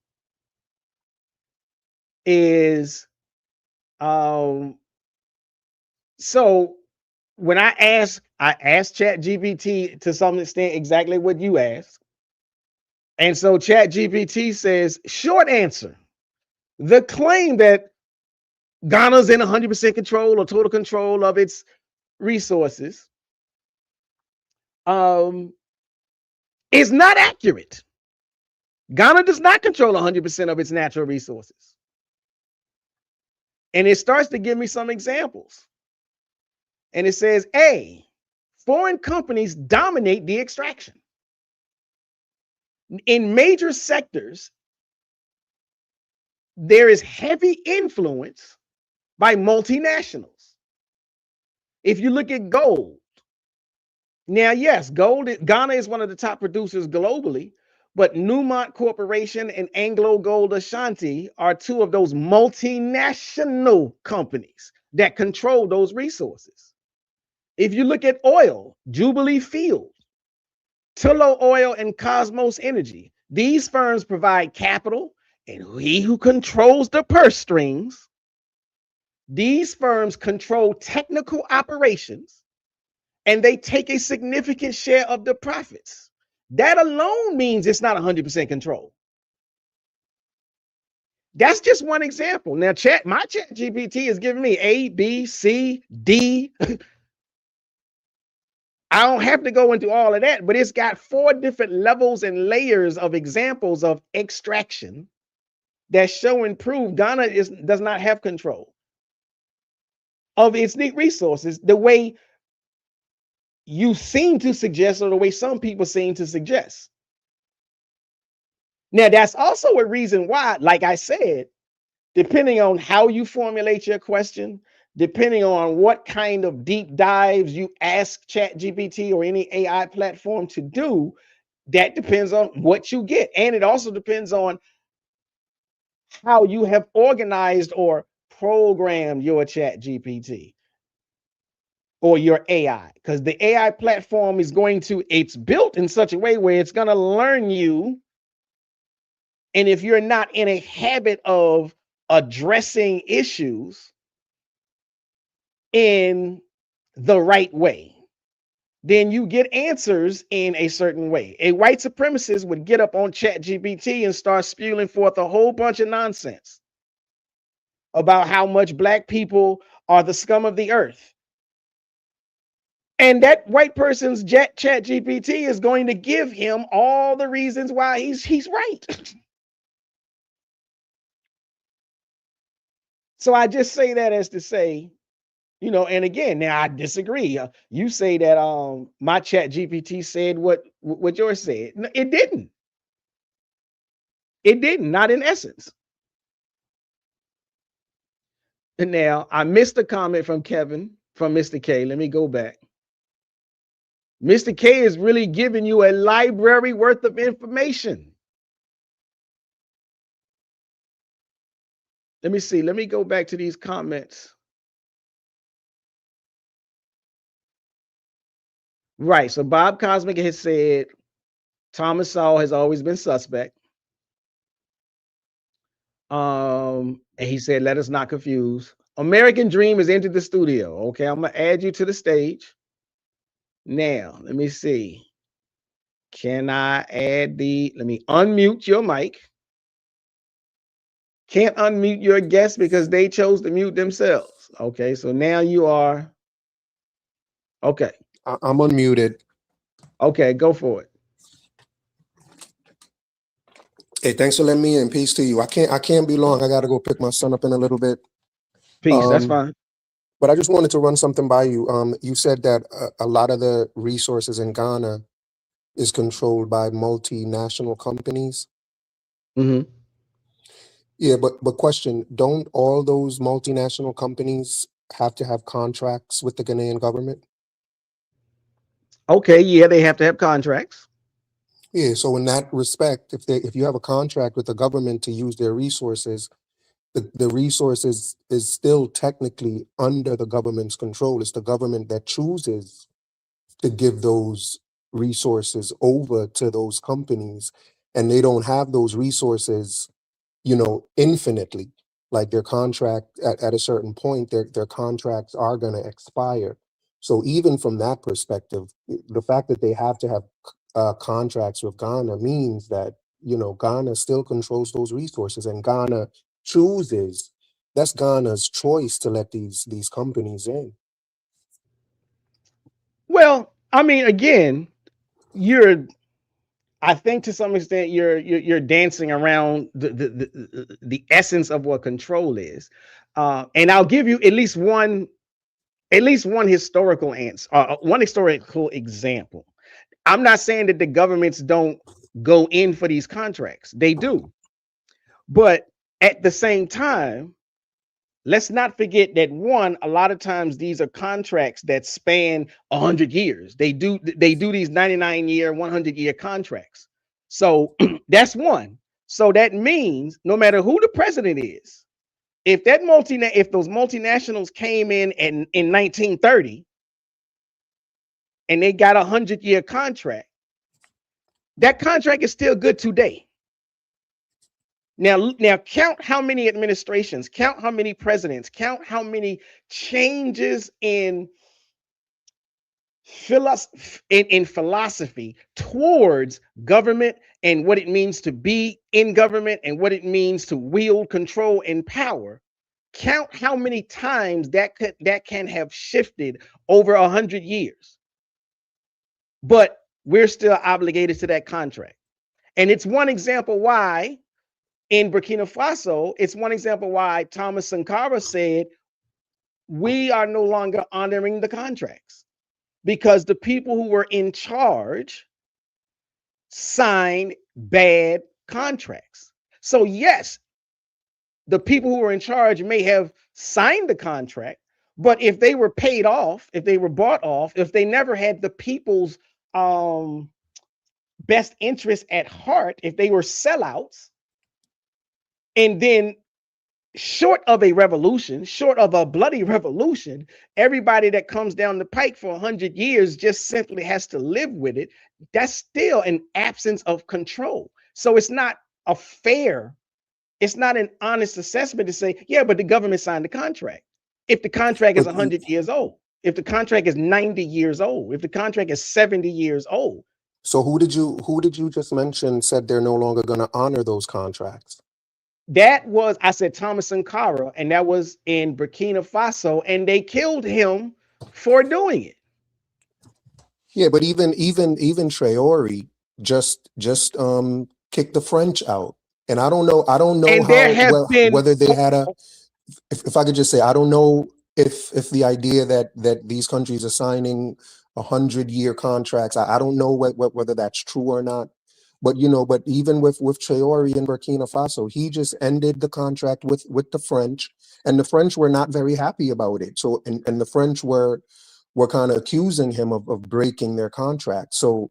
A: is so when I asked Chat GPT to some extent exactly what you asked. And so Chat GPT says, short answer, the claim that Ghana's in 100% control or total control of its resources is not accurate. Ghana does not control 100% of its natural resources. And it starts to give me some examples. And it says, A, foreign companies dominate the extraction. In major sectors, there is heavy influence by multinationals. If you look at gold, Now, yes, Ghana is one of the top producers globally, but Newmont Corporation and Anglo Gold Ashanti are two of those multinational companies that control those resources. If you look at oil, Jubilee Field, Tullow Oil, and Cosmos Energy, these firms provide capital, and he who controls the purse strings. These firms control technical operations, and they take a significant share of the profits. That alone means it's not 100% control. That's just one example. Now, my chat GPT is giving me A, B, C, D. I don't have to go into all of that, but it's got 4 different levels and layers of examples of extraction that show and prove Ghana does not have control of its resources the way you seem to suggest, or the way some people seem to suggest. Now, that's also a reason why, like I said, depending on how you formulate your question, depending on what kind of deep dives you ask ChatGPT or any AI platform to do, that depends on what you get. And it also depends on how you have organized or programmed your ChatGPT or your AI, because the AI platform is it's built in such a way where it's going to learn you. And if you're not in a habit of addressing issues in the right way, then you get answers in a certain way. A white supremacist would get up on ChatGPT and start spewing forth a whole bunch of nonsense about how much black people are the scum of the earth. And that white person's ChatGPT is going to give him all the reasons why he's right. So I just say that as to say, and again, now I disagree. You say that my ChatGPT said what yours said. No, it didn't. It didn't, not in essence. And now I missed a comment from Kevin, from Mr. K. Let me go back. Mr. K is really giving you a library worth of information. Let me see. Let me go back to these comments. Right. So Bob Cosmic has said Thomas Sowell has always been suspect. And he said, let us not confuse. American Dream has entered the studio. Okay, I'm gonna add you to the stage. Now, let me see. Can I add let me unmute your mic. Can't unmute your guest because they chose to mute themselves. Okay, so now you are. Okay.
F: I'm unmuted.
A: Okay, go for it.
F: Hey, thanks for letting me in. Peace to you. I can't be long. I gotta go pick my son up in a little bit.
A: Peace, that's fine.
F: But I just wanted to run something by you. You said that a lot of the resources in Ghana is controlled by multinational companies.
A: Mm-hmm.
F: Yeah, but question, don't all those multinational companies have to have contracts with the Ghanaian government?
A: Okay, yeah, they have to have contracts.
F: Yeah, so in that respect, if you have a contract with the government to use their resources, the resources is still technically under the government's control. It's the government that chooses to give those resources over to those companies, and they don't have those resources, infinitely. Like their contract at a certain point, their contracts are going to expire. So even from that perspective, the fact that they have to have contracts with Ghana means that Ghana still controls those resources, and Ghana chooses. That's Ghana's choice to let these companies in.
A: Well, I mean, again, I think to some extent you're dancing around the essence of what control is, and I'll give you at least one historical answer, one historical example. I'm not saying that the governments don't go in for these contracts; they do, but at the same time, Let's not forget that one, a lot of times these are contracts that span 100 years. They do these 99-year, 100-year contracts. So that's one. So that means no matter who the president is, if those multinationals came in 1930 and they got a 100-year contract, that contract is still good today. Now count how many administrations, count how many presidents, count how many changes in philosophy towards government and what it means to be in government and what it means to wield control and power. Count how many times that can have shifted over 100 years. But we're still obligated to that contract. And it's one example why in Burkina Faso, it's one example why Thomas Sankara said, we are no longer honoring the contracts because the people who were in charge signed bad contracts. So yes, the people who were in charge may have signed the contract, but if they were paid off, if they were bought off, if they never had the people's best interest at heart, if they were sellouts, and then short of a revolution, short of a bloody revolution, everybody that comes down the pike for 100 years just simply has to live with it. That's still an absence of control. So it's not a fair, it's not an honest assessment to say, yeah, but the government signed the contract. If the contract is 100 years old, if the contract is 90 years old, if the contract is 70 years old.
F: So who did you just mention said they're no longer going to honor those contracts?
A: That was, I said, Thomas Sankara, and that was in Burkina Faso, and they killed him for doing it.
F: Yeah, but even Traore just kicked the French out, and I don't know
A: And
F: how whether they had a. If I could just say, I don't know if the idea that these countries are signing 100-year contracts, I don't know whether that's true or not. But but even with Traore in Burkina Faso, he just ended the contract with the French, and the French were not very happy about it. So and the French were kind of accusing him of breaking their contract. So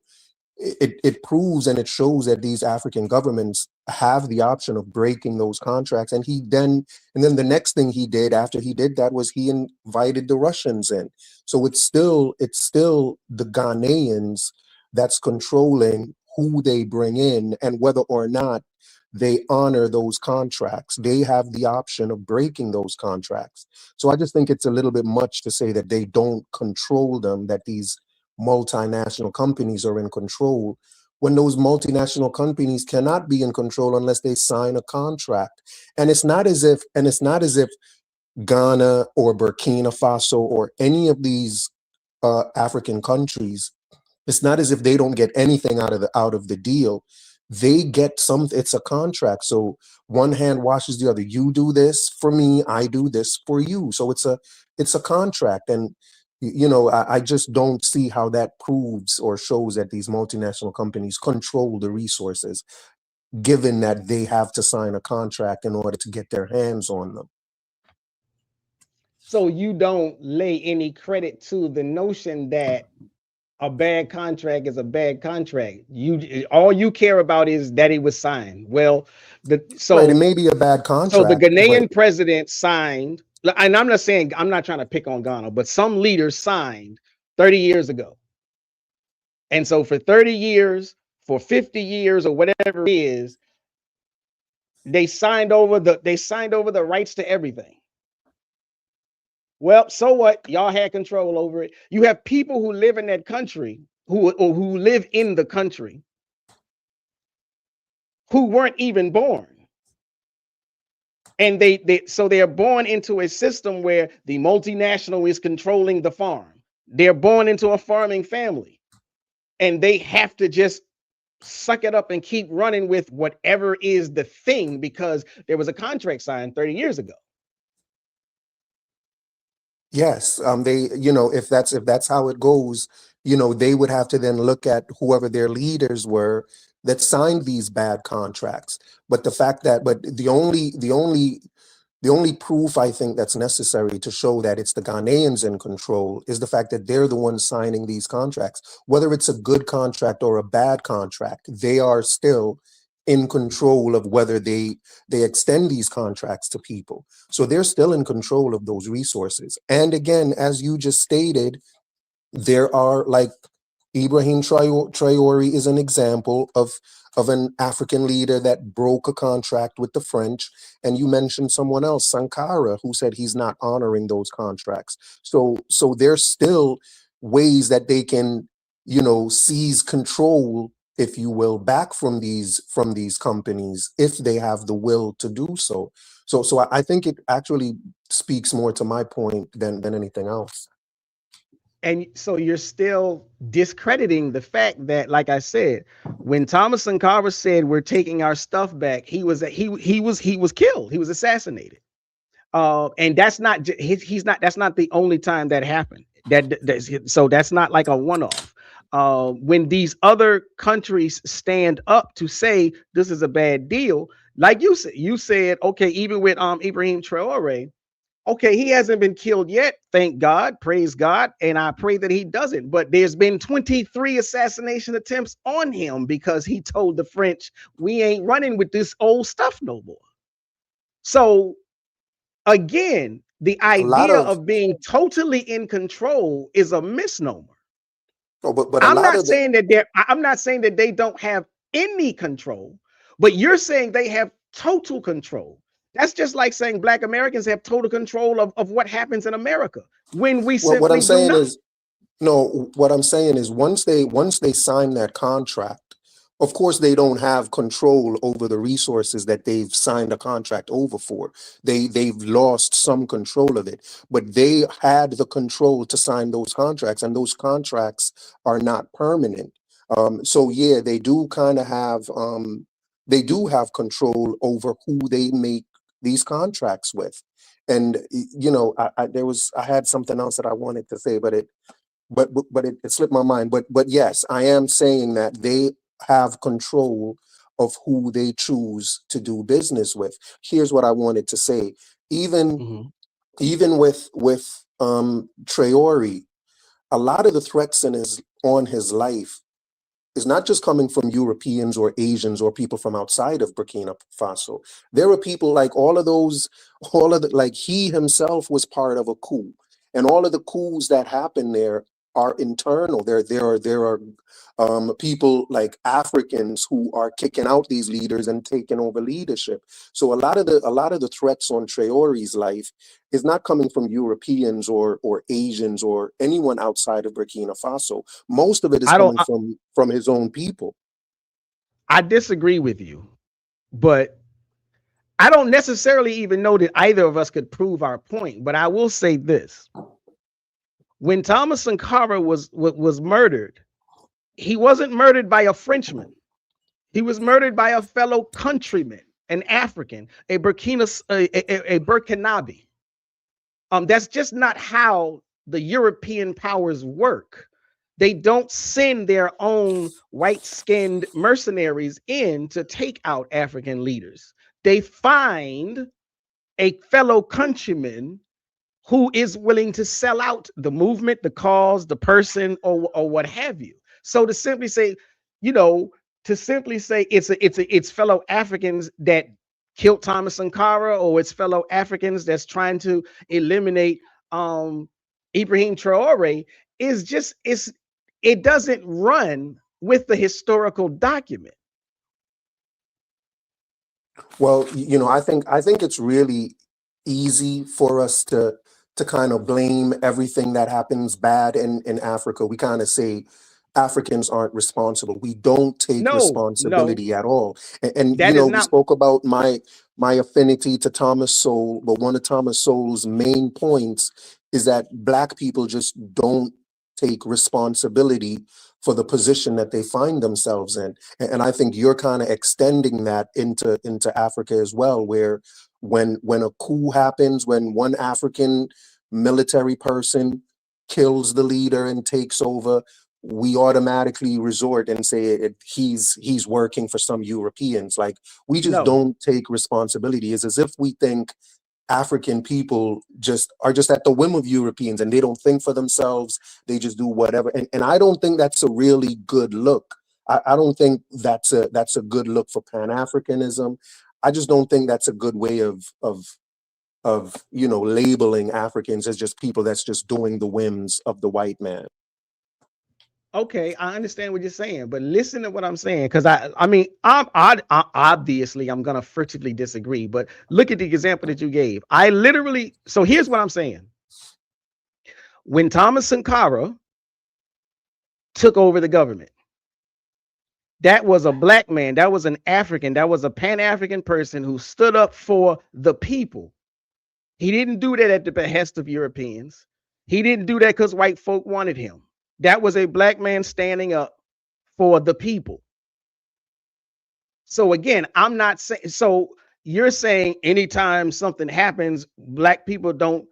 F: it proves and it shows that these African governments have the option of breaking those contracts. And then the next thing he did after he did that was he invited the Russians in. So it's still the Ghanaians that's controlling who they bring in and whether or not they honor those contracts. They have the option of breaking those contracts. So I just think it's a little bit much to say that they don't control them, that these multinational companies are in control, when those multinational companies cannot be in control unless they sign a contract. And it's not as if Ghana or Burkina Faso or any of these African countries, it's not as if they don't get anything out of the deal. They get something. It's a contract. So one hand washes the other. You do this for me, I do this for you. So it's a contract. And I just don't see how that proves or shows that these multinational companies control the resources, given that they have to sign a contract in order to get their hands on them.
A: So you don't lay any credit to the notion that a bad contract is a bad contract. All you care about is that it was signed. Well,
F: right, it may be a bad contract.
A: So the Ghanaian president signed, and I'm not trying to pick on Ghana, but some leaders signed 30 years ago. And so for 30 years, for 50 years, or whatever it is, they signed over the rights to everything. Well, so what? Y'all had control over it. You have people who live in that country, who live in the country, who weren't even born. And so they're born into a system where the multinational is controlling the farm. They're born into a farming family, and they have to just suck it up and keep running with whatever is the thing because there was a contract signed 30 years ago.
F: Yes, they, if that's how it goes, they would have to then look at whoever their leaders were that signed these bad contracts. But the fact that, the only The only proof I think that's necessary to show that it's the Ghanaians in control is the fact that they're the ones signing these contracts. Whether it's a good contract or a bad contract, they are still in control of whether they extend these contracts to people. So they're still in control of those resources. And again, as you just stated, there are, like, Ibrahim Traore is an example of an African leader that broke a contract with the French. And you mentioned someone else, Sankara, who said he's not honoring those contracts. So there's still ways that they can, seize control, if you will, back from these companies if they have the will to do so. So I think it actually speaks more to my point than anything else.
A: And so you're still discrediting the fact that, like I said, when Thomas Sankara said we're taking our stuff back, he was killed. He was assassinated. And that's not that's not the only time that happened. So that's not like a one-off. When these other countries stand up to say this is a bad deal, like you said, okay, even with Ibrahim Traore. Okay, he hasn't been killed yet, thank God, praise God, and I pray that he doesn't. But there's been 23 assassination attempts on him because he told the French, we ain't running with this old stuff no more. So again, the idea of being totally in control is a misnomer.
F: But
A: I'm not saying that they don't have any control, but you're saying they have total control. That's just like saying Black Americans have total control of what happens in America when we simply
F: what I'm saying
A: do not.
F: is, no, what I'm saying is once they sign that contract, of course they don't have control over the resources that they've signed a contract over for. They've lost some control of it, but they had the control to sign those contracts, and those contracts are not permanent. So yeah, they do kind of have control over who they make these contracts with. And I had something else that I wanted to say, but it slipped my mind. But yes, I am saying that they have control of who they choose to do business with. Here's what I wanted to say. Even with Traore, a lot of the threats on his life is not just coming from Europeans or Asians or people from outside of Burkina Faso. There are people like like he himself was part of a coup, and all of the coups that happen there are internal. There are people like Africans who are kicking out these leaders and taking over leadership. So a lot of the threats on Traore's life is not coming from Europeans or Asians or anyone outside of Burkina Faso. Most of it is coming from his own people.
A: I disagree with you, but I don't necessarily even know that either of us could prove our point. But I will say this: when Thomas Sankara was murdered, he wasn't murdered by a Frenchman. He was murdered by a fellow countryman, an African, a Burkinabe. That's just not how the European powers work. They don't send their own white-skinned mercenaries in to take out African leaders. They find a fellow countryman who is willing to sell out the movement, the cause, the person, or what have you. So to simply say, it's fellow Africans that killed Thomas Sankara, or it's fellow Africans that's trying to eliminate Ibrahim Traore, it doesn't run with the historical document.
F: Well, I think it's really easy for us to kind of blame everything that happens bad in Africa. We kind of say Africans aren't responsible. We don't take responsibility at all. And we spoke about my affinity to Thomas Sowell, but one of Thomas Sowell's main points is that Black people just don't take responsibility for the position that they find themselves in. And I think you're kind of extending that into Africa as well, where when a coup happens, when one African military person kills the leader and takes over, we automatically resort and say he's working for some Europeans. Like, we just don't take responsibility. It's as if we think African people are just at the whim of Europeans, and they don't think for themselves. They just do whatever. And I don't think that's a really good look. I don't think that's a good look for Pan-Africanism. I just don't think that's a good way of labeling Africans as just people that's just doing the whims of the white man.
A: Okay, I understand what you're saying, but listen to what I'm saying, because I obviously I'm gonna furtively disagree, but look at the example that you gave. So here's what I'm saying. When Thomas Sankara took over the government, that was a black man, that was an African, that was a Pan-African person who stood up for the people. He didn't do that at the behest of Europeans. He didn't do that because white folk wanted him. That was a black man standing up for the people. So again, I'm not saying, so you're saying anytime something happens, black people don't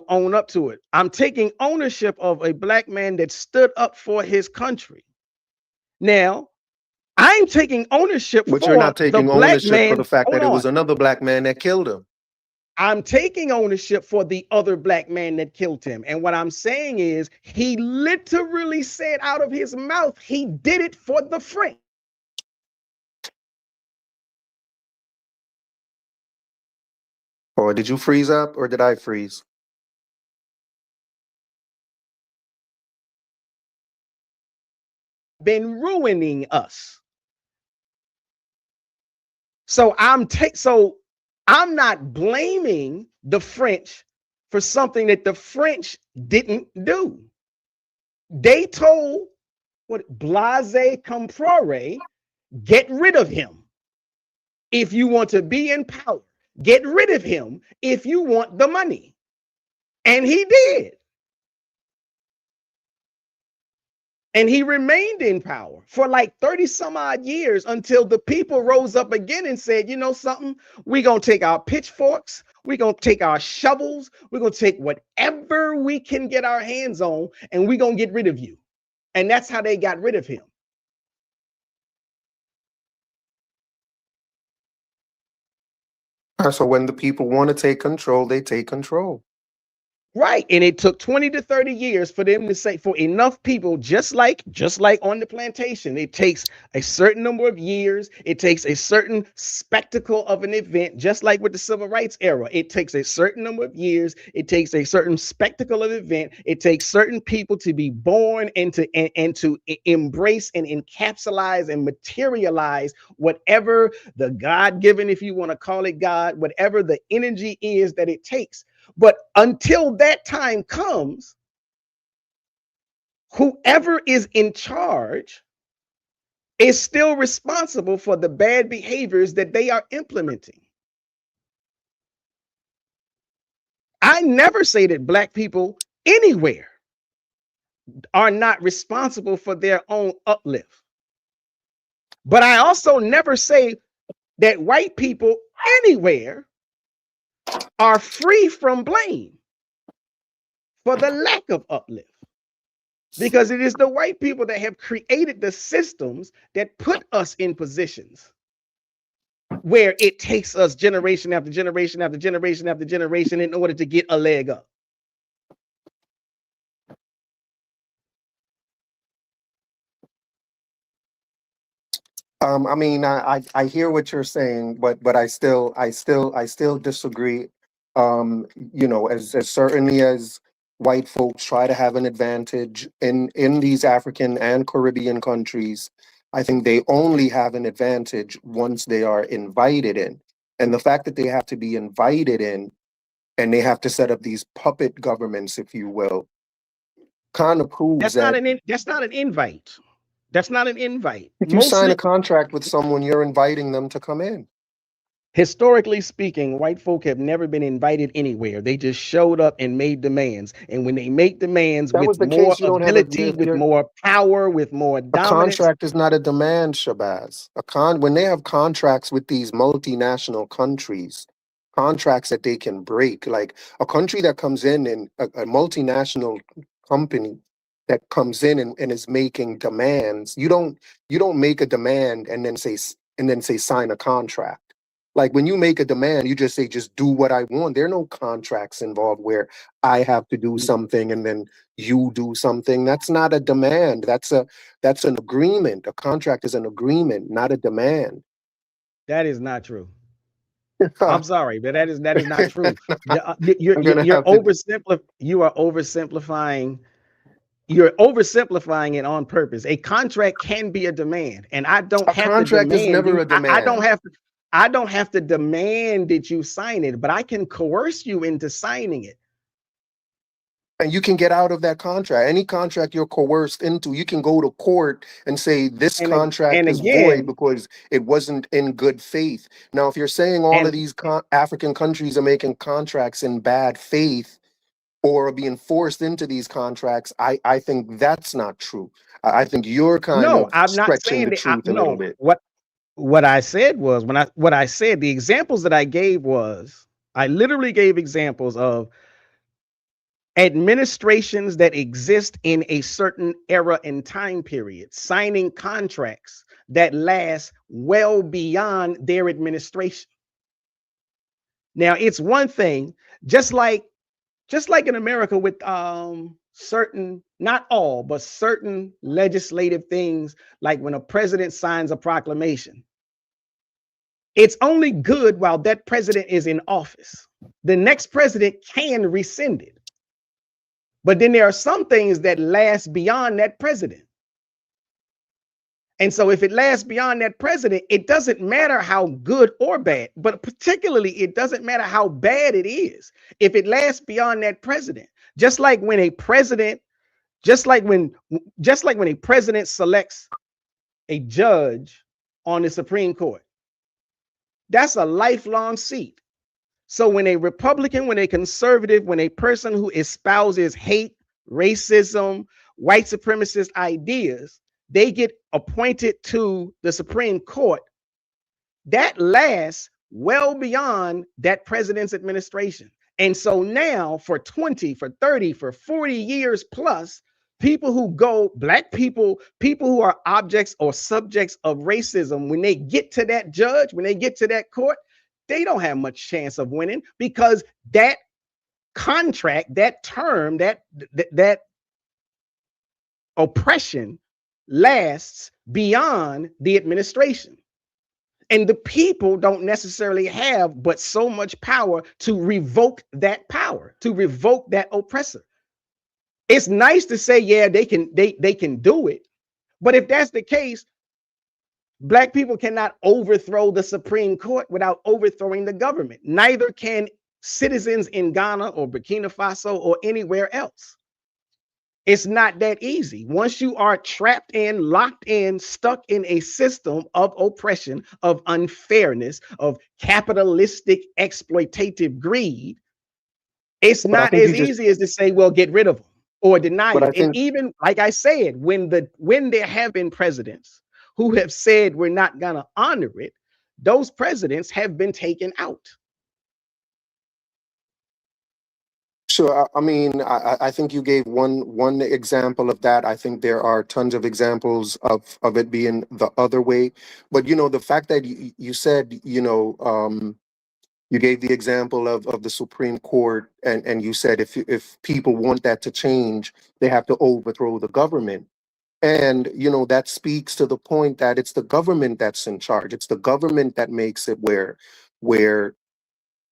A: own up to it. I'm taking ownership of a black man that stood up for his country. Now, I'm taking ownership
F: But
A: for
F: you're not taking
A: the black
F: ownership
A: man.
F: for the fact
A: Hold
F: that it
A: on.
F: was another black man that killed him.
A: I'm taking ownership for the other black man that killed him. And what I'm saying is, he literally said out of his mouth, he did it for the French.
F: Or did you freeze up, or did I freeze?
A: Been ruining us. So I'm not blaming the French for something that the French didn't do. They told Blaise Compaoré, get rid of him if you want to be in power. Get rid of him if you want the money. And he did. And he remained in power for like 30 some odd years until the people rose up again and said, you know something, we're going to take our pitchforks, we're going to take our shovels, we're going to take whatever we can get our hands on, and we're going to get rid of you. And that's how they got rid of him.
F: So when the people want to take control, they take control.
A: Right. And it took 20 to 30 years for them to say, for enough people, just like on the plantation, it takes a certain number of years. It takes a certain spectacle of an event, just like with the civil rights era. It takes a certain number of years. It takes a certain spectacle of event. It takes certain people to be born and to embrace and encapsulize and materialize whatever the God-given, if you want to call it God, whatever the energy is that it takes. But until that time comes, whoever is in charge is still responsible for the bad behaviors that they are implementing. I never say that black people anywhere are not responsible for their own uplift. But I also never say that white people anywhere are free from blame for the lack of uplift. Because it is the white people that have created the systems that put us in positions where it takes us generation after generation after generation after generation in order to get a leg up.
F: I mean, I hear what you're saying, but I still disagree. As certainly as white folks try to have an advantage in these African and Caribbean countries, I think they only have an advantage once they are invited in. And the fact that they have to be invited in and they have to set up these puppet governments, if you will, kind of proves
A: that's not an invite. That's not an invite.
F: If you sign a contract with someone, you're inviting them to come in.
A: Historically speaking, white folk have never been invited anywhere. They just showed up and made demands. And when they make demands with more ability, with more power, with more dominance.
F: A contract is not a demand, Shabazz. When they have contracts with these multinational countries, contracts that they can break, like a country that comes in and a multinational company that comes in and is making demands, you don't make a demand and then say sign a contract. Like when you make a demand, you just say, just do what I want. There are no contracts involved where I have to do something and then you do something. That's not a demand. That's an agreement. A contract is an agreement, not a demand.
A: That is not true. I'm sorry, but that is not true.
F: I'm gonna have to.
A: You are oversimplifying. You're oversimplifying it on purpose. A contract can be a demand, and I don't
F: A
A: have to
F: contract is
A: demand
F: never
A: you.
F: a
A: I don't
F: demand.
A: have to. I don't have to demand that you sign it, but I can coerce you into signing it.
F: And you can get out of that contract. Any contract you're coerced into, you can go to court and say this
A: And
F: contract is void
A: again,
F: because it wasn't in good faith. Now, if you're saying all of
A: and
F: these African countries are making contracts in bad faith or are being forced into these contracts, I think that's not true. I think you're kind
A: no,
F: of
A: I'm not
F: stretching
A: saying
F: the
A: that.
F: truth a little
A: No,
F: bit.
A: what I said was what I said. The examples that I gave was I literally gave examples of administrations that exist in a certain era and time period, signing contracts that last well beyond their administration. Now, it's one thing, just like in America with certain, not all, but certain legislative things, like when a president signs a proclamation, it's only good while that president is in office. The next president can rescind it. But then there are some things that last beyond that president. And so if it lasts beyond that president, it doesn't matter how good or bad, but particularly it doesn't matter how bad it is. If it lasts beyond that president, just like when a president, just like when a president selects a judge on the Supreme Court, that's a lifelong seat. So when a Republican, when a conservative, when a person who espouses hate, racism, white supremacist ideas, they get appointed to the Supreme Court, that lasts well beyond that president's administration. And so now for 20, for 30, for 40 years plus, people who go, black people, people who are objects or subjects of racism, when they get to that judge, when they get to that court, they don't have much chance of winning because that contract, that term, that oppression lasts beyond the administration. And the people don't necessarily have but so much power to revoke that power, to revoke that oppressor. It's nice to say, yeah, they can do it. But if that's the case, black people cannot overthrow the Supreme Court without overthrowing the government. Neither can citizens in Ghana or Burkina Faso or anywhere else. It's not that easy. Once you are trapped in, locked in, stuck in a system of oppression, of unfairness, of capitalistic exploitative greed, it's
F: But I
A: not
F: think you
A: as
F: just.
A: easy as to say, well, get rid of them or deny
F: But
A: it.
F: I
A: And
F: think.
A: even like I said, when there have been presidents who have said we're not going to honor it, those presidents have been taken out.
F: Sure. I mean, I think you gave one example of that. I think there are tons of examples of it being the other way. But the fact that you said, you gave the example of the Supreme Court, and you said if people want that to change, they have to overthrow the government. And that speaks to the point that it's the government that's in charge. It's the government that makes it where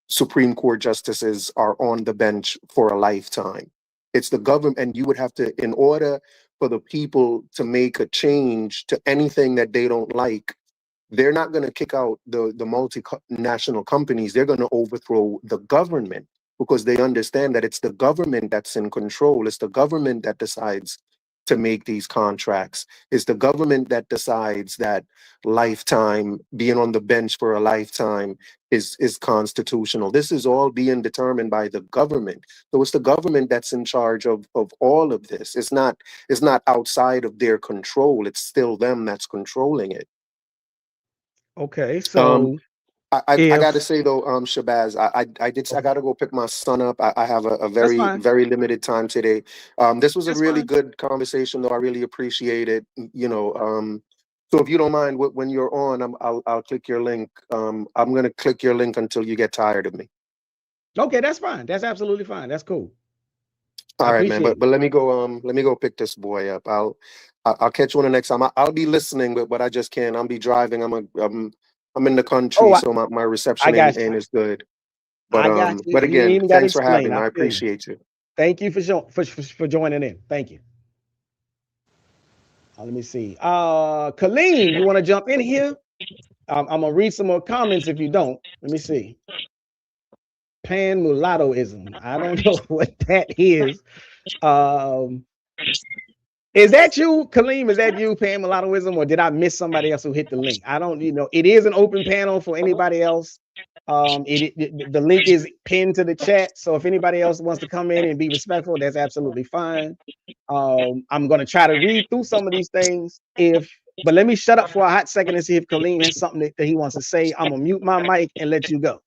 F: Supreme Court justices are on the bench for a lifetime. It's the government, and you would have to, in order for the people to make a change to anything that they don't like, they're not going to kick out the multinational companies. They're going to overthrow the government because they understand that it's the government that's in control. It's the government that decides to make these contracts. It's the government that decides that lifetime, being on the bench for a lifetime is constitutional. This is all being determined by the government. So it's the government that's in charge of all of this. It's not outside of their control. It's still them that's controlling it.
A: Okay,
F: Um,
A: so
F: I got to
A: if
F: say though, Shabazz, I got to go pick my son up. I have a
A: that's
F: very,
A: fine,
F: very limited time today. This was a
A: that's
F: really
A: fine.
F: good conversation though. I really appreciate it. So if you don't mind, when you're on, I'll click your link. I'm going to click your link until you get tired of me.
A: Okay, that's fine. That's absolutely fine. That's cool. I
F: All right, man.
A: appreciate
F: But let me go pick this boy up. I'll catch you on the next time. I'll be listening, but I just can't. I'll be driving. I'm in the country,
A: Oh,
F: so my
A: I
F: reception
A: got
F: ain't
A: you.
F: as good.
A: I got you.
F: But
A: You ain't
F: again,
A: even got to
F: thanks for
A: explain.
F: having me.
A: I
F: I
A: feel you.
F: appreciate you.
A: Thank you for joining in. Thank you. Let me see. Colleen, you want to jump in here? I'm gonna read some more comments if you don't. Let me see. Pan mulattoism. I don't know what that is. Um, is that you, Kaleem? Is that you, Pan mulattoism, or did I miss somebody else who hit the link? I don't, it is an open panel for anybody else. The link is pinned to the chat. So if anybody else wants to come in and be respectful, that's absolutely fine. I'm gonna try to read through some of these things. But let me shut up for a hot second and see if Kaleem has something that he wants to say. I'm gonna mute my mic and let you go.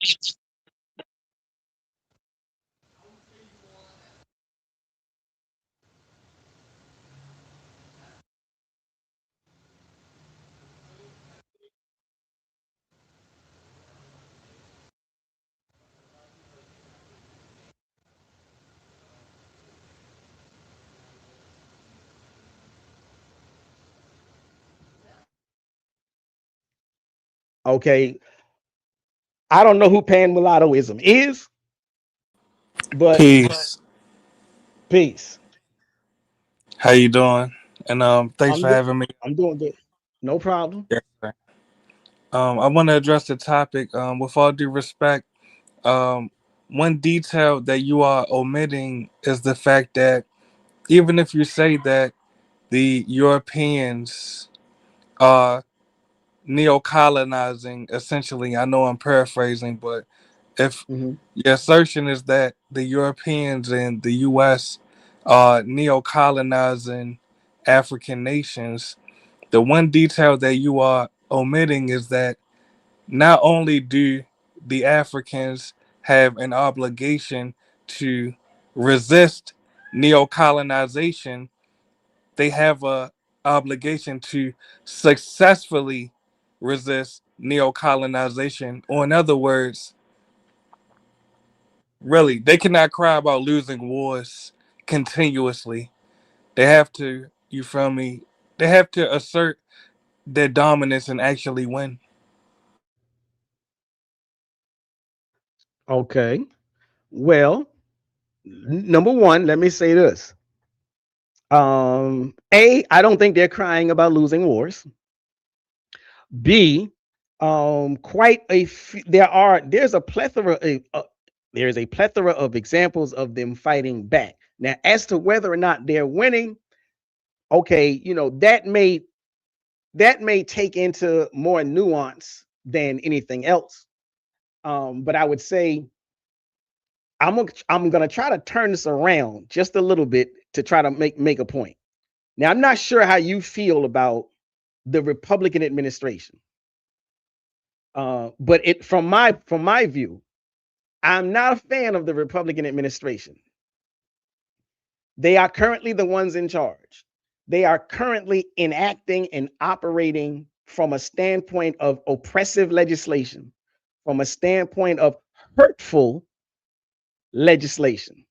A: Okay. I don't know who Pan mulattoism is, but
G: Peace.
A: peace.
G: How you doing? And thanks
A: I'm
G: for
A: do-
G: having me.
A: I'm doing good. No problem.
G: Yes, sir. I want to address the topic. With all due respect, um, one detail that you are omitting is the fact that even if you say that the Europeans are neo-colonizing, essentially, I know I'm paraphrasing, but if
A: Mm-hmm.
G: your assertion is that the Europeans and the U.S. are neo-colonizing African nations, the one detail that you are omitting is that not only do the Africans have an obligation to resist neo-colonization, they have a obligation to successfully resist neo-colonization. Or in other words, really, they cannot cry about losing wars continuously. They have to, you feel me? They have to assert their dominance and actually win.
A: Okay. Well, number one, let me say this. I don't think they're crying about losing wars. B, there's a plethora there's a plethora of examples of them fighting back. Now, as to whether or not they're winning, okay, that may take into more nuance than anything else. But I would say I'm gonna try to turn this around just a little bit to try to make a point. Now, I'm not sure how you feel about the Republican administration, but from my view, I'm not a fan of the Republican administration. They are currently the ones in charge. They are currently enacting and operating from a standpoint of oppressive legislation, from a standpoint of hurtful legislation.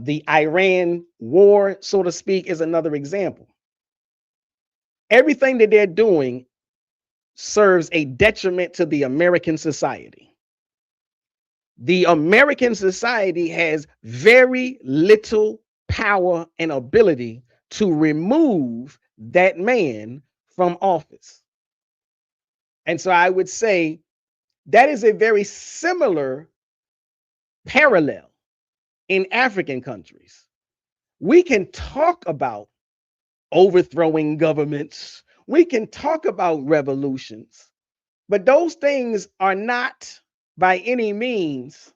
A: The Iran war, so to speak, is another example. Everything that they're doing serves a detriment to the American society. The American society has very little power and ability to remove that man from office. And so I would say that is a very similar parallel in African countries. We can talk about overthrowing governments, we can talk about revolutions, but those things are not by any means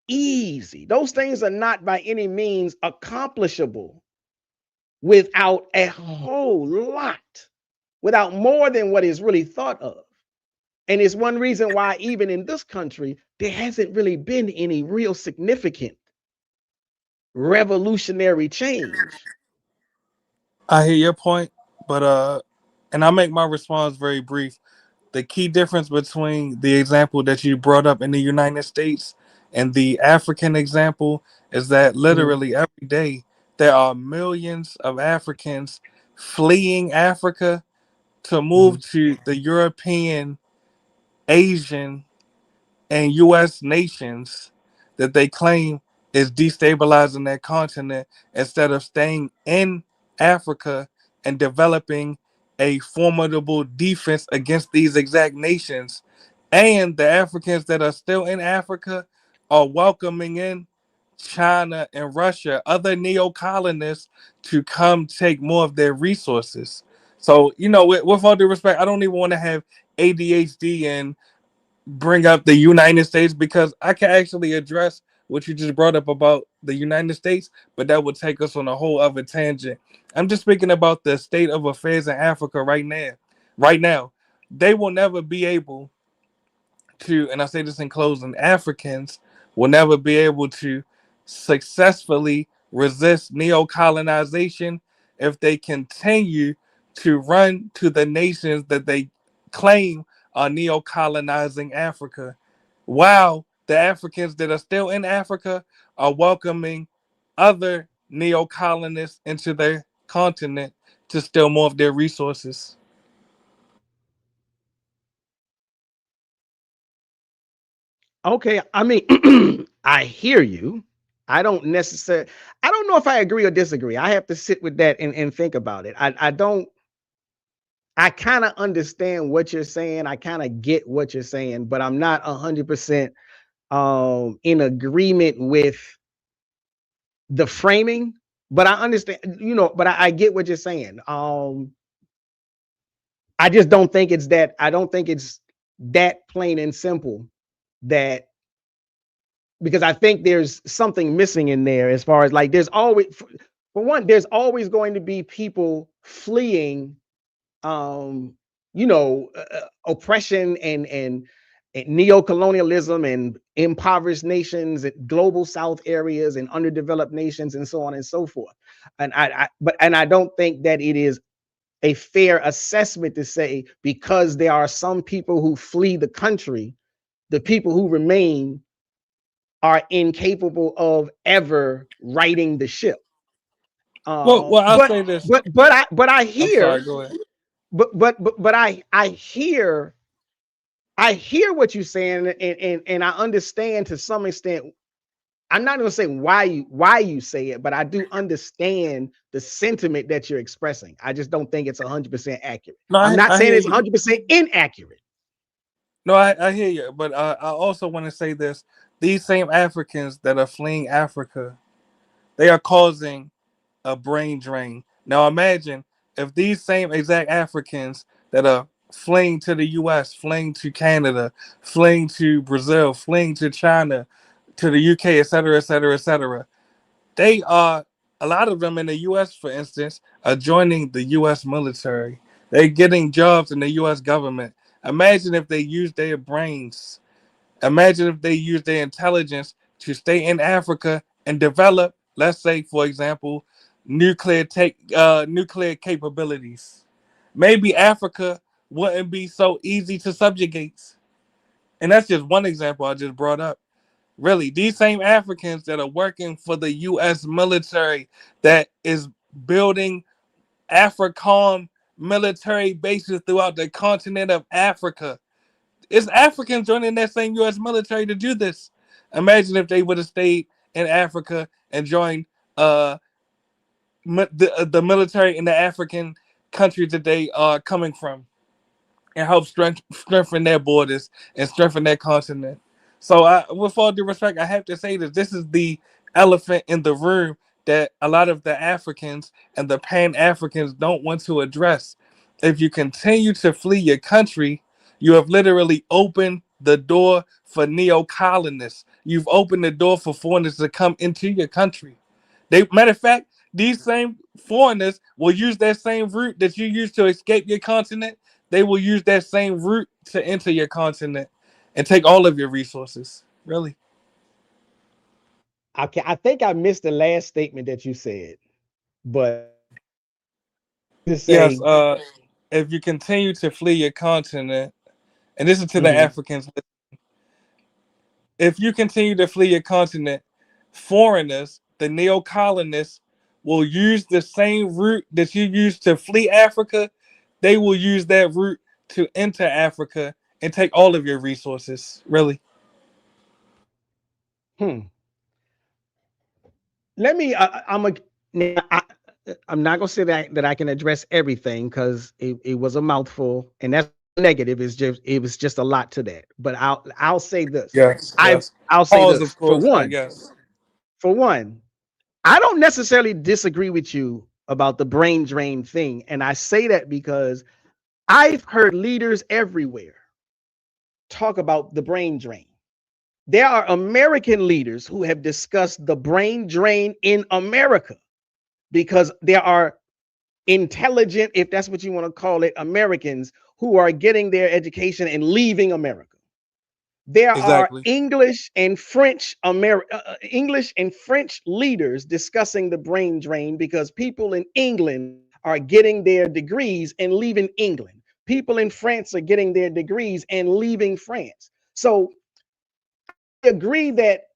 A: easy. Those things are not by any means accomplishable without a whole lot, without more than what is really thought of. And it's one reason why, even in this country, there hasn't really been any real significant revolutionary change.
G: I hear your point, but and I'll make my response very brief. The key difference between the example that you brought up in the United States and the African example is that
C: Mhm.
G: literally every day there are millions of Africans fleeing Africa to move
C: Mhm.
G: to the European, Asian, and U.S. nations that they claim is destabilizing their continent instead of staying in Africa and developing a formidable defense against these exact nations. And the Africans that are still in Africa are welcoming in China and Russia, other neo colonists, to come take more of their resources. So, with all due respect, I don't even want to have ADHD and bring up the United States because I can actually address what you just brought up about the United States, but that would take us on a whole other tangent. I'm just speaking about the state of affairs in Africa right now. Right now, they will never be able to, and I say this in closing, Africans will never be able to successfully resist neo colonization if they continue to run to the nations that they claim are neo colonizing Africa, while the Africans that are still in Africa are welcoming other neo colonists into their continent to steal more of their resources.
A: Okay, I mean, I hear you. I don't necessarily, I don't know if I agree or disagree. I have to sit with that and think about it. I don't, I kind of understand what you're saying. I kind of get what you're saying, but I'm not 100% in agreement with the framing. But I understand, but I get what you're saying. I just don't think it's that, I don't think it's that plain and simple that, because I think there's something missing in there as far as like there's always, for one, there's always going to be people fleeing um oppression and neo-colonialism and impoverished nations and global south areas and underdeveloped nations and so on and so forth. And I don't think that it is a fair assessment to say because there are some people who flee the country, the people who remain are incapable of ever righting the ship.
G: Well, I'll
A: But
G: say this.
A: but I
G: I'm sorry.
A: hear,
G: Go ahead.
A: but I hear what you're saying, and I understand to some extent. I'm not going to say why you say it, but I do understand the sentiment that you're expressing. I just don't think it's 100% accurate.
G: No,
A: I'm not
G: I
A: saying
G: hear
A: it's
G: you.
A: 100% inaccurate.
G: No, I hear you. But I also want to say this: these same Africans that are fleeing Africa, they are causing a brain drain. Now, imagine if these same exact Africans that are fleeing to the U.S., fleeing to Canada, fleeing to Brazil, fleeing to China, to the UK, etc., etc., etc. They are, a lot of them in the U.S., for instance, are joining the U.S. military. They're getting jobs in the U.S. government. Imagine if they use their brains. Imagine if they use their intelligence to stay in Africa and develop, let's say, for example, nuclear capabilities. Maybe Africa wouldn't be so easy to subjugate. And that's just one example I just brought up. Really, these same Africans that are working for the U.S. military that is building AFRICOM military bases throughout the continent of Africa. It's Africans joining that same U.S. military to do this. Imagine if they would have stayed in Africa and joined the military in the African countries that they are coming from, and help strengthen their borders and strengthen their continent. So, with all due respect, I have to say that this is the elephant in the room that a lot of the Africans and the Pan Africans don't want to address. If you continue to flee your country, you have literally opened the door for neo colonists. You've opened the door for foreigners to come into your country. Matter of fact, these same foreigners will use that same route that you used to escape your continent. They will use that same route to enter your continent and take all of your resources. Really.
A: Okay, I think I missed the last statement that you said, but to
G: Yes.
A: say,
G: If you continue to flee your continent, and this is to the
A: mhm,
G: Africans, if you continue to flee your continent, foreigners, the neo-colonists, will use the same route that you used to flee Africa. They will use that route to enter Africa and take all of your resources. Really?
A: hmm. Let me. I'm not gonna say that I can address everything because it was a mouthful, and that's negative. It was just a lot to that. But I'll say this.
G: Yes. Yes.
A: I'll say
G: Pause, of
A: this
G: course, but yes.
A: for one, I don't necessarily disagree with you about the brain drain thing, and I say that because I've heard leaders everywhere talk about the brain drain. There are American leaders who have discussed the brain drain in America because there are intelligent, if that's what you want to call it, Americans who are getting their education and leaving America. There are
G: Exactly.
A: English and French leaders discussing the brain drain because people in England are getting their degrees and leaving England. People in France are getting their degrees and leaving France. So I agree that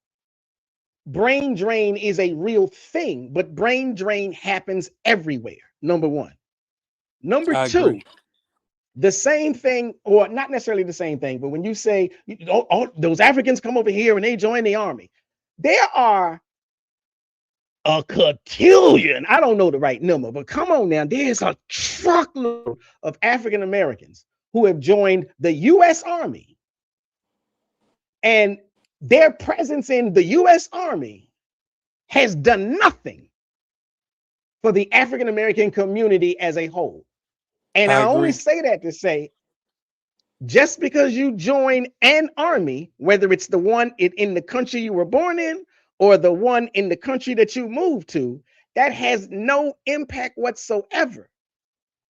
A: brain drain is a real thing, but brain drain happens everywhere. Number one. Number
G: I agree.
A: two, the same thing, or not necessarily the same thing, but when you say, oh, those Africans come over here and they join the army, there are a cotillion, I don't know the right number, but come on now, there's a truckload of African Americans who have joined the US Army, and their presence in the US Army has done nothing for the African American community as a whole. And
G: I
A: I only
G: agree.
A: say that to say, just because you join an army, whether it's the one in the country you were born in or the one in the country that you moved to, that has no impact whatsoever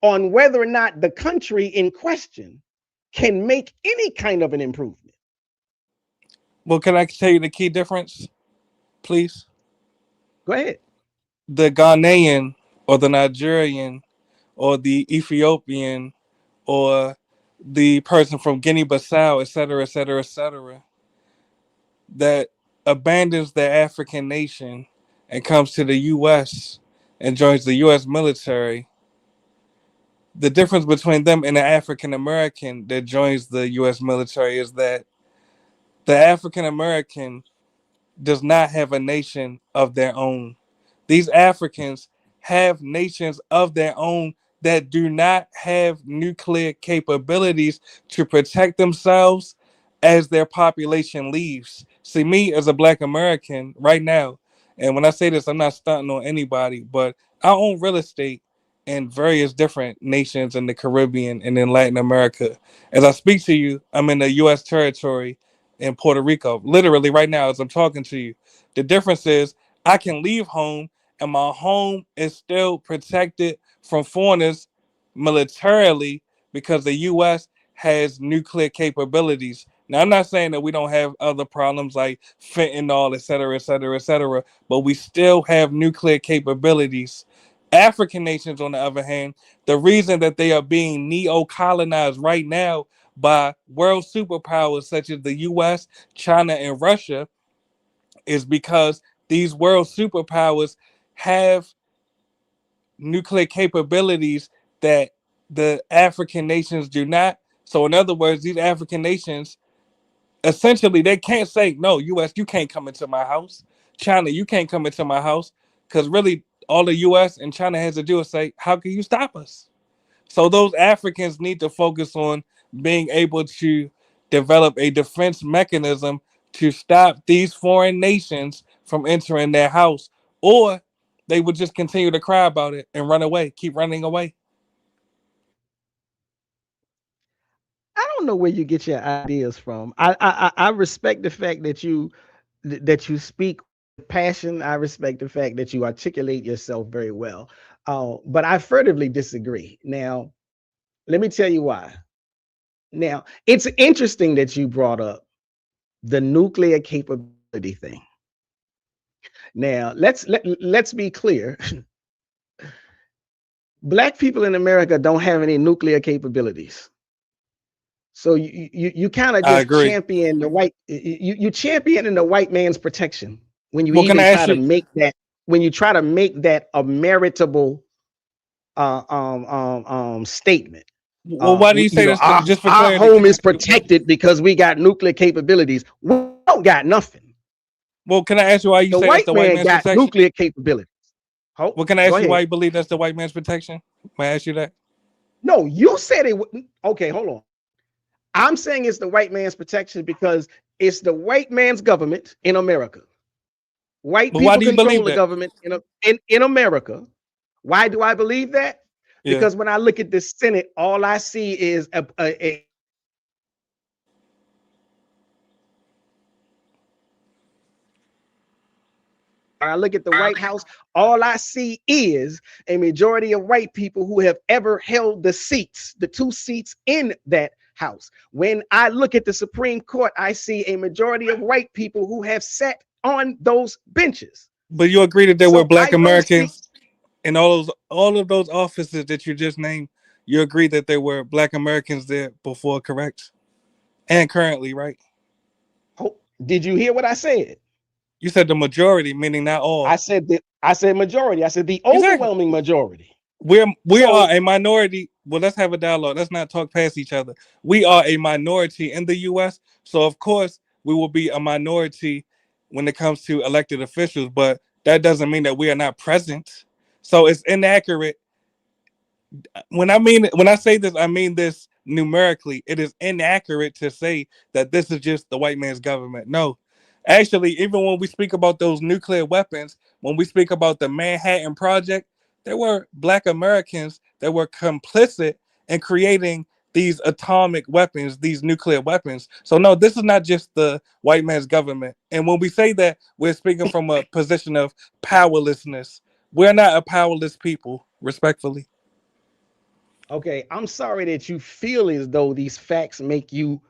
A: on whether or not the country in question can make any kind of an improvement.
G: Well, can I tell you the key difference, please?
A: Go ahead.
G: The Ghanaian or the Nigerian or the Ethiopian or the person from Guinea-Bissau, et cetera, et cetera, et cetera, that abandons their African nation and comes to the U.S. and joins the U.S. military. The difference between them and the African American that joins the U.S. military is that the African American does not have a nation of their own. These Africans have nations of their own that do not have nuclear capabilities to protect themselves as their population leaves. See, me as a Black American right now, and when I say this, I'm not stunting on anybody, but I own real estate in various different nations in the Caribbean and in Latin America. As I speak to you, I'm in the U.S. territory in Puerto Rico, literally right now as I'm talking to you. The difference is I can leave home and my home is still protected from foreigners militarily because the US has nuclear capabilities. Now, I'm not saying that we don't have other problems like fentanyl, et cetera, et cetera, et cetera, but we still have nuclear capabilities. African nations, on the other hand, the reason that they are being neo colonized right now by world superpowers such as the US, China, and Russia is because these world superpowers have nuclear capabilities that the African nations do not. So, in other words, these African nations essentially they can't say, no, US, you can't come into my house. China, you can't come into my house. Because really, all the US and China has to do is say, how can you stop us? So those Africans need to focus on being able to develop a defense mechanism to stop these foreign nations from entering their house, or they would just continue to cry about it and run away, keep running away.
A: I don't know where you get your ideas from. I respect the fact that you speak with passion. I respect the fact that you articulate yourself very well. But I furtively disagree. Now, let me tell you why. Now, it's interesting that you brought up the nuclear capability thing. Now, let's be clear. Black people in America don't have any nuclear capabilities. So you kind of
G: I
A: just
G: agree.
A: champion the white you champion in the white man's protection when you
G: Well, can
A: even
G: I ask
A: try to
G: you?
A: make that a meritable statement.
G: Well, why do you say this? Just for
A: Our
G: clarity, can
A: home
G: I
A: is
G: ask you?
A: protected because we got nuclear capabilities. We don't got nothing.
G: Well, can I ask you why you
A: The
G: say that's
A: white
G: the white
A: man
G: man's
A: got
G: protection?
A: nuclear capabilities. Oh,
G: Well, can I
A: go
G: ask you why
A: ahead.
G: you believe that's the white man's protection? May I ask you that?
A: No, you said it. Okay, hold on. I'm saying it's the white man's protection because it's the white man's government in America. White
G: But why
A: people
G: do you
A: control
G: believe
A: the
G: that?
A: government in America. Why do I believe that?
G: Yeah.
A: Because when I look at the Senate, all I see is I look at the White House, all I see is a majority of white people who have ever held the seats, the two seats in that house. When I look at the Supreme Court, I see a majority of white people who have sat on those benches.
G: But you agree that there were
A: So
G: Black
A: I don't see.
G: Americans in all of those offices that you just named. You agree that there were Black Americans there before, correct? And currently, right?
A: Oh, did you hear what I said?
G: You said the majority, meaning not all.
A: I said majority. I said the
G: Exactly.
A: overwhelming majority.
G: We are
A: So
G: a minority. Well, let's have a dialogue. Let's not talk past each other. We are a minority in the U.S., so of course we will be a minority when it comes to elected officials. But that doesn't mean that we are not present. So it's inaccurate when I say this, I mean this numerically. It is inaccurate to say that this is just the white man's government. No. Actually, even when we speak about those nuclear weapons, when we speak about the Manhattan Project, there were Black Americans that were complicit in creating these atomic weapons, these nuclear weapons. So no, this is not just the white man's government. And when we say that, we're speaking from a position of powerlessness. We're not a powerless people, respectfully.
A: okay, I'm sorry that you feel as though these facts make you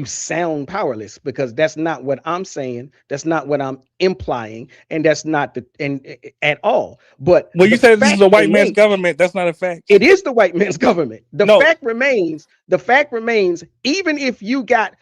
A: sound powerless because that's not what I'm saying. That's not what I'm implying, and that's not the and at all. But
G: When you
A: the
G: say this is
A: fact
G: a white man's
A: remains,
G: government, that's not a fact.
A: it is the white man's government.
G: No.
A: The fact remains, even if you got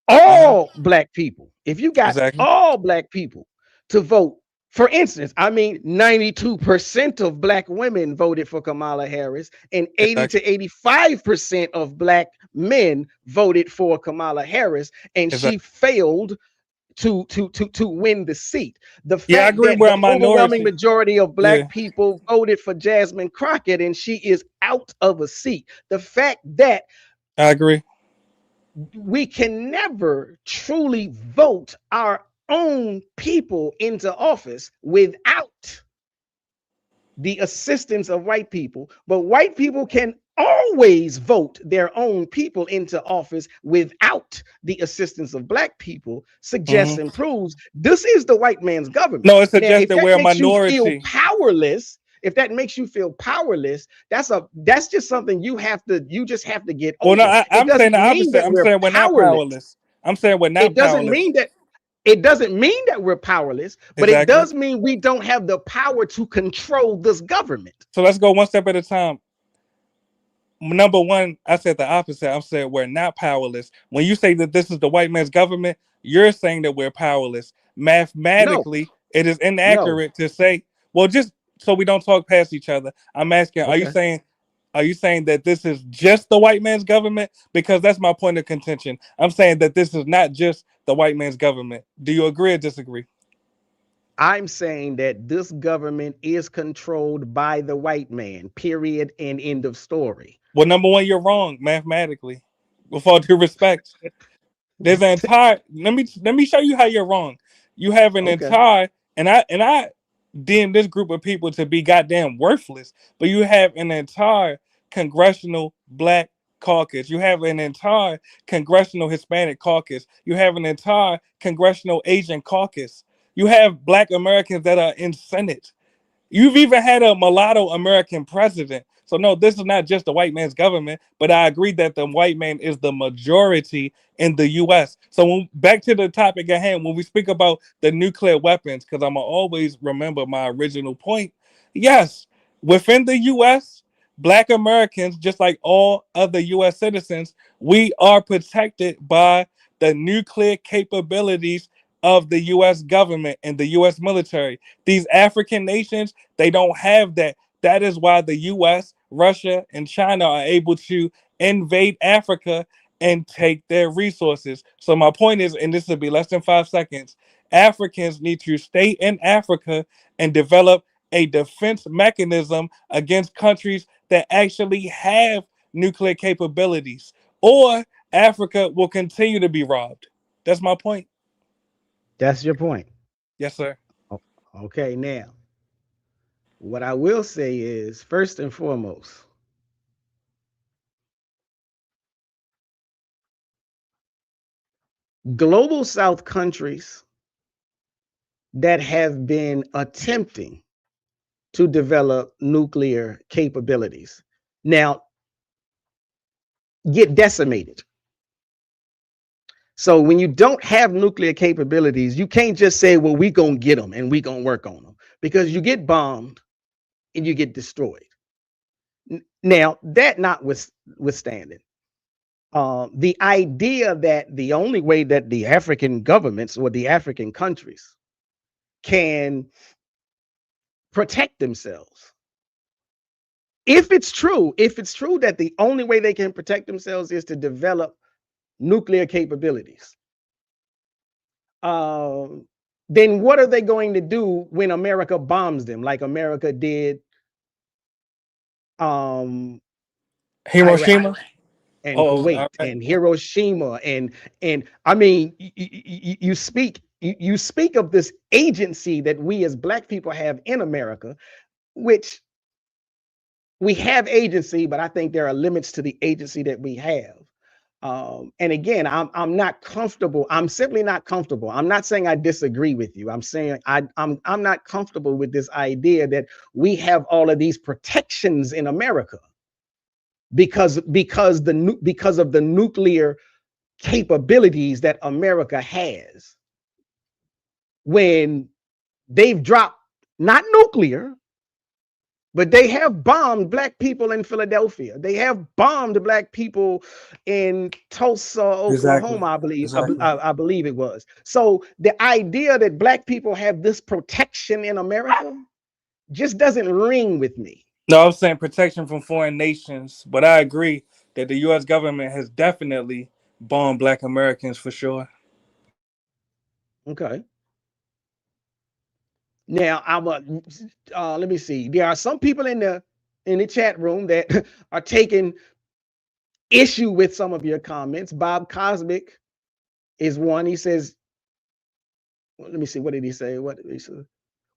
G: Uh-huh.
A: all black people, if you got
G: Exactly.
A: all black people to vote, for instance, I mean, 92% of black women voted for Kamala Harris, and 80
G: Exactly.
A: to 85% of black men voted for Kamala Harris, and she
G: Exactly.
A: failed to win the seat. The
G: Yeah, I
A: fact
G: agree
A: that
G: we're a
A: the overwhelming
G: minority.
A: majority of
G: Yeah,
A: black people voted for Jasmine Crockett and she is out of a seat. The fact that
G: I agree.
A: we can never truly vote our own people into office without the assistance of white people, but white people can always vote their own people into office without the assistance of black people, suggests
G: Hmm.
A: and proves this is the white man's government.
G: No, it
A: Now,
G: suggests
A: if
G: that
A: that
G: we're a
A: makes you feel
G: minority.
A: powerless, that's just something you just have to get
G: Well, no,
A: over. It
G: I'm saying
A: doesn't
G: the
A: mean
G: opposite.
A: that
G: I'm
A: we're
G: saying we're not
A: powerless.
G: powerless. I'm saying we're
A: It
G: not
A: doesn't
G: powerless.
A: mean that it doesn't mean that we're powerless, but it
G: Exactly.
A: does mean we don't have the power to control this government.
G: So let's go one step at a time. Number one, I said the opposite. I'm saying we're not powerless. When you say that this is the white man's government, you're saying that we're powerless.
A: No,
G: Mathematically, it is
A: no.
G: inaccurate to say, well, just so we don't talk past each other. I'm asking,
A: Okay.
G: are you saying that this is just the white man's government? Because that's my point of contention. I'm saying that this is not just the white man's government. Do you agree or disagree?
A: I'm saying that this government is controlled by the white man, period, and end of story.
G: Well, number one, you're wrong mathematically. With all due respect. There's an entire let me show you how you're wrong. You have an
A: Okay.
G: entire and I deem this group of people to be goddamn worthless, but you have an entire congressional black caucus. You have an entire congressional Hispanic caucus. You have an entire congressional Asian caucus. You have black Americans that are in Senate. You've even had a mulatto American president. So no, this is not just the white man's government, but I agree that the white man is the majority in the US. So back to the topic at hand, when we speak about the nuclear weapons, because I'm gonna always remember my original point. Yes, within the US, Black Americans, just like all other U.S. citizens, we are protected by the nuclear capabilities of the U.S. government and the U.S. military. These African nations, they don't have that. That is why the U.S., Russia, and China are able to invade Africa and take their resources. So my point is, and this will be less than 5 seconds, Africans need to stay in Africa and develop a defense mechanism against countries that actually have nuclear capabilities, or Africa will continue to be robbed. That's my point.
A: That's your point.
G: Yes, sir.
A: O- Okay, now, what I will say is first and foremost, global South countries that have been attempting to develop nuclear capabilities now get decimated. So when you don't have nuclear capabilities, you can't just say, well, we gonna get them and we gonna work on them, because you get bombed and you get destroyed. Now, that notwithstanding, the idea that the only way that the African governments or the African countries can protect themselves, if it's true that the only way they can protect themselves is to develop nuclear capabilities, then what are they going to do when America bombs them, like America did Iraq
G: Hiroshima.
A: and
G: Oh,
A: Kuwait
G: all right.
A: and Hiroshima, and I mean, you speak of this agency that we as Black people have in America, which we have agency, but I think there are limits to the agency that we have. And again, I'm not comfortable. I'm simply not comfortable. I'm not saying I disagree with you. I'm saying I'm not comfortable with this idea that we have all of these protections in America because of the nuclear capabilities that America has, when they've dropped not nuclear, but they have bombed Black people in Philadelphia. They have bombed Black people in Tulsa,
G: Exactly.
A: Oklahoma, I believe.
G: Exactly.
A: I believe it was. So the idea that Black people have this protection in America just doesn't ring with me.
G: No, I'm saying protection from foreign nations, but I agree that the U.S. government has definitely bombed Black Americans for sure.
A: Okay. Now I'm a let me see. There are some people in the chat room that are taking issue with some of your comments. Bob Cosmic is one. He says, well, let me see, what did he say?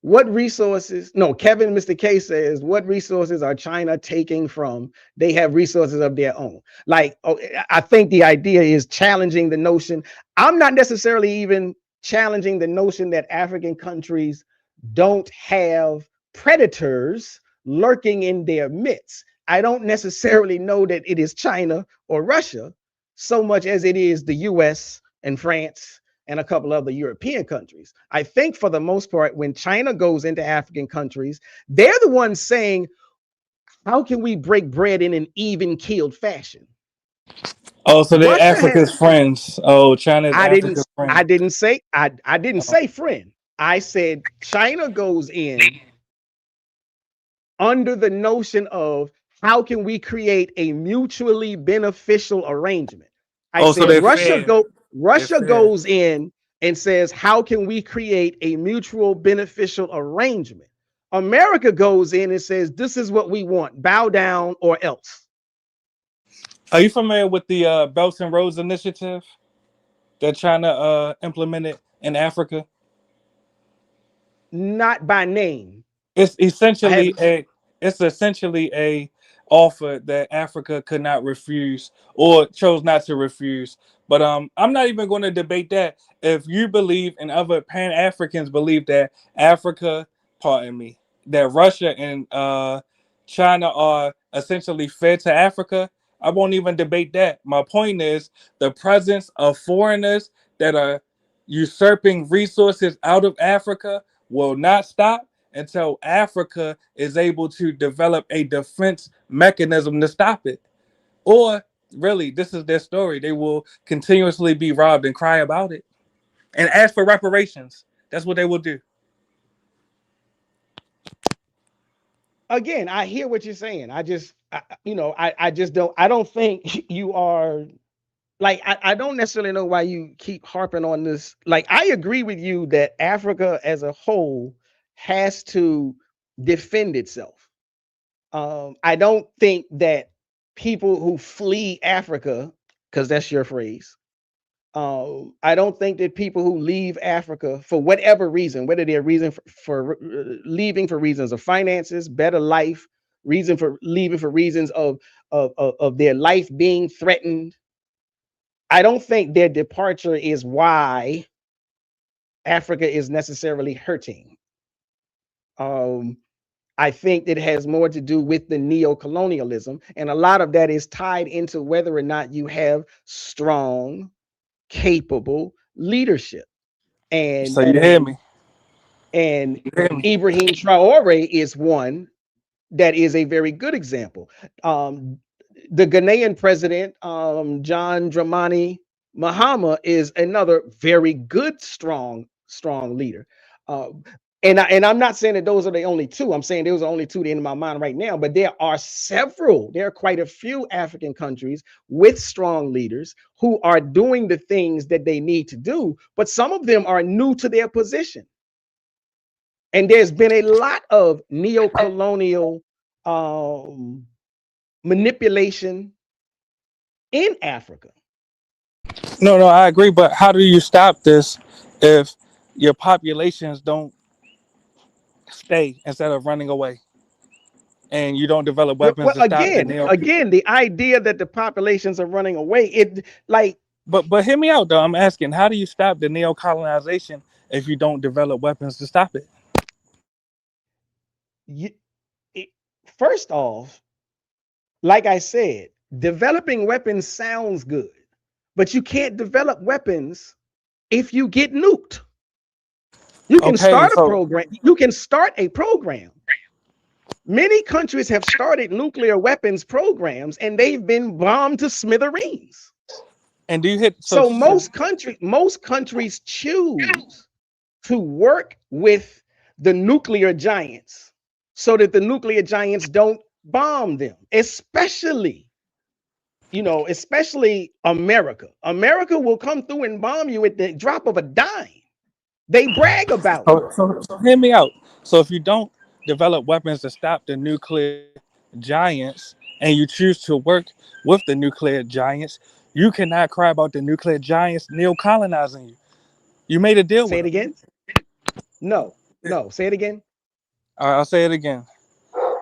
A: What resources? No, Kevin, Mr. K says, what resources are China taking from? They have resources of their own. Like, oh, I think the idea is challenging the notion. I'm not necessarily even challenging the notion that African countries don't have predators lurking in their midst. I don't necessarily know that it is China or Russia so much as it is the US and France and a couple other European countries. I think for the most part, when China goes into African countries, they're the ones saying, how can we break bread in an even keeled fashion?
G: Oh, so they're
A: Russia has,
G: Africa's friends. Oh, China's
A: I didn't,
G: Africa's friend.
A: I didn't say, I didn't say friend. I said China goes in under the notion of how can we create a mutually beneficial arrangement. I
G: Oh, so
A: said
G: they're fair. They're
A: Russia
G: fair.
A: goes in and says, how can we create a mutual beneficial arrangement? America goes in and says, this is what we want, bow down or else.
G: Are you familiar with the Belt and Roads Initiative that China implemented in Africa?
A: Not by name.
G: It's
A: I
G: essentially
A: haven't.
G: a offer that Africa could not refuse or chose not to refuse. But I'm not even going to debate that. If you believe and other Pan Africans believe that Africa, pardon me, that Russia and China are essentially fed to Africa, I won't even debate that. My point is the presence of foreigners that are usurping resources out of Africa will not stop until Africa is able to develop a defense mechanism to stop it. Or really, this is their story. They will continuously be robbed and cry about it and ask for reparations. That's what they will do.
A: Again, I hear what you're saying. I just don't. I don't think you are like. I don't necessarily know why you keep harping on this. Like, I agree with you that Africa as a whole has to defend itself. I don't think that people who flee Africa, because that's your phrase, I don't think that people who leave Africa for whatever reason, whether they're reason for leaving for reasons of finances, better life, reason for leaving for reasons of their life being threatened, I don't think their departure is why Africa is necessarily hurting. Um, I think it has more to do with the neo-colonialism, and a lot of that is tied into whether or not you have strong, capable leadership.
G: So
A: And
G: you hear me?
A: and
G: You hear me?
A: Ibrahim Traore is one that is a very good example. The Ghanaian president, John Dramani Mahama, is another very good, strong leader. Uh, and I'm not saying that those are the only two. I'm saying those are only two in my mind right now. But there are several. There are quite a few African countries with strong leaders who are doing the things that they need to do. But some of them are new to their position. And there's been a lot of neo-colonial manipulation in Africa.
G: No, I agree. But how do you stop this if your populations don't stay instead of running away, and you don't develop weapons
A: Well,
G: to stop the
A: again,
G: neo?
A: again, the idea that the populations are running away, it like
G: But hear me out though. I'm asking, how do you stop the neo colonization if you don't develop weapons to stop it?
A: you, it, first off, like I said, developing weapons sounds good, but you can't develop weapons if you get nuked. You can
G: Okay,
A: start a
G: so
A: program. You can start a program. Many countries have started nuclear weapons programs and they've been bombed to smithereens.
G: and do you hit
A: So most countries choose to work with the nuclear giants so that the nuclear giants don't bomb them, especially America. America will come through and bomb you at the drop of a dime. They brag about it.
G: so hear me out. So if you don't develop weapons to stop the nuclear giants and you choose to work with the nuclear giants, you cannot cry about the nuclear giants neo colonizing you. You made a deal
A: Say
G: with
A: it
G: them.
A: again. No, say it again.
G: All right, I'll say it again.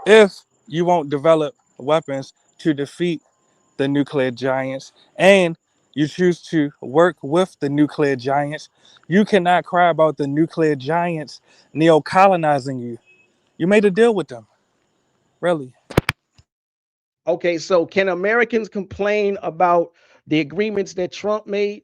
G: If you won't develop weapons to defeat the nuclear giants and you choose to work with the nuclear giants, you cannot cry about the nuclear giants neo colonizing you. You made a deal with them, really.
A: Okay, so can Americans complain about the agreements that Trump made?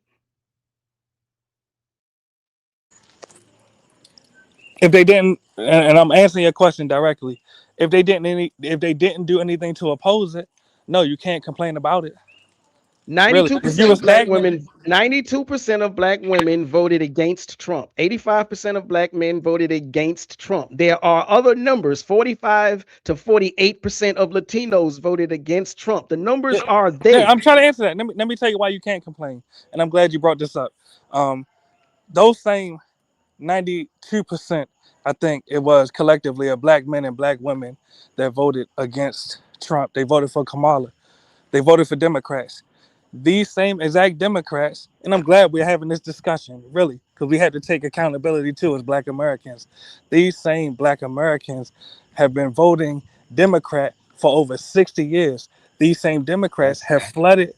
G: If they didn't, and I'm answering your question directly, if they didn't do anything to oppose it, no, you can't complain about it. Really, if you
A: 92%
G: were
A: of black
G: stagnant,
A: women, 92% of black women voted against Trump. 85% of black men voted against Trump. There are other numbers. 45 to 48% of Latinos voted against Trump. The
G: yeah,
A: numbers are
G: yeah,
A: there.
G: I'm trying to answer that. Let me tell you why you can't complain, and I'm glad you brought this up. Um, those same 92%, I think it was collectively of black men and black women that voted against Trump. They voted for Kamala. They voted for Democrats. These same exact Democrats, and I'm glad we're having this discussion, really, because we had to take accountability too as black Americans. These same black Americans have been voting Democrat for over 60 years. These same Democrats
A: That's
G: have flooded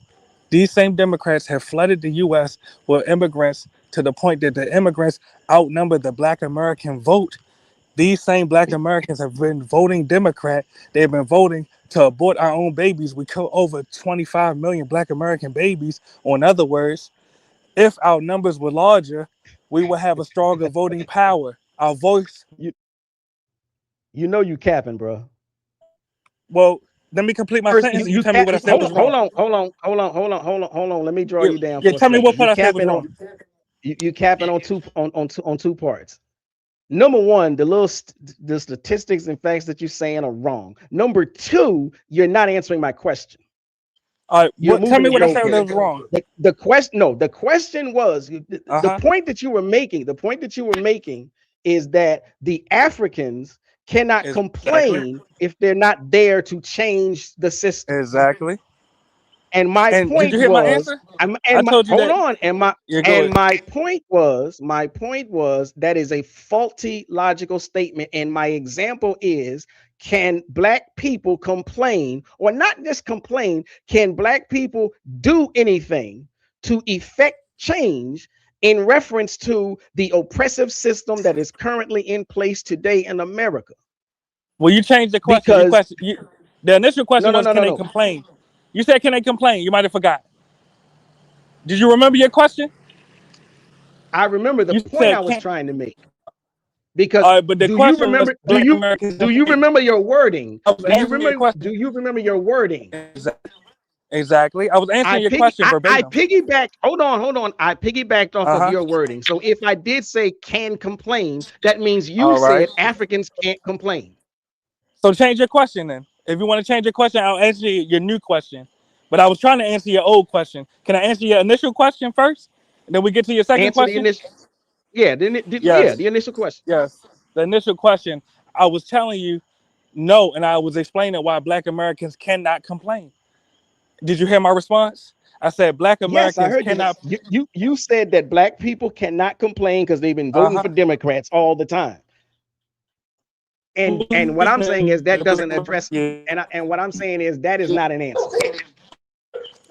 G: these same Democrats have flooded the U.S. with immigrants to the point that the immigrants outnumber the black American vote. These same black Americans have been voting Democrat. They've been voting to abort our own babies. We kill over 25 million black American babies. Or in other words, if our numbers were larger, we would have a stronger voting power. Our voice
A: you. You know you capping, bro.
G: Well, let me complete my
A: First,
G: sentence, and you
A: you
G: tell me
A: cap.
G: what I said
A: Hold on,
G: was
A: hold
G: wrong.
A: on, hold on, hold on, hold on, hold on, hold on. Let me draw
G: You,
A: you down
G: you
A: for a
G: tell me what
A: second.
G: part
A: You
G: I said was
A: capping
G: wrong.
A: on you capping on two parts. Number one, the statistics and facts that you're saying are wrong. Number two, you're not answering my question.
G: All right,
A: You're
G: tell
A: moving
G: me
A: the
G: what I said that was
A: goalpost.
G: wrong.
A: The question, no, the question was
G: Uh
A: the
G: huh.
A: point that you were making. The point that you were making is that the Africans cannot
G: Exactly.
A: complain if they're not there to change the system.
G: Exactly.
A: And my
G: And did you
A: point
G: hear my
A: was,
G: answer? I
A: and my
G: told you
A: hold
G: that.
A: on,
G: Yeah, go
A: and
G: ahead.
A: my point was that is a faulty logical statement. And my example is, can black people complain, or not just complain? Can black people do anything to effect change in reference to the oppressive system that is currently in place today in America?
G: Well, you changed the question.
A: Because
G: The initial
A: no,
G: question
A: no,
G: was,
A: no,
G: can
A: no,
G: they
A: no.
G: complain? You said, can they complain? You might have forgot. Did you remember your question?
A: I remember the
G: You
A: point
G: said,
A: I was
G: can.
A: trying to make. Because
G: But the question was, black Americans.
A: do you remember your wording?
G: I was answering your
A: Do
G: question.
A: you remember your wording?
G: Exactly. I was answering your question
A: I
G: verbatim.
A: piggybacked. Hold on. I piggybacked off
G: Uh
A: of
G: huh.
A: your wording. So if I did say can complain, that means you
G: All right.
A: said Africans can't complain.
G: So change your question then. If you want to change your question, I'll answer your new question. But I was trying to answer your old question. Can I answer your initial question first? And then we get to your second
A: Answer the
G: question?
A: initial. Yeah, yeah,
G: Yes.
A: the initial question.
G: Yes. The initial question, I was telling you no, and I was explaining why black Americans cannot complain. Did you hear my response? I said black
A: Yes, I
G: Americans
A: heard you.
G: cannot.
A: You said that black people cannot complain because they've been voting
G: Uh-huh.
A: for Democrats all the time. And what I'm saying is that doesn't address. And what I'm saying is that is not an answer.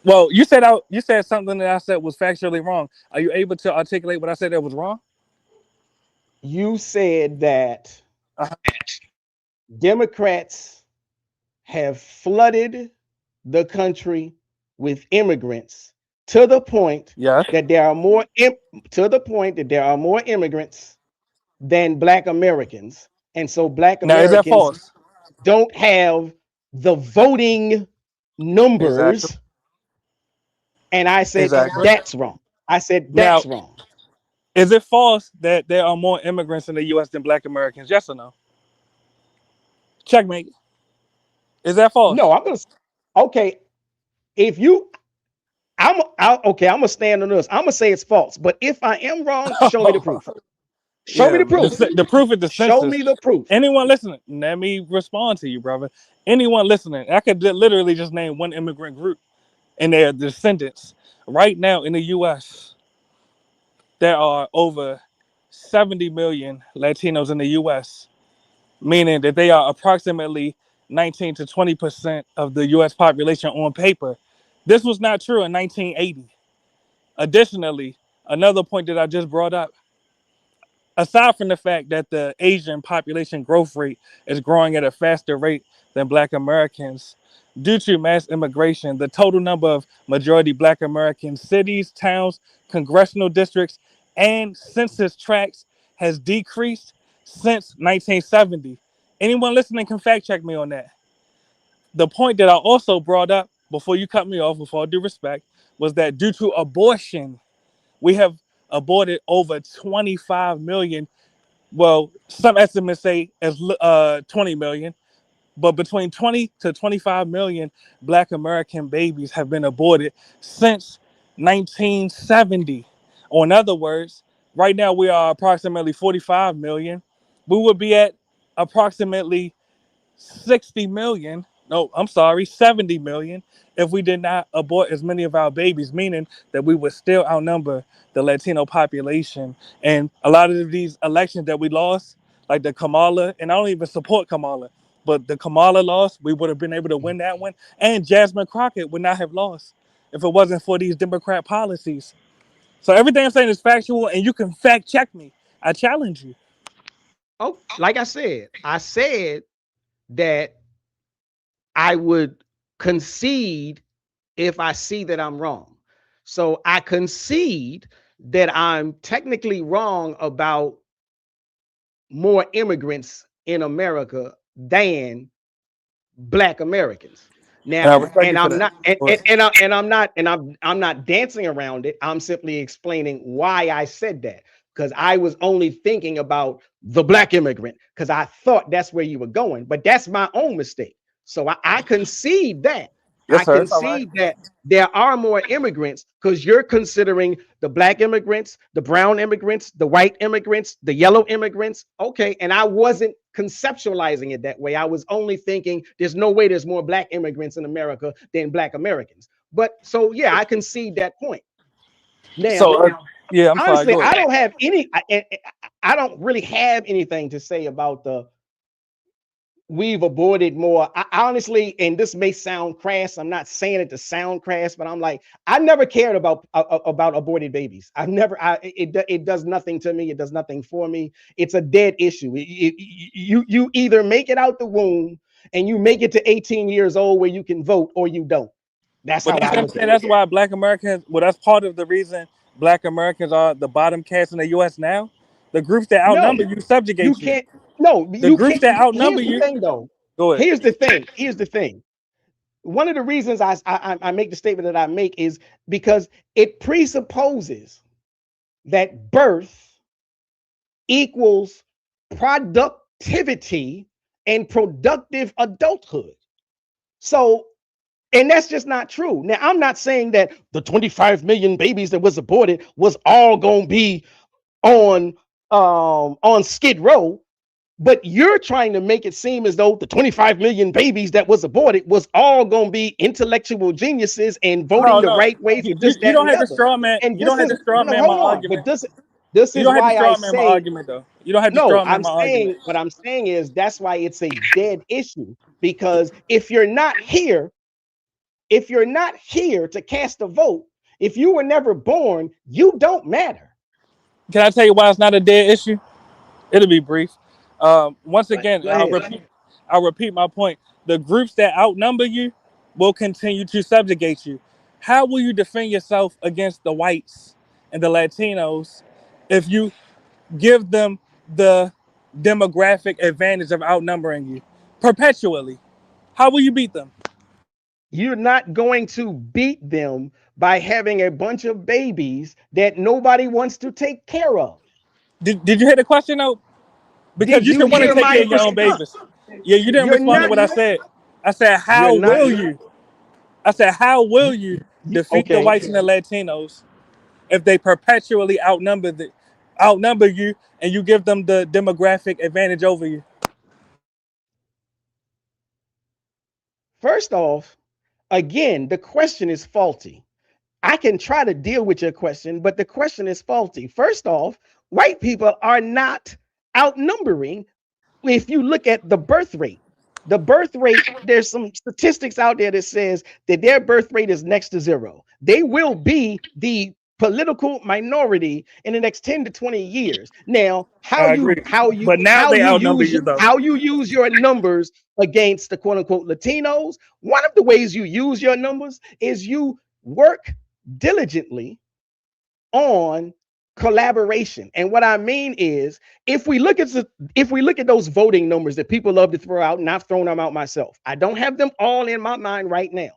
G: Well, you said something that I said was factually wrong. Are you able to articulate what I said that was wrong?
A: You said that
G: Uh-huh.
A: Democrats have flooded the country with immigrants to the point
G: Yes.
A: that there are more immigrants than black Americans, and so black
G: Now, is that
A: Americans
G: false?
A: don't have the voting
G: Exactly.
A: numbers. And I said
G: Exactly.
A: that's wrong. I said
G: Now,
A: that's wrong.
G: is it false that there are more immigrants in the U.S. than black Americans? Yes or no? Checkmate. Is that
A: No,
G: false?
A: I'm gonna. Okay, if you okay, I'm gonna stand on this. I'm gonna say it's false. But if I am wrong, show me the proof. Show me
G: Yeah,
A: the proof.
G: the proof is the
A: Show
G: census.
A: me the proof.
G: Anyone listening, let me respond to you, brother. Anyone listening, I could literally just name one immigrant group and their descendants. Right now in the U.S., there are over 70 million Latinos in the U.S., meaning that they are approximately 19 to 20% of the U.S. population on paper. This was not true in 1980. Additionally, another point that I just brought up, aside from the fact that the Asian population growth rate is growing at a faster rate than Black Americans, due to mass immigration, the total number of majority Black American cities, towns, congressional districts, and census tracts has decreased since 1970. Anyone listening can fact check me on that. The point that I also brought up before you cut me off, with all due respect, was that due to abortion, we have aborted over 25 million. Well, some estimates say as 20 million, but between 20 to 25 million Black American babies have been aborted since 1970. Or in other words, right now we are approximately 45 million. We would be at approximately 60 million. No, I'm sorry, 70 million if we did not abort as many of our babies, meaning that we would still outnumber the Latino population. And a lot of these elections that we lost, like the Kamala, and I don't even support Kamala, but the Kamala loss, we would have been able to win that one. And Jasmine Crockett would not have lost if it wasn't for these Democrat policies. So everything I'm saying is factual, and you can fact check me. I challenge you.
A: Oh, like I said that I would concede if I see that I'm wrong. So I concede that I'm technically wrong about more immigrants in America than Black Americans.
G: And I
A: Now,
G: respect
A: and
G: you for
A: I'm
G: that.
A: not, and,
G: Go
A: and,
G: ahead.
A: and, I, and I'm not, and I'm not dancing around it. I'm simply explaining why I said that, because I was only thinking about the Black immigrant because I thought that's where you were going, but that's my own mistake. So I concede that. I
G: Yes, sir. It's all right.
A: concede that there are more immigrants because you're considering the Black immigrants, the brown immigrants, the white immigrants, the yellow immigrants. Okay. And I wasn't conceptualizing it that way. I was only thinking there's no way there's more Black immigrants in America than Black Americans. But so, yeah, I concede that point. Now,
G: So, yeah, I'm sorry.
A: honestly,
G: Go
A: I
G: ahead.
A: don't have any, I don't really have anything to say about the we've aborted more. I honestly, and this may sound crass, I'm not saying it to sound crass, but I'm like, I never cared about aborted babies. I've never, it does nothing to me. It does nothing for me. It's a dead issue. You either make it out the womb and you make it to 18 years old where you can vote, or you don't. That's
G: But
A: how
G: that's
A: I
G: what I'm
A: look
G: saying.
A: at it.
G: That's why Black Americans. Well, that's part of the reason Black Americans are the bottom caste in the U.S. now. The groups that outnumber
A: No,
G: you
A: you
G: subjugate you.
A: can't. No,
G: The
A: you
G: groups
A: can't.
G: that outnumber
A: Here's the
G: you.
A: thing, though.
G: Go ahead.
A: Here's the thing. Here's the thing. One of the reasons I make the statement that I make is because it presupposes that birth equals productivity and productive adulthood. So, and that's just not true. Now, I'm not saying that the 25 million babies that was aborted was all going to be on Skid Row. But you're trying to make it seem as though the 25 million babies that was aborted was all going to be intellectual geniuses and voting
G: No,
A: the
G: no.
A: right way for this,
G: You
A: that, and
G: don't
A: the
G: have to
A: other.
G: straw man.
A: And
G: You
A: this
G: don't have
A: is
G: to straw
A: no,
G: man my
A: hold on. But
G: argument.
A: this
G: You
A: is
G: don't have to
A: why I
G: straw man my
A: say
G: argument though. You don't have to
A: no.
G: straw man my argument.
A: What I'm saying is that's why it's a dead issue. Because if you're not here to cast a vote, if you were never born, you don't matter.
G: Can I tell you why it's not a dead issue? It'll be brief. Once again,
A: Go ahead.
G: I'll repeat my point. The groups that outnumber you will continue to subjugate you. How will you defend yourself against the whites and the Latinos if you give them the demographic advantage of outnumbering you perpetually? How will you beat them?
A: You're not going to beat them by having a bunch of babies that nobody wants to take care of.
G: Did you hear the question though? Because
A: Did
G: you
A: you
G: should want to
A: hear
G: take
A: my
G: care of your own
A: response?
G: babies. Yeah, you didn't
A: You're
G: respond to
A: not,
G: what I said. I said,
A: you're
G: how
A: not,
G: will you? I said, how will you defeat the
A: okay.
G: whites and the Latinos if they perpetually outnumber you and you give them the demographic advantage over you?
A: First off, again, the question is faulty. I can try to deal with your question, but the question is faulty. First off, white people are not outnumbering. If you look at the birth rate, there's some statistics out there that says that their birth rate is next to zero. They will be the political minority in the next 10 to 20 years. Now,
G: I agree. But now they outnumber you though.
A: how you use your numbers against the quote unquote Latinos, one of the ways you use your numbers is you work diligently on collaboration. And what I mean is, if we look at those voting numbers that people love to throw out, and I've thrown them out myself, I don't have them all in my mind right now.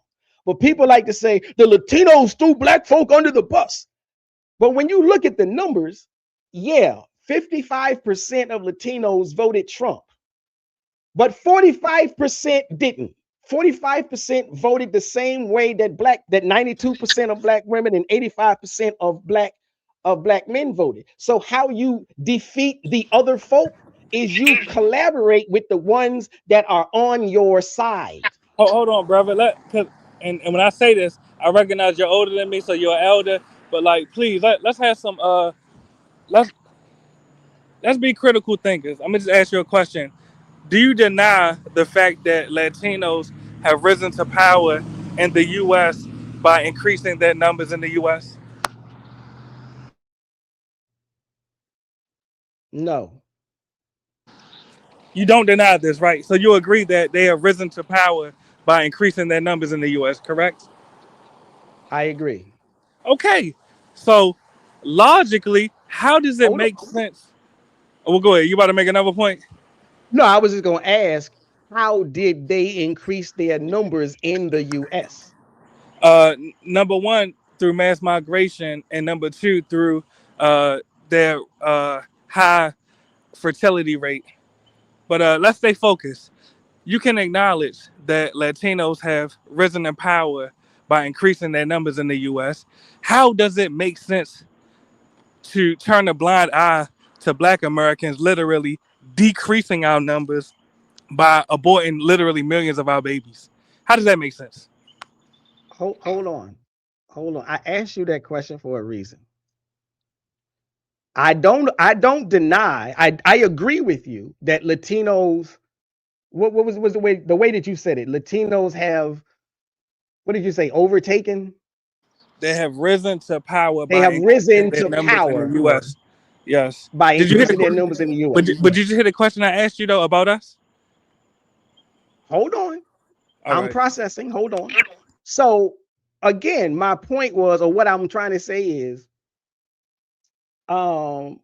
A: But people like to say the Latinos threw black folk under the bus. But when you look at the numbers, yeah, 55% of Latinos voted Trump, but 45% didn't. 45% voted the same way that 92% of black women and 85% of black men voted. So how you defeat the other folk is you collaborate with the ones that are on your side.
G: Hold on, brother. And when I say this, I recognize you're older than me, so you're an elder. But like, please let's have some let's let's be critical thinkers. I'm gonna just ask you a question. Do you deny the fact that Latinos have risen to power in the U.S. by increasing their numbers in the U.S.?
A: No,
G: You don't deny this, right? So you agree that they have risen to power by increasing their numbers in the U.S., correct?
A: I agree.
G: Okay. So logically, how does it
A: Hold on.
G: make sense? Oh, well, go ahead. You about to make another point?
A: No, I was just going to ask, how did they increase their numbers in the U.S.?
G: Number one, through mass migration, and number two, through their high fertility rate. But let's stay focused. You can acknowledge that Latinos have risen in power by increasing their numbers in the U.S. How does it make sense to turn a blind eye to Black Americans literally decreasing our numbers by aborting literally millions of our babies? How does that make sense?
A: Hold on. Hold on. I asked you that question for a reason. I don't deny. I agree with you that Latinos, what was the way that you said it? Latinos have, what did you say, overtaken?
G: They have risen to power
A: They
G: by
A: have
G: increasing
A: risen
G: their
A: to
G: numbers in the
A: power
G: U.S. Yes.
A: by
G: Did you hear the
A: increasing their numbers in the US.
G: but did you hear the question I asked you though about us?
A: Hold on.
G: All
A: I'm
G: right.
A: processing. Hold on. So again, my point was, or what I'm trying to say is, um,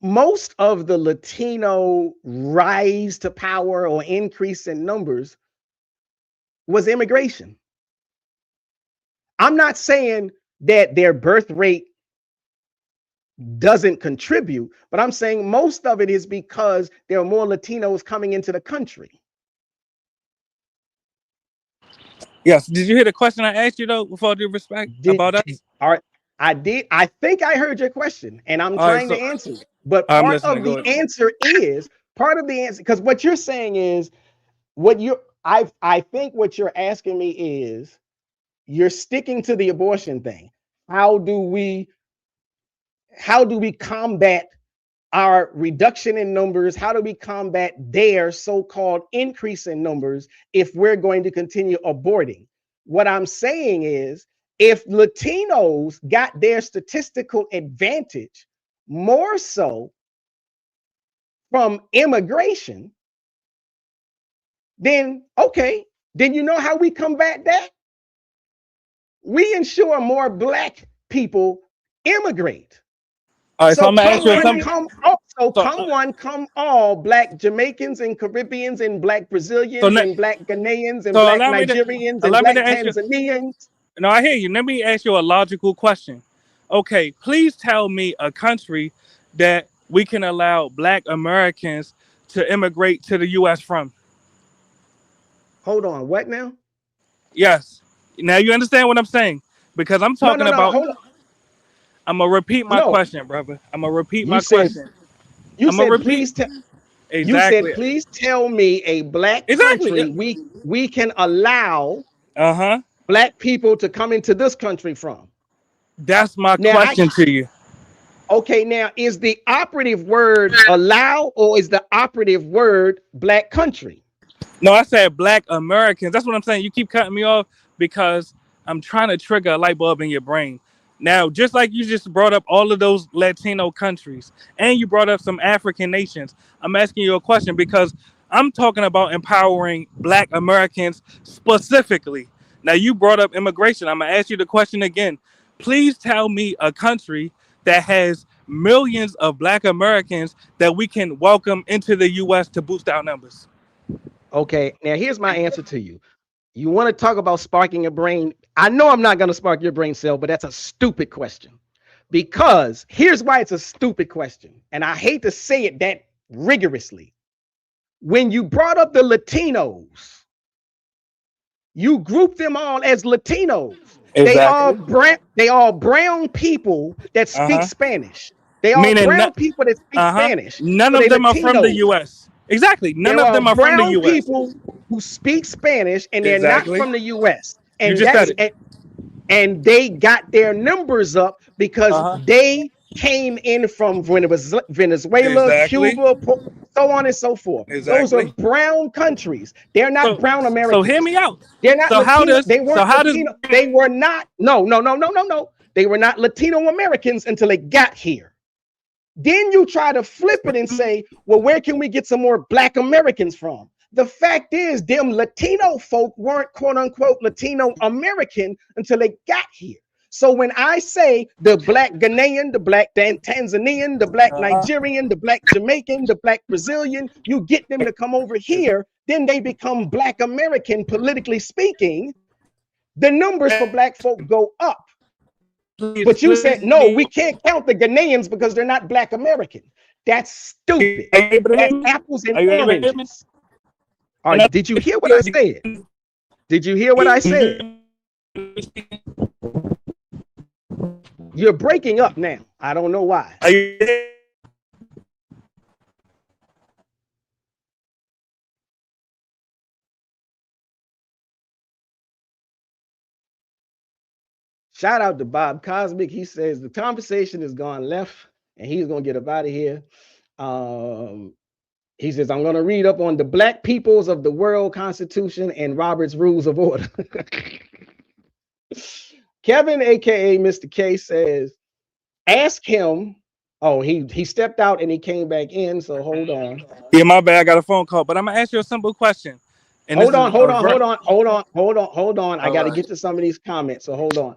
A: most of the Latino rise to power or increase in numbers was immigration. I'm not saying that their birth rate doesn't contribute, but I'm saying most of it is because there are more Latinos coming into the country.
G: Yes. Did you hear the question I asked you though, with all due respect, about us?
A: All right, I did. I think I heard your question, and I'm
G: All right,
A: trying
G: so
A: to answer it. But
G: I'm
A: part
G: listening.
A: of
G: Go
A: the
G: ahead.
A: answer is because what you're saying is what you I think what you're asking me is, you're sticking to the abortion thing. How do we how do we combat our reduction in numbers? How do we combat their so-called increase in numbers if we're going to continue aborting? What I'm saying is, if Latinos got their statistical advantage more so from immigration, then okay, then you know how we combat that? We ensure more Black people immigrate.
G: All right, so
A: So
G: I'm gonna ask
A: come
G: you
A: one,
G: something.
A: come all. So
G: So,
A: come one, come all. Black Jamaicans and Caribbeans and Black
G: so,
A: Brazilians
G: ne-
A: and Black Ghanaians and
G: so
A: Black Nigerians and
G: allow me to
A: Black
G: ask you.
A: Tanzanians.
G: No, I hear you. Let me ask you a logical question. Okay, please tell me a country that we can allow Black Americans to immigrate to the U.S. from.
A: Hold on, what now?
G: Yes. Now you understand what I'm saying, because I'm
A: No,
G: talking
A: no, no.
G: about.
A: Hold on.
G: I'm gonna repeat my
A: No,
G: question, brother. I'm gonna repeat
A: you
G: my
A: said
G: question.
A: you
G: I'm gonna
A: said
G: repeat
A: please tell you said
G: exactly.
A: please tell me a Black
G: Exactly.
A: country we can allow
G: Uh huh.
A: Black people to come into this country from.
G: That's my
A: Now,
G: question to you.
A: okay, now is the operative word allow or is the operative word Black country?
G: No, I said Black Americans. That's what I'm saying. You keep cutting me off because I'm trying to trigger a light bulb in your brain. Now, just like you just brought up all of those Latino countries and you brought up some African nations, I'm asking you a question because I'm talking about empowering Black Americans specifically. Now, you brought up immigration. I'm going to ask you the question again. Please tell me a country that has millions of Black Americans that we can welcome into the U.S. to boost our numbers.
A: Okay, now here's my answer to you. You want to talk about sparking your brain? I know I'm not going to spark your brain cell, but that's a stupid question. Because here's why it's a stupid question. And I hate to say it that rigorously. When you brought up the Latinos, you group them all as Latinos.
G: Exactly.
A: They all brown people that
G: Uh
A: speak
G: huh.
A: Spanish. They all
G: Meaning,
A: brown people that speak
G: uh huh.
A: Spanish.
G: None
A: So
G: of
A: they
G: them are from the
A: Latinos.
G: U.S. Exactly. None
A: There
G: of
A: are
G: them are from the
A: brown
G: U.S.
A: people who speak Spanish and they're not
G: Exactly.
A: from the US.
G: You
A: And
G: just said
A: that's
G: it.
A: and they got their numbers up because
G: Uh huh.
A: they came in from when it was Venezuela,
G: Exactly.
A: Cuba, so on and so forth. Those are
G: Exactly.
A: brown countries. They're not
G: So,
A: brown
G: so hear
A: Americans.
G: me out.
A: They're not
G: So how
A: Latino.
G: does
A: They
G: so
A: weren't
G: how does
A: Latino. They were not. No, no, no, no, no, no. They were not Latino Americans until they got here. Then you try to flip it and say, well, where can we get some more Black Americans from? The fact is, them Latino folk weren't quote unquote Latino American until they got here. So when I say the black Ghanaian, the black Tanzanian, the black Nigerian, the black Jamaican, the black Brazilian, you get them to come over here, then they become black American, politically speaking. The numbers for black folk go up. But you said, no, we can't count the Ghanaians because they're not black American. That's stupid. That's apples and oranges. All right, did you hear what I said? Did you hear what I said? You're breaking up now. I don't know why. Shout out to Bob Cosmic. He says the conversation has gone left and he's going to get up out of here. He says, I'm going to read up on the Black Peoples of the World Constitution and Robert's Rules of Order. Kevin, aka Mr. K, says, ask him. Oh, he stepped out and he came back in. So hold on.
G: Yeah, my bad. I got a phone call, but I'm gonna ask you a simple question. And
A: hold on. I got to get to some of these comments. So hold on.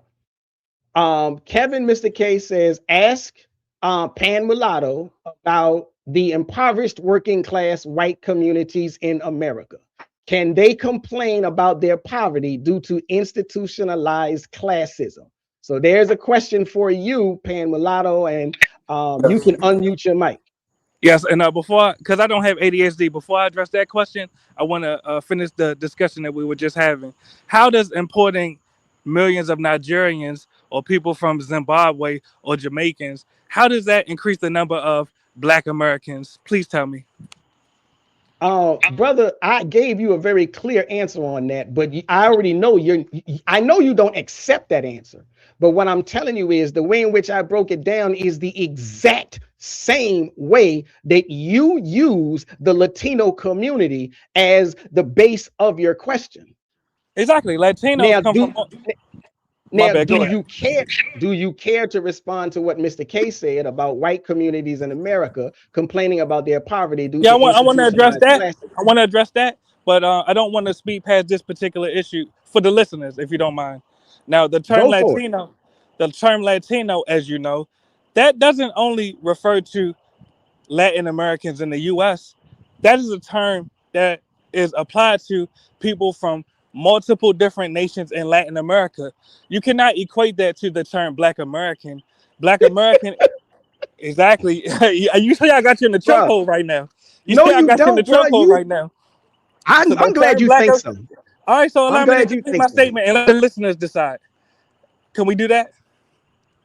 A: Kevin, Mr. K says, ask Pan Mulatto about the impoverished working class white communities in America. Can they complain about their poverty due to institutionalized classism? So there's a question for you, Pan Mulatto, and you can unmute your mic.
G: Yes, and because I don't have ADHD, before I address that question, I want to finish the discussion that we were just having. How does importing millions of Nigerians or people from Zimbabwe or Jamaicans, how does that increase the number of Black Americans? Please tell me.
A: Brother, I gave you a very clear answer on that, but I already know I know you don't accept that answer. But what I'm telling you is the way in which I broke it down is the exact same way that you use the Latino community as the base of your question.
G: Exactly. Latinos come from...
A: Now, do you care to respond to what Mr. K said about white communities in America complaining about their poverty due to
G: I want to address that.
A: classes?
G: I want to address that, but I don't want to speak past this particular issue for the listeners, if you don't mind. Now, the term Latino, as you know, that doesn't only refer to Latin Americans in the U.S. That is a term that is applied to people from multiple different nations in Latin America. You cannot equate that to the term Black American. Black American, exactly. You say I got you in the chokehold right now. You say I got you in the chokehold right now.
A: I'm glad you think so.
G: All right, so allow me to make my statement and let the listeners decide. Can we do that?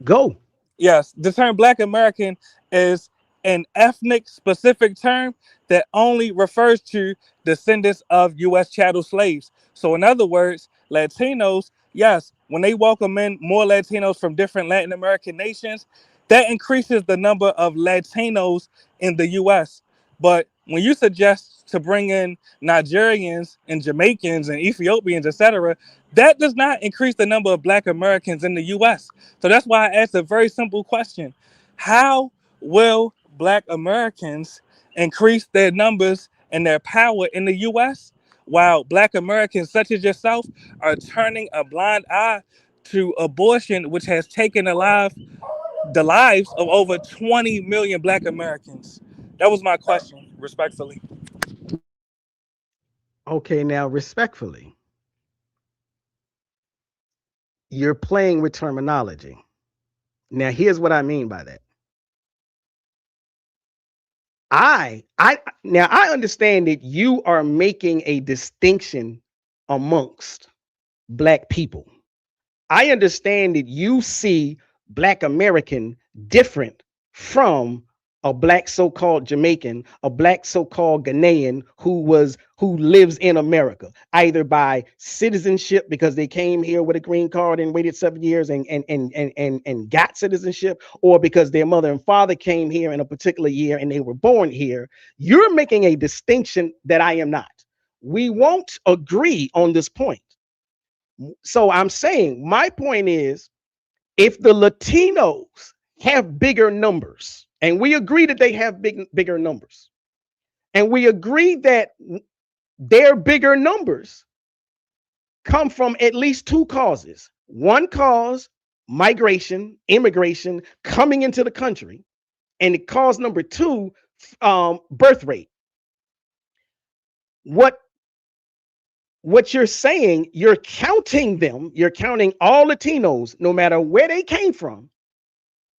A: Go.
G: Yes, the term Black American is an ethnic specific term that only refers to descendants of U.S. chattel slaves. So in other words, Latinos, yes, when they welcome in more Latinos from different Latin American nations, that increases the number of Latinos in the U.S. But when you suggest to bring in Nigerians and Jamaicans and Ethiopians, etc., that does not increase the number of Black Americans in the U.S. So that's why I asked a very simple question. How will Black Americans increase their numbers and their power in the U.S. while Black Americans such as yourself are turning a blind eye to abortion, which has taken the lives of over 20 million Black Americans? That was my question, respectfully.
A: Okay, now respectfully, you're playing with terminology. Now, here's what I mean by that. I understand that you are making a distinction amongst Black people. I understand that you see Black American different from a Black so-called Jamaican, a Black so-called Ghanaian who lives in America, either by citizenship because they came here with a green card and waited 7 years and got citizenship, or because their mother and father came here in a particular year and they were born here. You're making a distinction that I am not. We won't agree on this point. So I'm saying my point is, if the Latinos have bigger numbers, and we agree that they have bigger numbers, and we agree that their bigger numbers come from at least two causes. One cause migration, immigration coming into the country, and cause number two, birth rate. What you're saying, you're counting them, you're counting all Latinos, no matter where they came from.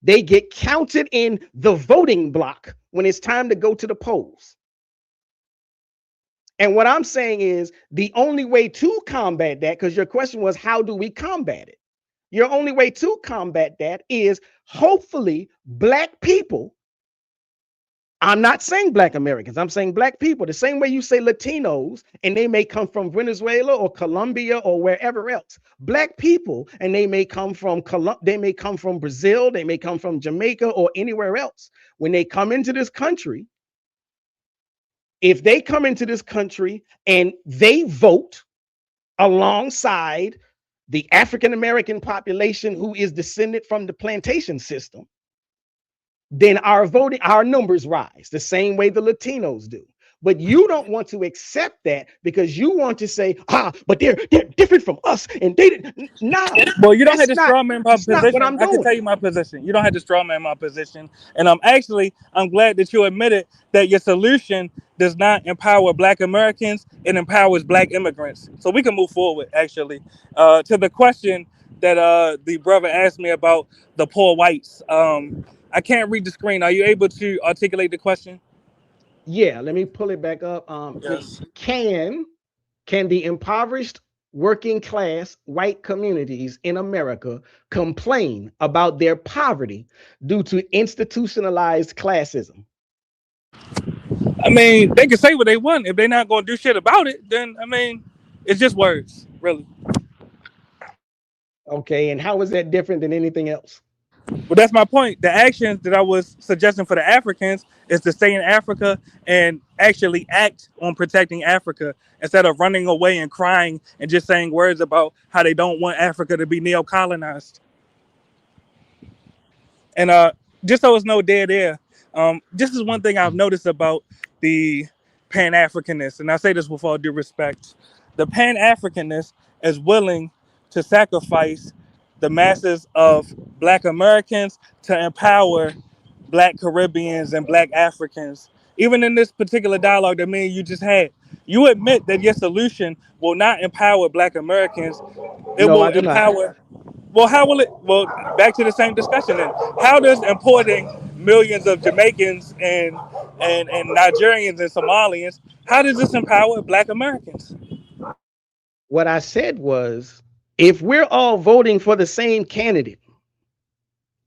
A: They get counted in the voting block when it's time to go to the polls. And what I'm saying is the only way to combat that, because your question was, how do we combat it? Your only way to combat that is hopefully Black people. I'm not saying Black Americans. I'm saying Black people. The same way you say Latinos, and they may come from Venezuela or Colombia or wherever else. Black people, and they may come from they may come from Brazil, they may come from Jamaica or anywhere else. When they come into this country, if they come into this country and they vote alongside the African American population who is descended from the plantation system, then our numbers rise the same way the Latinos do. But you don't want to accept that because you want to say, but they're different from us, and they didn't. No,
G: well, you don't have to straw man my position.
A: What I'm
G: I can
A: doing.
G: tell you my position. You don't have to straw man my position. And I'm glad that you admitted that your solution does not empower Black Americans, it empowers Black immigrants. So we can move forward, actually. To the question that the brother asked me about the poor whites. I can't read the screen. Are you able to articulate the question?
A: Yeah, let me pull it back up.
G: Yes.
A: Can the impoverished working class white communities in America complain about their poverty due to institutionalized classism?
G: I mean, they can say what they want. If they're not going to do shit about it, then, I mean, it's just words, really.
A: Okay, and how is that different than anything else?
G: Well, that's my point. The actions that I was suggesting for the Africans is to stay in Africa and actually act on protecting Africa instead of running away and crying and just saying words about how they don't want Africa to be neo-colonized. And just so it's no dead air, this is one thing I've noticed about the Pan-Africanists, and I say this with all due respect. The Pan-Africanist is willing to sacrifice the masses of Black Americans to empower Black Caribbeans and Black Africans. Even in this particular dialogue that me and you just had, you admit that your solution will not empower Black Americans. It
A: No,
G: will
A: I do not.
G: empower. Well, how will it? Well, back to the same discussion then. How does importing millions of Jamaicans and Nigerians and Somalians, how does this empower Black Americans?
A: What I said was, if we're all voting for the same candidate,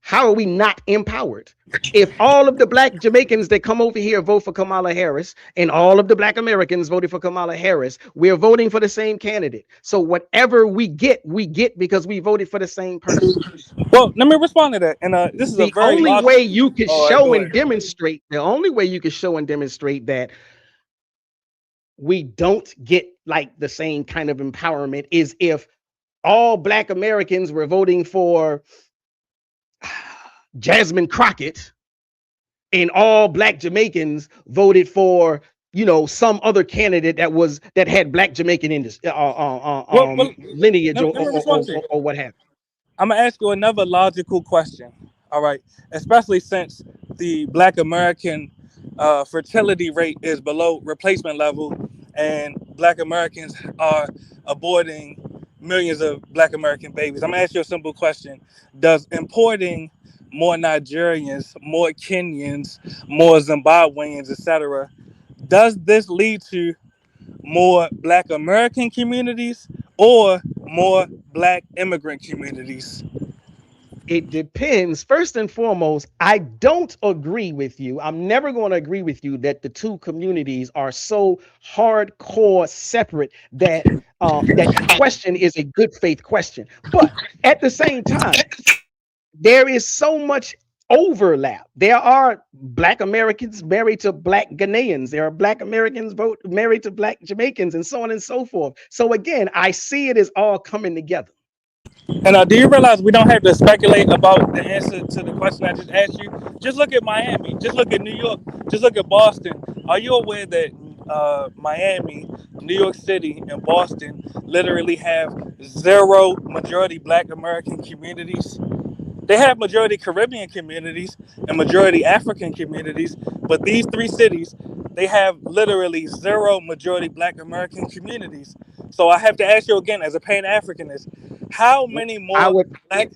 A: how are we not empowered? If all of the Black Jamaicans that come over here vote for Kamala Harris and all of the Black Americans voted for Kamala Harris, we're voting for the same candidate. So whatever we get because we voted for the same person.
G: Well, let me respond to that. And this is
A: The
G: a very
A: only
G: logical...
A: way you could
G: All right,
A: show
G: go
A: and
G: ahead.
A: demonstrate, that we don't get like the same kind of empowerment is if all Black Americans were voting for Jasmine Crockett and all Black Jamaicans voted for, some other candidate that had Black Jamaican lineage or what have you.
G: I'm gonna ask you another logical question. All right, especially since the Black American fertility rate is below replacement level, and Black Americans are aborting millions of Black American babies. I'm gonna ask you a simple question: does importing more Nigerians, more Kenyans, more Zimbabweans, etc., does this lead to more Black American communities or more Black immigrant communities?
A: It depends. First and foremost, I don't agree with you. I'm never going to agree with you that the two communities are so hardcore separate that that question is a good faith question. But at the same time, there is so much overlap. There are Black Americans married to Black Ghanaians. There are Black Americans married to Black Jamaicans, and so on and so forth. So again, I see it as all coming together.
G: And do you realize we don't have to speculate about the answer to the question I just asked you? Just look at Miami. Just look at New York. Just look at Boston. Are you aware that Miami, New York City, and Boston literally have zero majority Black American communities? They have majority Caribbean communities and majority African communities, but these three cities, they have literally zero majority Black American communities. So I have to ask you again, as a Pan-Africanist, how many
A: I
G: more
A: would
G: Black?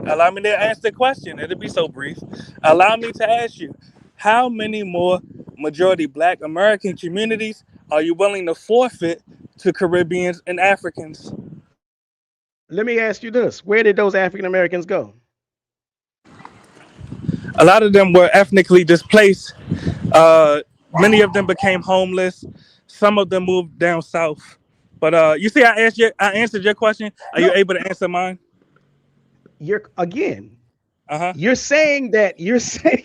G: Allow me to answer the question. It'll be so brief. Allow me to ask you, how many more majority Black American communities are you willing to forfeit to Caribbeans and Africans?
A: let me ask you this: where did those African Americans go?
G: A lot of them were ethnically displaced. Many of them became homeless. Some of them moved down south. But you see, I answered your question. Are you
A: No,
G: able to answer mine?
A: you're again.
G: Uh huh.
A: You're saying that you're saying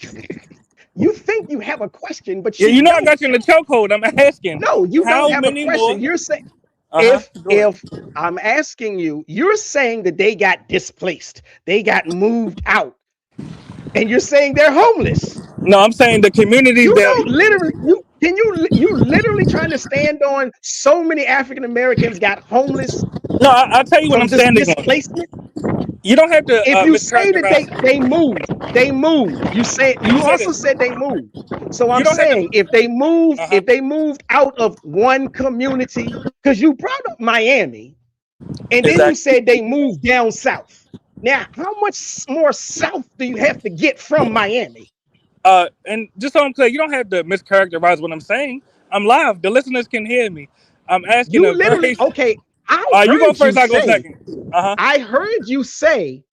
A: you think you have a question, but
G: Yeah,
A: you
G: you know I
A: don't.
G: got you in the chokehold. I'm asking,
A: No, you don't
G: how
A: have a
G: many more?
A: question. You're saying
G: Uh huh. Go ahead.
A: if I'm asking you, you're saying that they got displaced, they got moved out, and you're saying they're homeless.
G: No, I'm saying the communities
A: You
G: that.
A: don't literally you literally trying to stand on so many African Americans got homeless
G: No, I'll tell you what I'm
A: from this
G: standing on.
A: displacement.
G: You don't have to
A: If you say that
G: mischaracterize.
A: they moved. You say
G: Let me
A: you
G: say
A: also
G: this.
A: said they moved. So
G: You
A: I'm
G: don't have
A: saying
G: to. Uh huh.
A: if they moved out of one community, because you brought up Miami, and then you
G: Exactly.
A: said they moved down south. Now, how much more south do you have to get from Miami?
G: And just so I'm clear, you don't have to mischaracterize what I'm saying. I'm live. The listeners can hear me. I'm asking
A: You
G: a
A: literally
G: very.
A: okay.
G: You go first. I go second. Uh huh.
A: I heard you say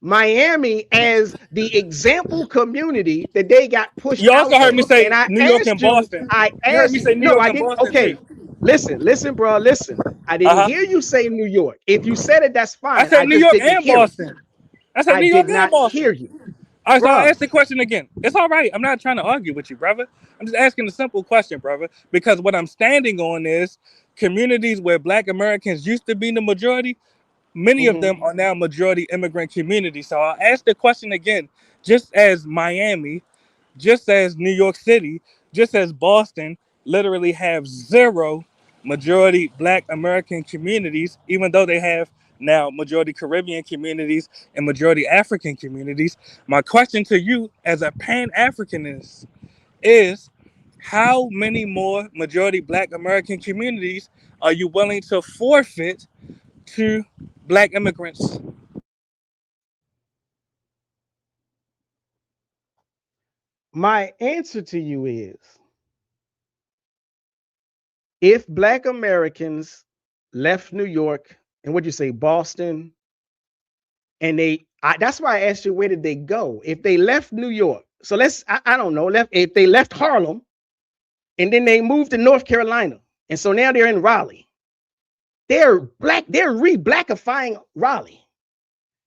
A: Miami as the example community that they got pushed
G: You also
A: out
G: heard me
A: of. And
G: say New York and Boston.
A: I
G: You heard me
A: asked you,
G: say New
A: no,
G: York
A: I
G: and
A: didn't.
G: Boston
A: Okay,
G: too.
A: listen, bro, listen. I
G: Uh
A: didn't
G: huh.
A: hear you say New York. If you said it, that's
G: I
A: fine.
G: said
A: I
G: New
A: just
G: York
A: didn't
G: and
A: hear it.
G: Boston. I said
A: I
G: New York
A: did
G: and
A: not hear
G: Boston.
A: you,
G: All right, so I'll
A: bruh.
G: ask the question again. It's all right. I'm not trying to argue with you, brother. I'm just asking a simple question, brother. Because what I'm standing on is communities where Black Americans used to be the majority. Many of
A: Hmm.
G: them are now majority immigrant communities. So I'll ask the question again. Just as Miami, just as New York City, just as Boston literally have zero majority Black American communities, even though they have now majority Caribbean communities and majority African communities. My question to you as a Pan-Africanist is, how many more majority Black American communities are you willing to forfeit to Black immigrants?
A: My answer to you is if Black Americans left New York and what you say, Boston, and that's why I asked you where did they go? If they left New York, so I don't know, if they left Harlem and then they moved to North Carolina, and so now they're in Raleigh. They're re-blackifying Raleigh.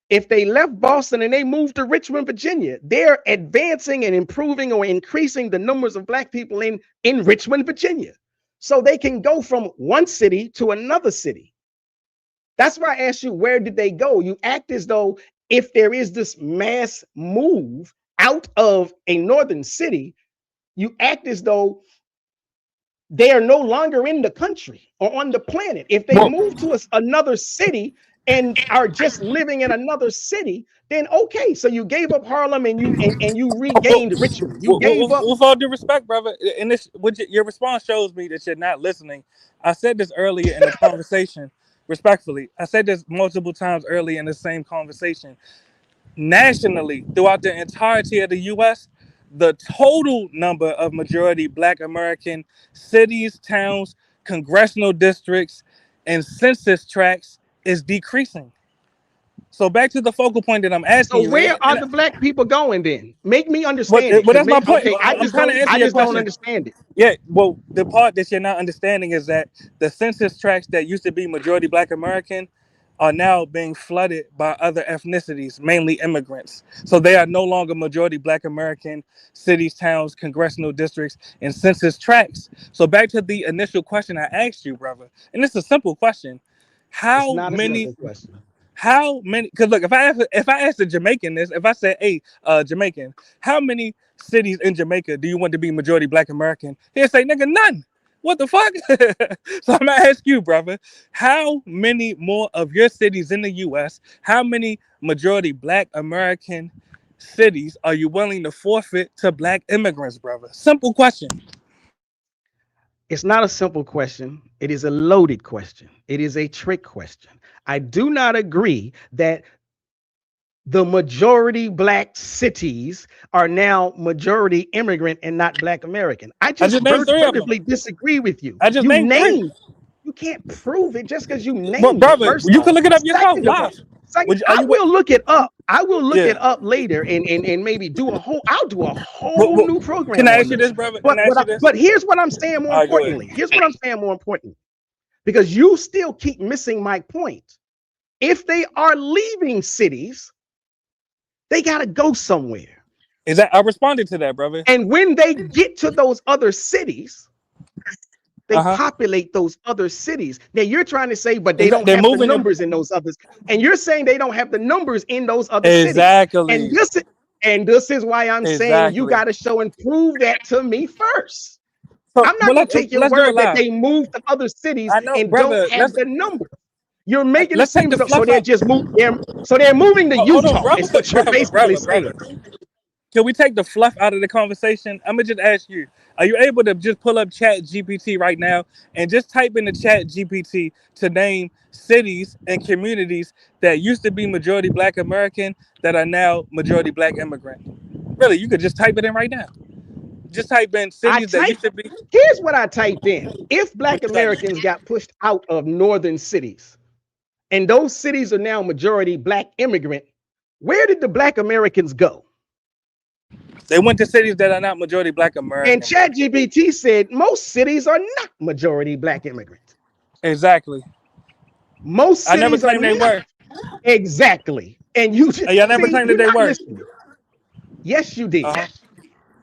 A: If they left Boston and they moved to Richmond, Virginia, they're advancing and improving or increasing the numbers of Black people in Richmond, Virginia. So they can go from one city to another city. That's why I asked you, where did they go? You act as though if there is this mass move out of a northern city, you act as though they are no longer in the country or on the planet. If they
G: Well,
A: move to another city and are just living in another city, then okay. So you gave up Harlem and you
G: well,
A: regained Richmond. You gave up.
G: with all due respect, brother, and your response shows me that you're not listening. I said this earlier in the conversation, respectfully. I said this multiple times earlier in the same conversation. Nationally, throughout the entirety of the U.S., the total number of majority Black American cities, towns, congressional districts, and census tracts is decreasing. So back to the focal point that I'm
A: So
G: asking you,
A: where are the Black people going then? Make me understand it,
G: but
A: because
G: that's my
A: maybe
G: point.
A: okay.
G: I'm trying to answer
A: I
G: your
A: just don't
G: question.
A: understand it.
G: Yeah, well, the part that you're not understanding is that the census tracts that used to be majority Black American are now being flooded by other ethnicities, mainly immigrants. So they are no longer majority Black American cities, towns, congressional districts, and census tracts. So back to the initial question I asked you, brother, and it's a simple question:
A: It's
G: How
A: not a
G: many?
A: simple question.
G: How many? Because look, if I ask a Jamaican this, if I say, "Hey, Jamaican, how many cities in Jamaica do you want to be majority Black American?" He'll say, "Nigga, none. What the fuck? So I'm gonna ask you, brother, how many more of your cities in the U.S., how many majority Black American cities are you willing to forfeit to Black immigrants, brother? Simple question.
A: It's not a simple question. It is a loaded question. It is a trick question. I do not agree that the majority Black cities are now majority immigrant and not Black American. I
G: I
A: just
G: just named 3 of them.
A: vertically disagree with you.
G: I just
A: You
G: named 3.
A: named, you can't prove it just because you
G: But
A: named it,
G: brother,
A: first
G: you
A: off.
G: can look it up yourself
A: Second of all,
G: live. Would you, are
A: I
G: you?
A: will look it up. I will look
G: Yeah.
A: it up later and maybe I'll do a
G: But,
A: whole new
G: can
A: program
G: I
A: on
G: ask you
A: this.
G: this, brother? Can I ask you this?
A: But here's what I'm saying more
G: All right, go ahead.
A: importantly. Here's what I'm saying more importantly. Because you still keep missing my point. If they are leaving cities, they got to go somewhere.
G: Is that I responded to that, brother?
A: And when they get to those other cities, they populate those other cities. Now you're trying to say, but they don't
G: They're
A: have the
G: moving
A: numbers in those others. And you're saying they don't have the numbers in those other
G: exactly.
A: cities. And this is why I'm saying you
G: Exactly.
A: got to show and prove that to me first.
G: So,
A: I'm not going to take your
G: let's do it
A: word that
G: live.
A: they moved to other cities
G: I know,
A: and
G: brother.
A: don't have the numbers. You're making it
G: Let's take
A: seem
G: the
A: so
G: fluff
A: they're
G: out.
A: just so they're moving to
G: Hold on,
A: Utah.
G: brother.
A: Is what you're basically saying.
G: Can we take the fluff out of the conversation? I'm gonna just ask you: are you able to just pull up Chat GPT right now and just type in the Chat GPT to name cities and communities that used to be majority Black American that are now majority Black immigrant? Really, you could just type it in right now. Just type in cities that used to be.
A: Here's what I typed in. If Black Americans got pushed out of northern cities, and those cities are now majority Black immigrant, where did the Black Americans go?
G: They went to cities that are not majority Black American.
A: And ChatGPT said most cities are not majority Black immigrants.
G: Exactly.
A: Most cities
G: I never claimed they were.
A: Exactly. And you just
G: I never claimed that they were.
A: Listening. Yes, you did.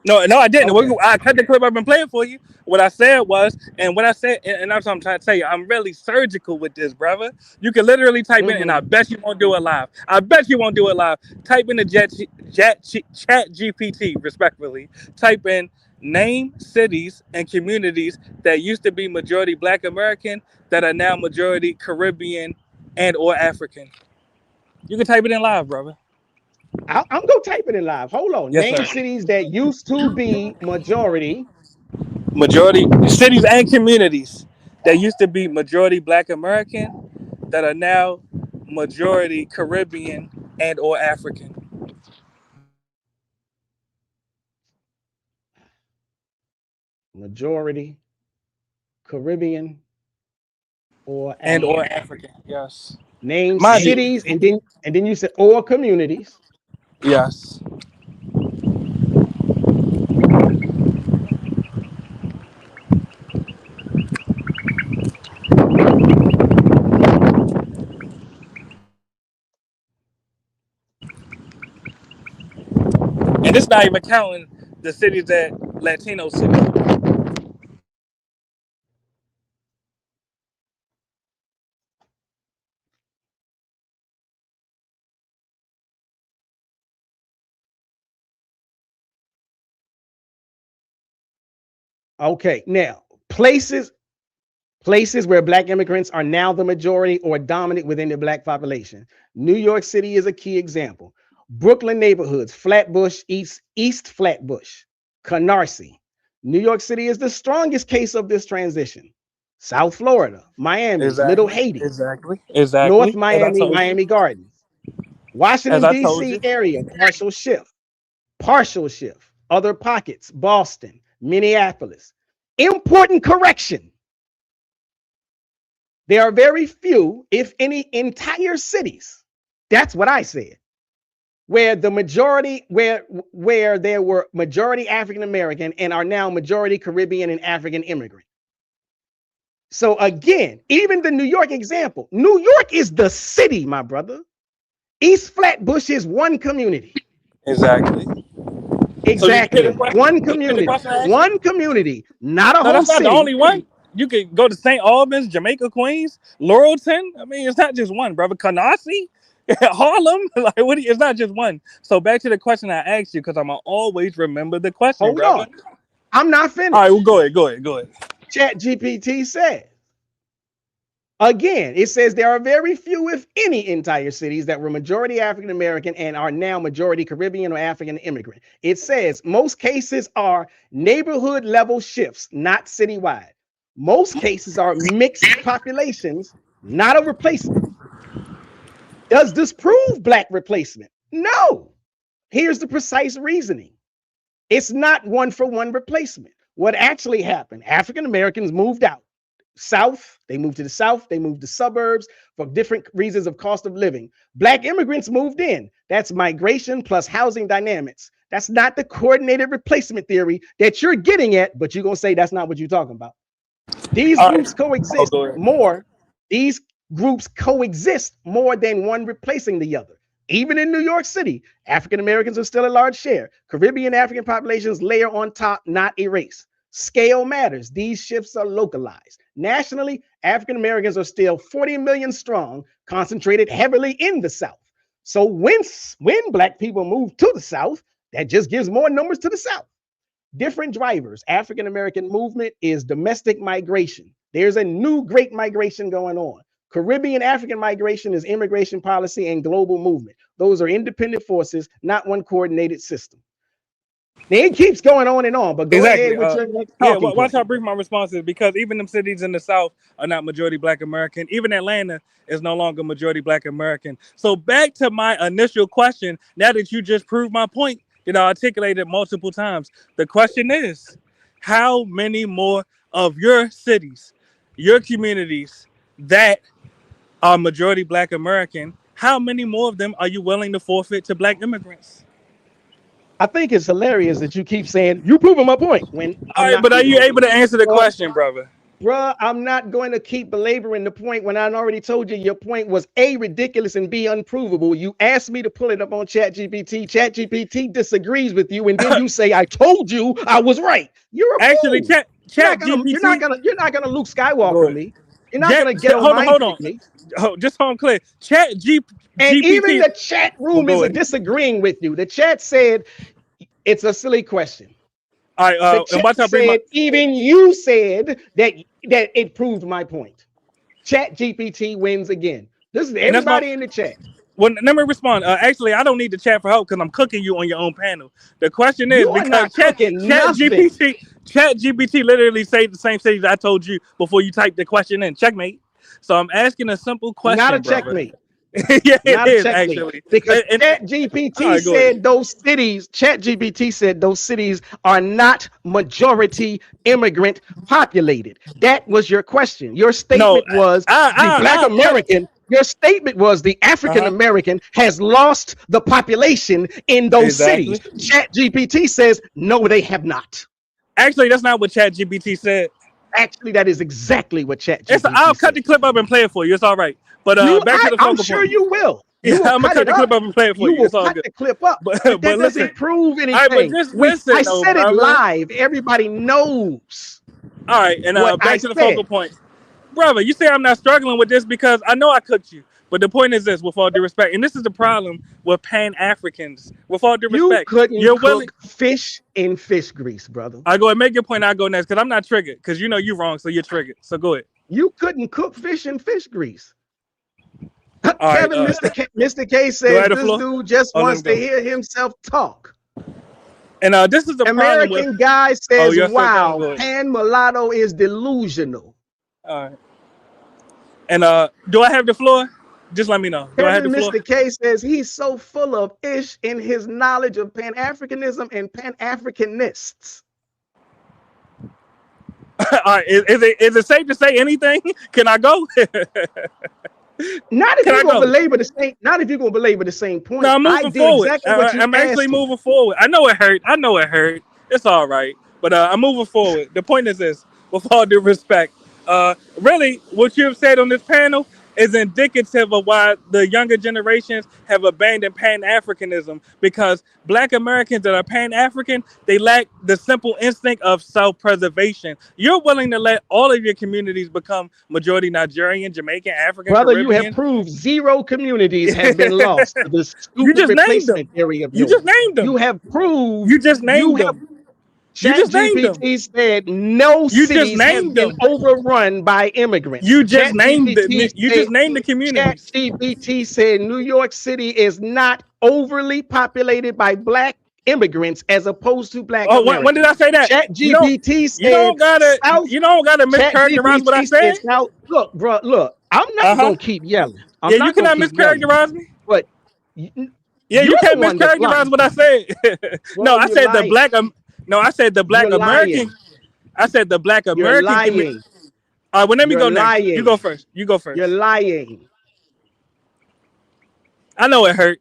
G: No, I didn't. Okay. I cut the clip I've been playing for you. What I said was, and what I said, and that's what I'm trying to tell you. I'm really surgical with this, brother. You can literally type in, and I bet you won't do it live. I bet you won't do it live. Type in the Chat GPT, respectfully. Type in name cities and communities that used to be majority Black American that are now majority Caribbean and or African. You can type it in live, brother.
A: I'm gonna type it in live. Hold on.
G: Yes,
A: name
G: sir.
A: Cities that used to be majority
G: cities and communities that used to be majority Black American that are now majority Caribbean and or African.
A: Majority Caribbean or
G: and or African. Yes.
A: Name cities and then you said or communities.
G: Yes. And it's not even counting the cities that Latino cities.
A: Okay, now places where Black immigrants are now the majority or dominant within the Black population. New York City is a key example. Brooklyn neighborhoods, Flatbush, East Flatbush, Canarsie. New York City is the strongest case of this transition. South Florida, Miami, Little Haiti,
G: Exactly.
A: North Miami, Miami Gardens. Washington, D.C. area, partial shift. Other pockets, Boston, Minneapolis. Important correction. There are very few, if any, entire cities. That's what I said. Where the majority, where there were majority African American and are now majority Caribbean and African immigrant. So again, even the New York example, New York is the city, my brother. East Flatbush is one community.
G: Exactly.
A: So one community. One community, not a whole
G: that's not
A: city.
G: The only one. You could go to St. Albans, Jamaica, Queens, Laurelton. I mean, it's not just one, brother. Canarsie, Harlem. Like, it's not just one. So back to the question I asked you, because I'm gonna always remember the question.
A: Hold on. I'm not finished.
G: All right, well, go ahead.
A: ChatGPT said. Again, it says there are very few, if any, entire cities that were majority African American and are now majority Caribbean or African immigrant. It says most cases are neighborhood level shifts, not citywide. Most cases are mixed populations, not a replacement. Does this prove Black replacement? No. Here's the precise reasoning. It's not one-for-one replacement. What actually happened, African Americans moved out. South, they moved to the South, they moved to suburbs for different reasons of cost of living. Black immigrants moved in. That's migration plus housing dynamics. That's not the coordinated replacement theory that you're getting at, but you're going to say that's not what you're talking about. These groups coexist more. These groups coexist more than one replacing the other. Even in New York City, African Americans are still a large share. Caribbean African populations layer on top, not erase. Scale matters. These shifts are localized. Nationally, African Americans are still 40 million strong, concentrated heavily in the South. So when Black people move to the South, that just gives more numbers to the South. Different drivers. African American movement is domestic migration. There's a new great migration going on. Caribbean African migration is immigration policy and global movement. Those are independent forces, not one coordinated system. Now, it keeps going on and on, but go ahead with your next talking point.
G: Watch how brief my response is, because even them cities in the South are not majority Black American. Even Atlanta is no longer majority Black American. So back to my initial question, now that you just proved my point, I articulated multiple times. The question is, how many more of your cities, your communities that are majority Black American, how many more of them are you willing to forfeit to Black immigrants?
A: I think it's hilarious that you keep saying you proving my point. When
G: all right, but are you able to answer the question, brother?
A: Bruh, I'm not going to keep belaboring the point when I already told you your point was A, ridiculous, and B, unprovable. You asked me to pull it up on ChatGPT. ChatGPT disagrees with you, and then you say, I told you I was right. You're a
G: actually
A: fool.
G: ChatGPT.
A: You're not gonna Luke Skywalker me. You're not gonna get
G: hold on. Me. Oh, just so I'm clear. ChatGPT.
A: And even the chat room is disagreeing with you. The chat said it's a silly question.
G: All right,
A: and watch said, even you said that it proved my point. ChatGPT wins again. This is everybody in the chat.
G: Well, let me respond. Actually, I don't need the chat for help because I'm cooking you on your own panel. The question is, because ChatGPT literally said the same things I told you before you typed the question in. Checkmate. So I'm asking a simple question.
A: Not a checkmate.
G: Yeah, it is actually.
A: Because ChatGPT said those cities, ChatGPT said those cities are not majority immigrant populated. That was your question. Your statement was the Black American. Your statement was the African American has lost the population in those cities. ChatGPT says no, they have not.
G: Actually, that's not what ChatGPT said.
A: Actually, that is exactly what ChatGPT said.
G: I'll cut the clip up and play it for you. It's all right. But back to the
A: I'm sure point. You will.
G: Yeah, I'm gonna cut the clip up and play it for you.
A: It's all good. The clip up, but that doesn't prove anything. Right, I said it live. Everybody knows.
G: All right, and back to the focal point, brother. You say I'm not struggling with this because I know I cooked you. But the point is this, with all due respect, and this is the problem with Pan-Africans. With all due respect,
A: you're cook fish in fish grease, brother.
G: I go ahead, make your point. I go next because I'm not triggered. Because you know you're wrong, so you're triggered. So go ahead.
A: You couldn't cook fish in fish grease. Kevin, right, Mr. K says this dude just wants to hear himself talk.
G: And this is the
A: American guy says, wow, Pan Mulatto is delusional.
G: All right. And do I have the floor? Just let me know. Do I have the floor?
A: Mr. K says he's so full of ish in his knowledge of Pan-Africanism and Pan-Africanists.
G: All right. Is it safe to say anything? Can I go?
A: Not if you're gonna belabor the same. Not if you're gonna belabor the same point.
G: No, I'm moving forward. Exactly I'm actually moving forward. I know it hurt. It's all right, but I'm moving forward. The point is this: with all due respect, really, what you have said on this panel is indicative of why the younger generations have abandoned Pan-Africanism, because Black Americans that are Pan-African, they lack the simple instinct of self-preservation. You're willing to let all of your communities become majority Nigerian, Jamaican, African,
A: brother,
G: Caribbean.
A: You have proved 0 communities have been lost to the stupid replacement theory of yours.
G: You just named them.
A: You have proved.
G: You just named them.
B: You just named them.
A: ChatGPT said no
B: You just
A: cities have
B: named
A: been
B: them.
A: overrun by immigrants.
B: You just named the. You just named the communities.
A: ChatGPT said New York City is not overly populated by black immigrants as opposed to black
B: Oh,
A: Americans.
B: when did I say that?
A: ChatGPT said
B: you don't gotta mischaracterize what I said.
A: South. Look, bro, look. I'm not gonna keep yelling.
B: Yeah, you cannot mischaracterize me.
A: But
B: yeah, you can't mischaracterize what I said.
A: Bro,
B: no, I said
A: lying.
B: I said the black
A: You're
B: American.
A: Lying.
B: I said the black American community. All right, well, let me go next. You go first.
A: You're lying.
B: I know it hurt.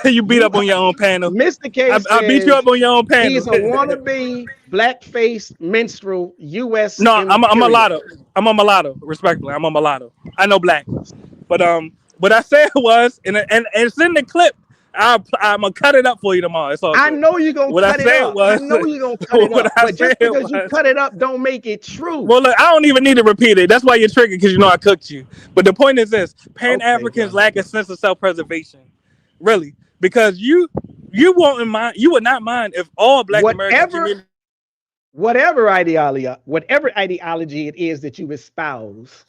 B: You beat up on your own panel.
A: Mr. K
B: I beat you up on your own panel.
A: He's a wannabe black-faced minstrel U.S.
B: No, I'm a mulatto. I'm a mulatto. Respectfully, I'm a mulatto. I know black, but what I said was, and it's in the clip. I'm gonna cut it up for you tomorrow. It's all good.
A: I know you're gonna cut it up. I know you're gonna cut it up. But just because you cut it up, don't make it true.
B: Well, look, I don't even need to repeat it. That's why you're triggered, because you know I cooked you. But the point is this: Pan-Africans lack a sense of self-preservation, really, because you won't mind. You would not mind if all Black American community.
A: Whatever ideology it is that you espouse,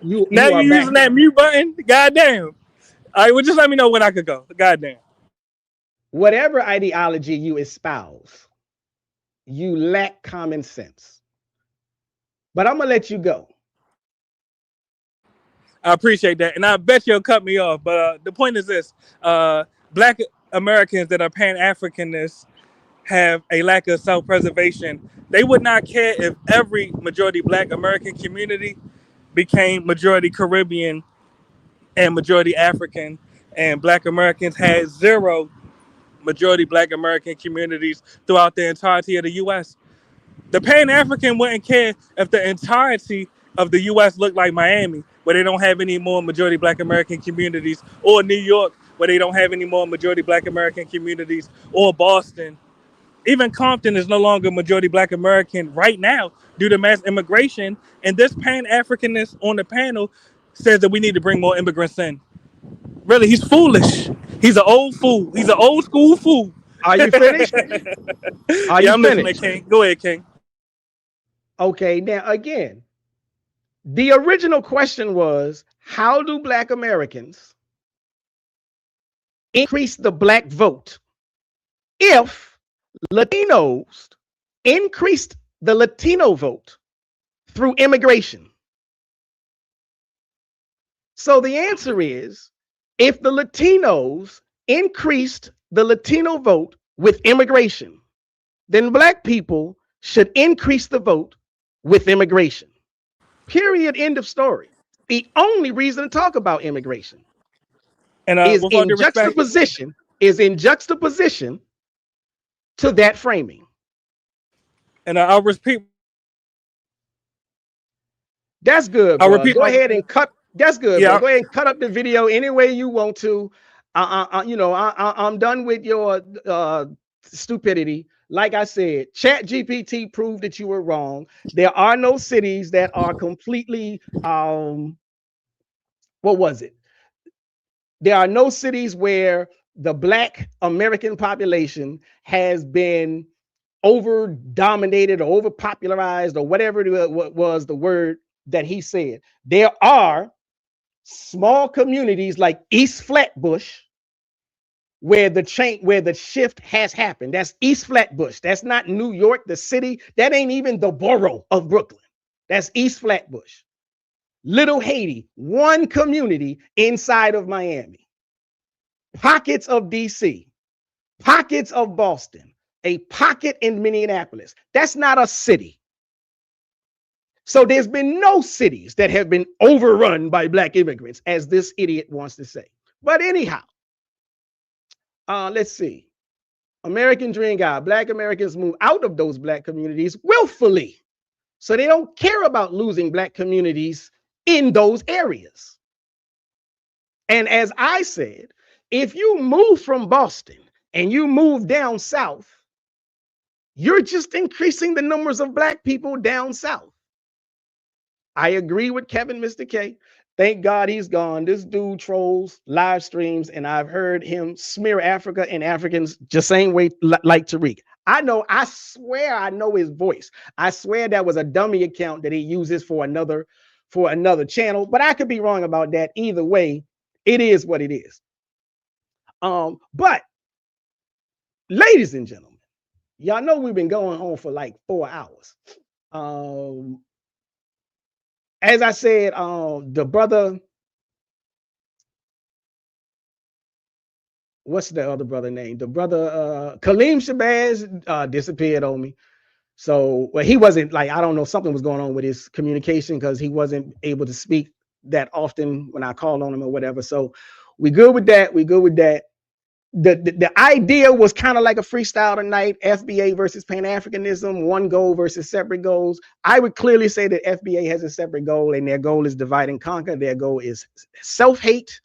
A: you
B: now you're using that mute button. Goddamn. All right, well, just let me know when I could go. Goddamn.
A: Whatever ideology you espouse, you lack common sense. But I'm gonna let you go.
B: I appreciate that, and I bet you'll cut me off. But the point is this: Black Americans that are Pan-Africanists have a lack of self-preservation. They would not care if every majority Black American community became majority Caribbean and majority African, and Black Americans had zero majority Black American communities throughout the entirety of the U.S. The Pan-African wouldn't care if the entirety of the U.S. looked like Miami, where they don't have any more majority Black American communities, or New York, where they don't have any more majority Black American communities, or Boston. Even Compton is no longer majority Black American right now due to mass immigration, and this Pan-Africanist on the panel says that we need to bring more immigrants in. Really, he's foolish. He's an old fool. He's an old school fool.
A: Are you finished?
B: I'm listening, King. Go ahead, King.
A: Okay, now again, the original question was, how do Black Americans increase the Black vote if Latinos increased the Latino vote through immigration? So the answer is, if the Latinos increased the Latino vote with immigration, then Black people should increase the vote with immigration. Period. End of story. The only reason to talk about immigration is in juxtaposition to that framing.
B: And I'll repeat.
A: That's good. Bro. Go ahead and cut. That's good.
B: Yeah.
A: Go ahead and cut up the video any way you want to. I'm done with your stupidity. Like I said, ChatGPT proved that you were wrong. There are no cities that are completely what was it? There are no cities where the Black American population has been over dominated or over popularized or whatever it was the word that he said. There are small communities like East Flatbush where the shift has happened. That's East Flatbush. That's not New York, the city. That ain't even the borough of Brooklyn. That's East Flatbush. Little Haiti, one community inside of Miami. Pockets of DC, pockets of Boston, a pocket in Minneapolis. That's not a city. So there's been no cities that have been overrun by Black immigrants, as this idiot wants to say. But anyhow, let's see. American Dream Guy. Black Americans move out of those Black communities willfully. So they don't care about losing Black communities in those areas. And as I said, if you move from Boston and you move down south, you're just increasing the numbers of Black people down south. I agree with Kevin, Mr. K. Thank God he's gone. This dude trolls live streams, and I've heard him smear Africa and Africans just same way like Tariq. I swear I know his voice. I swear that was a dummy account that he uses for another channel, but I could be wrong about that. Either way, it is what it is. But ladies and gentlemen, y'all know we've been going on for like 4 hours. As I said, the brother, what's the other brother name? The brother Kaleem Shabazz disappeared on me. So, well, he wasn't like, I don't know, something was going on with his communication because he wasn't able to speak that often when I called on him or whatever. So we good with that. We good with that. The idea was kind of like a freestyle tonight, FBA versus Pan-Africanism, one goal versus separate goals. I would clearly say that FBA has a separate goal, and their goal is divide and conquer. Their goal is self-hate,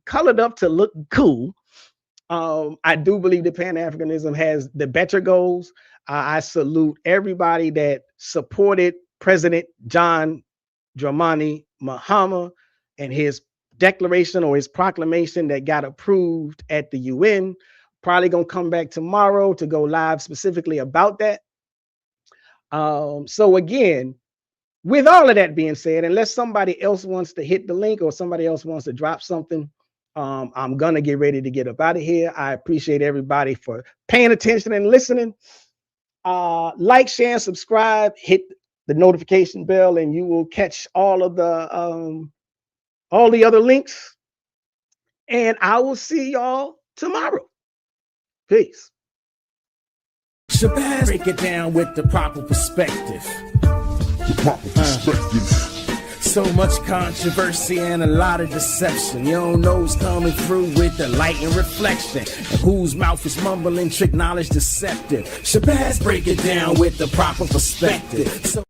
A: colored up to look cool. I do believe that Pan-Africanism has the better goals. I salute everybody that supported President John Dramani Mahama and his declaration or his proclamation that got approved at the UN. Probably gonna come back tomorrow to go live specifically about that. So again, with all of that being said, unless somebody else wants to hit the link or somebody else wants to drop something, I'm gonna get ready to get up out of here. I appreciate everybody for paying attention and listening. Like, share, and subscribe, hit the notification bell, and you will catch all of the other links. And I will see y'all tomorrow. Peace.
B: Shabazz, break it down with the proper perspective. So much controversy and a lot of deception. You don't know who's coming through with the light and reflection, and whose mouth is mumbling, trick knowledge deceptive. Shabazz, break it down with the proper perspective. So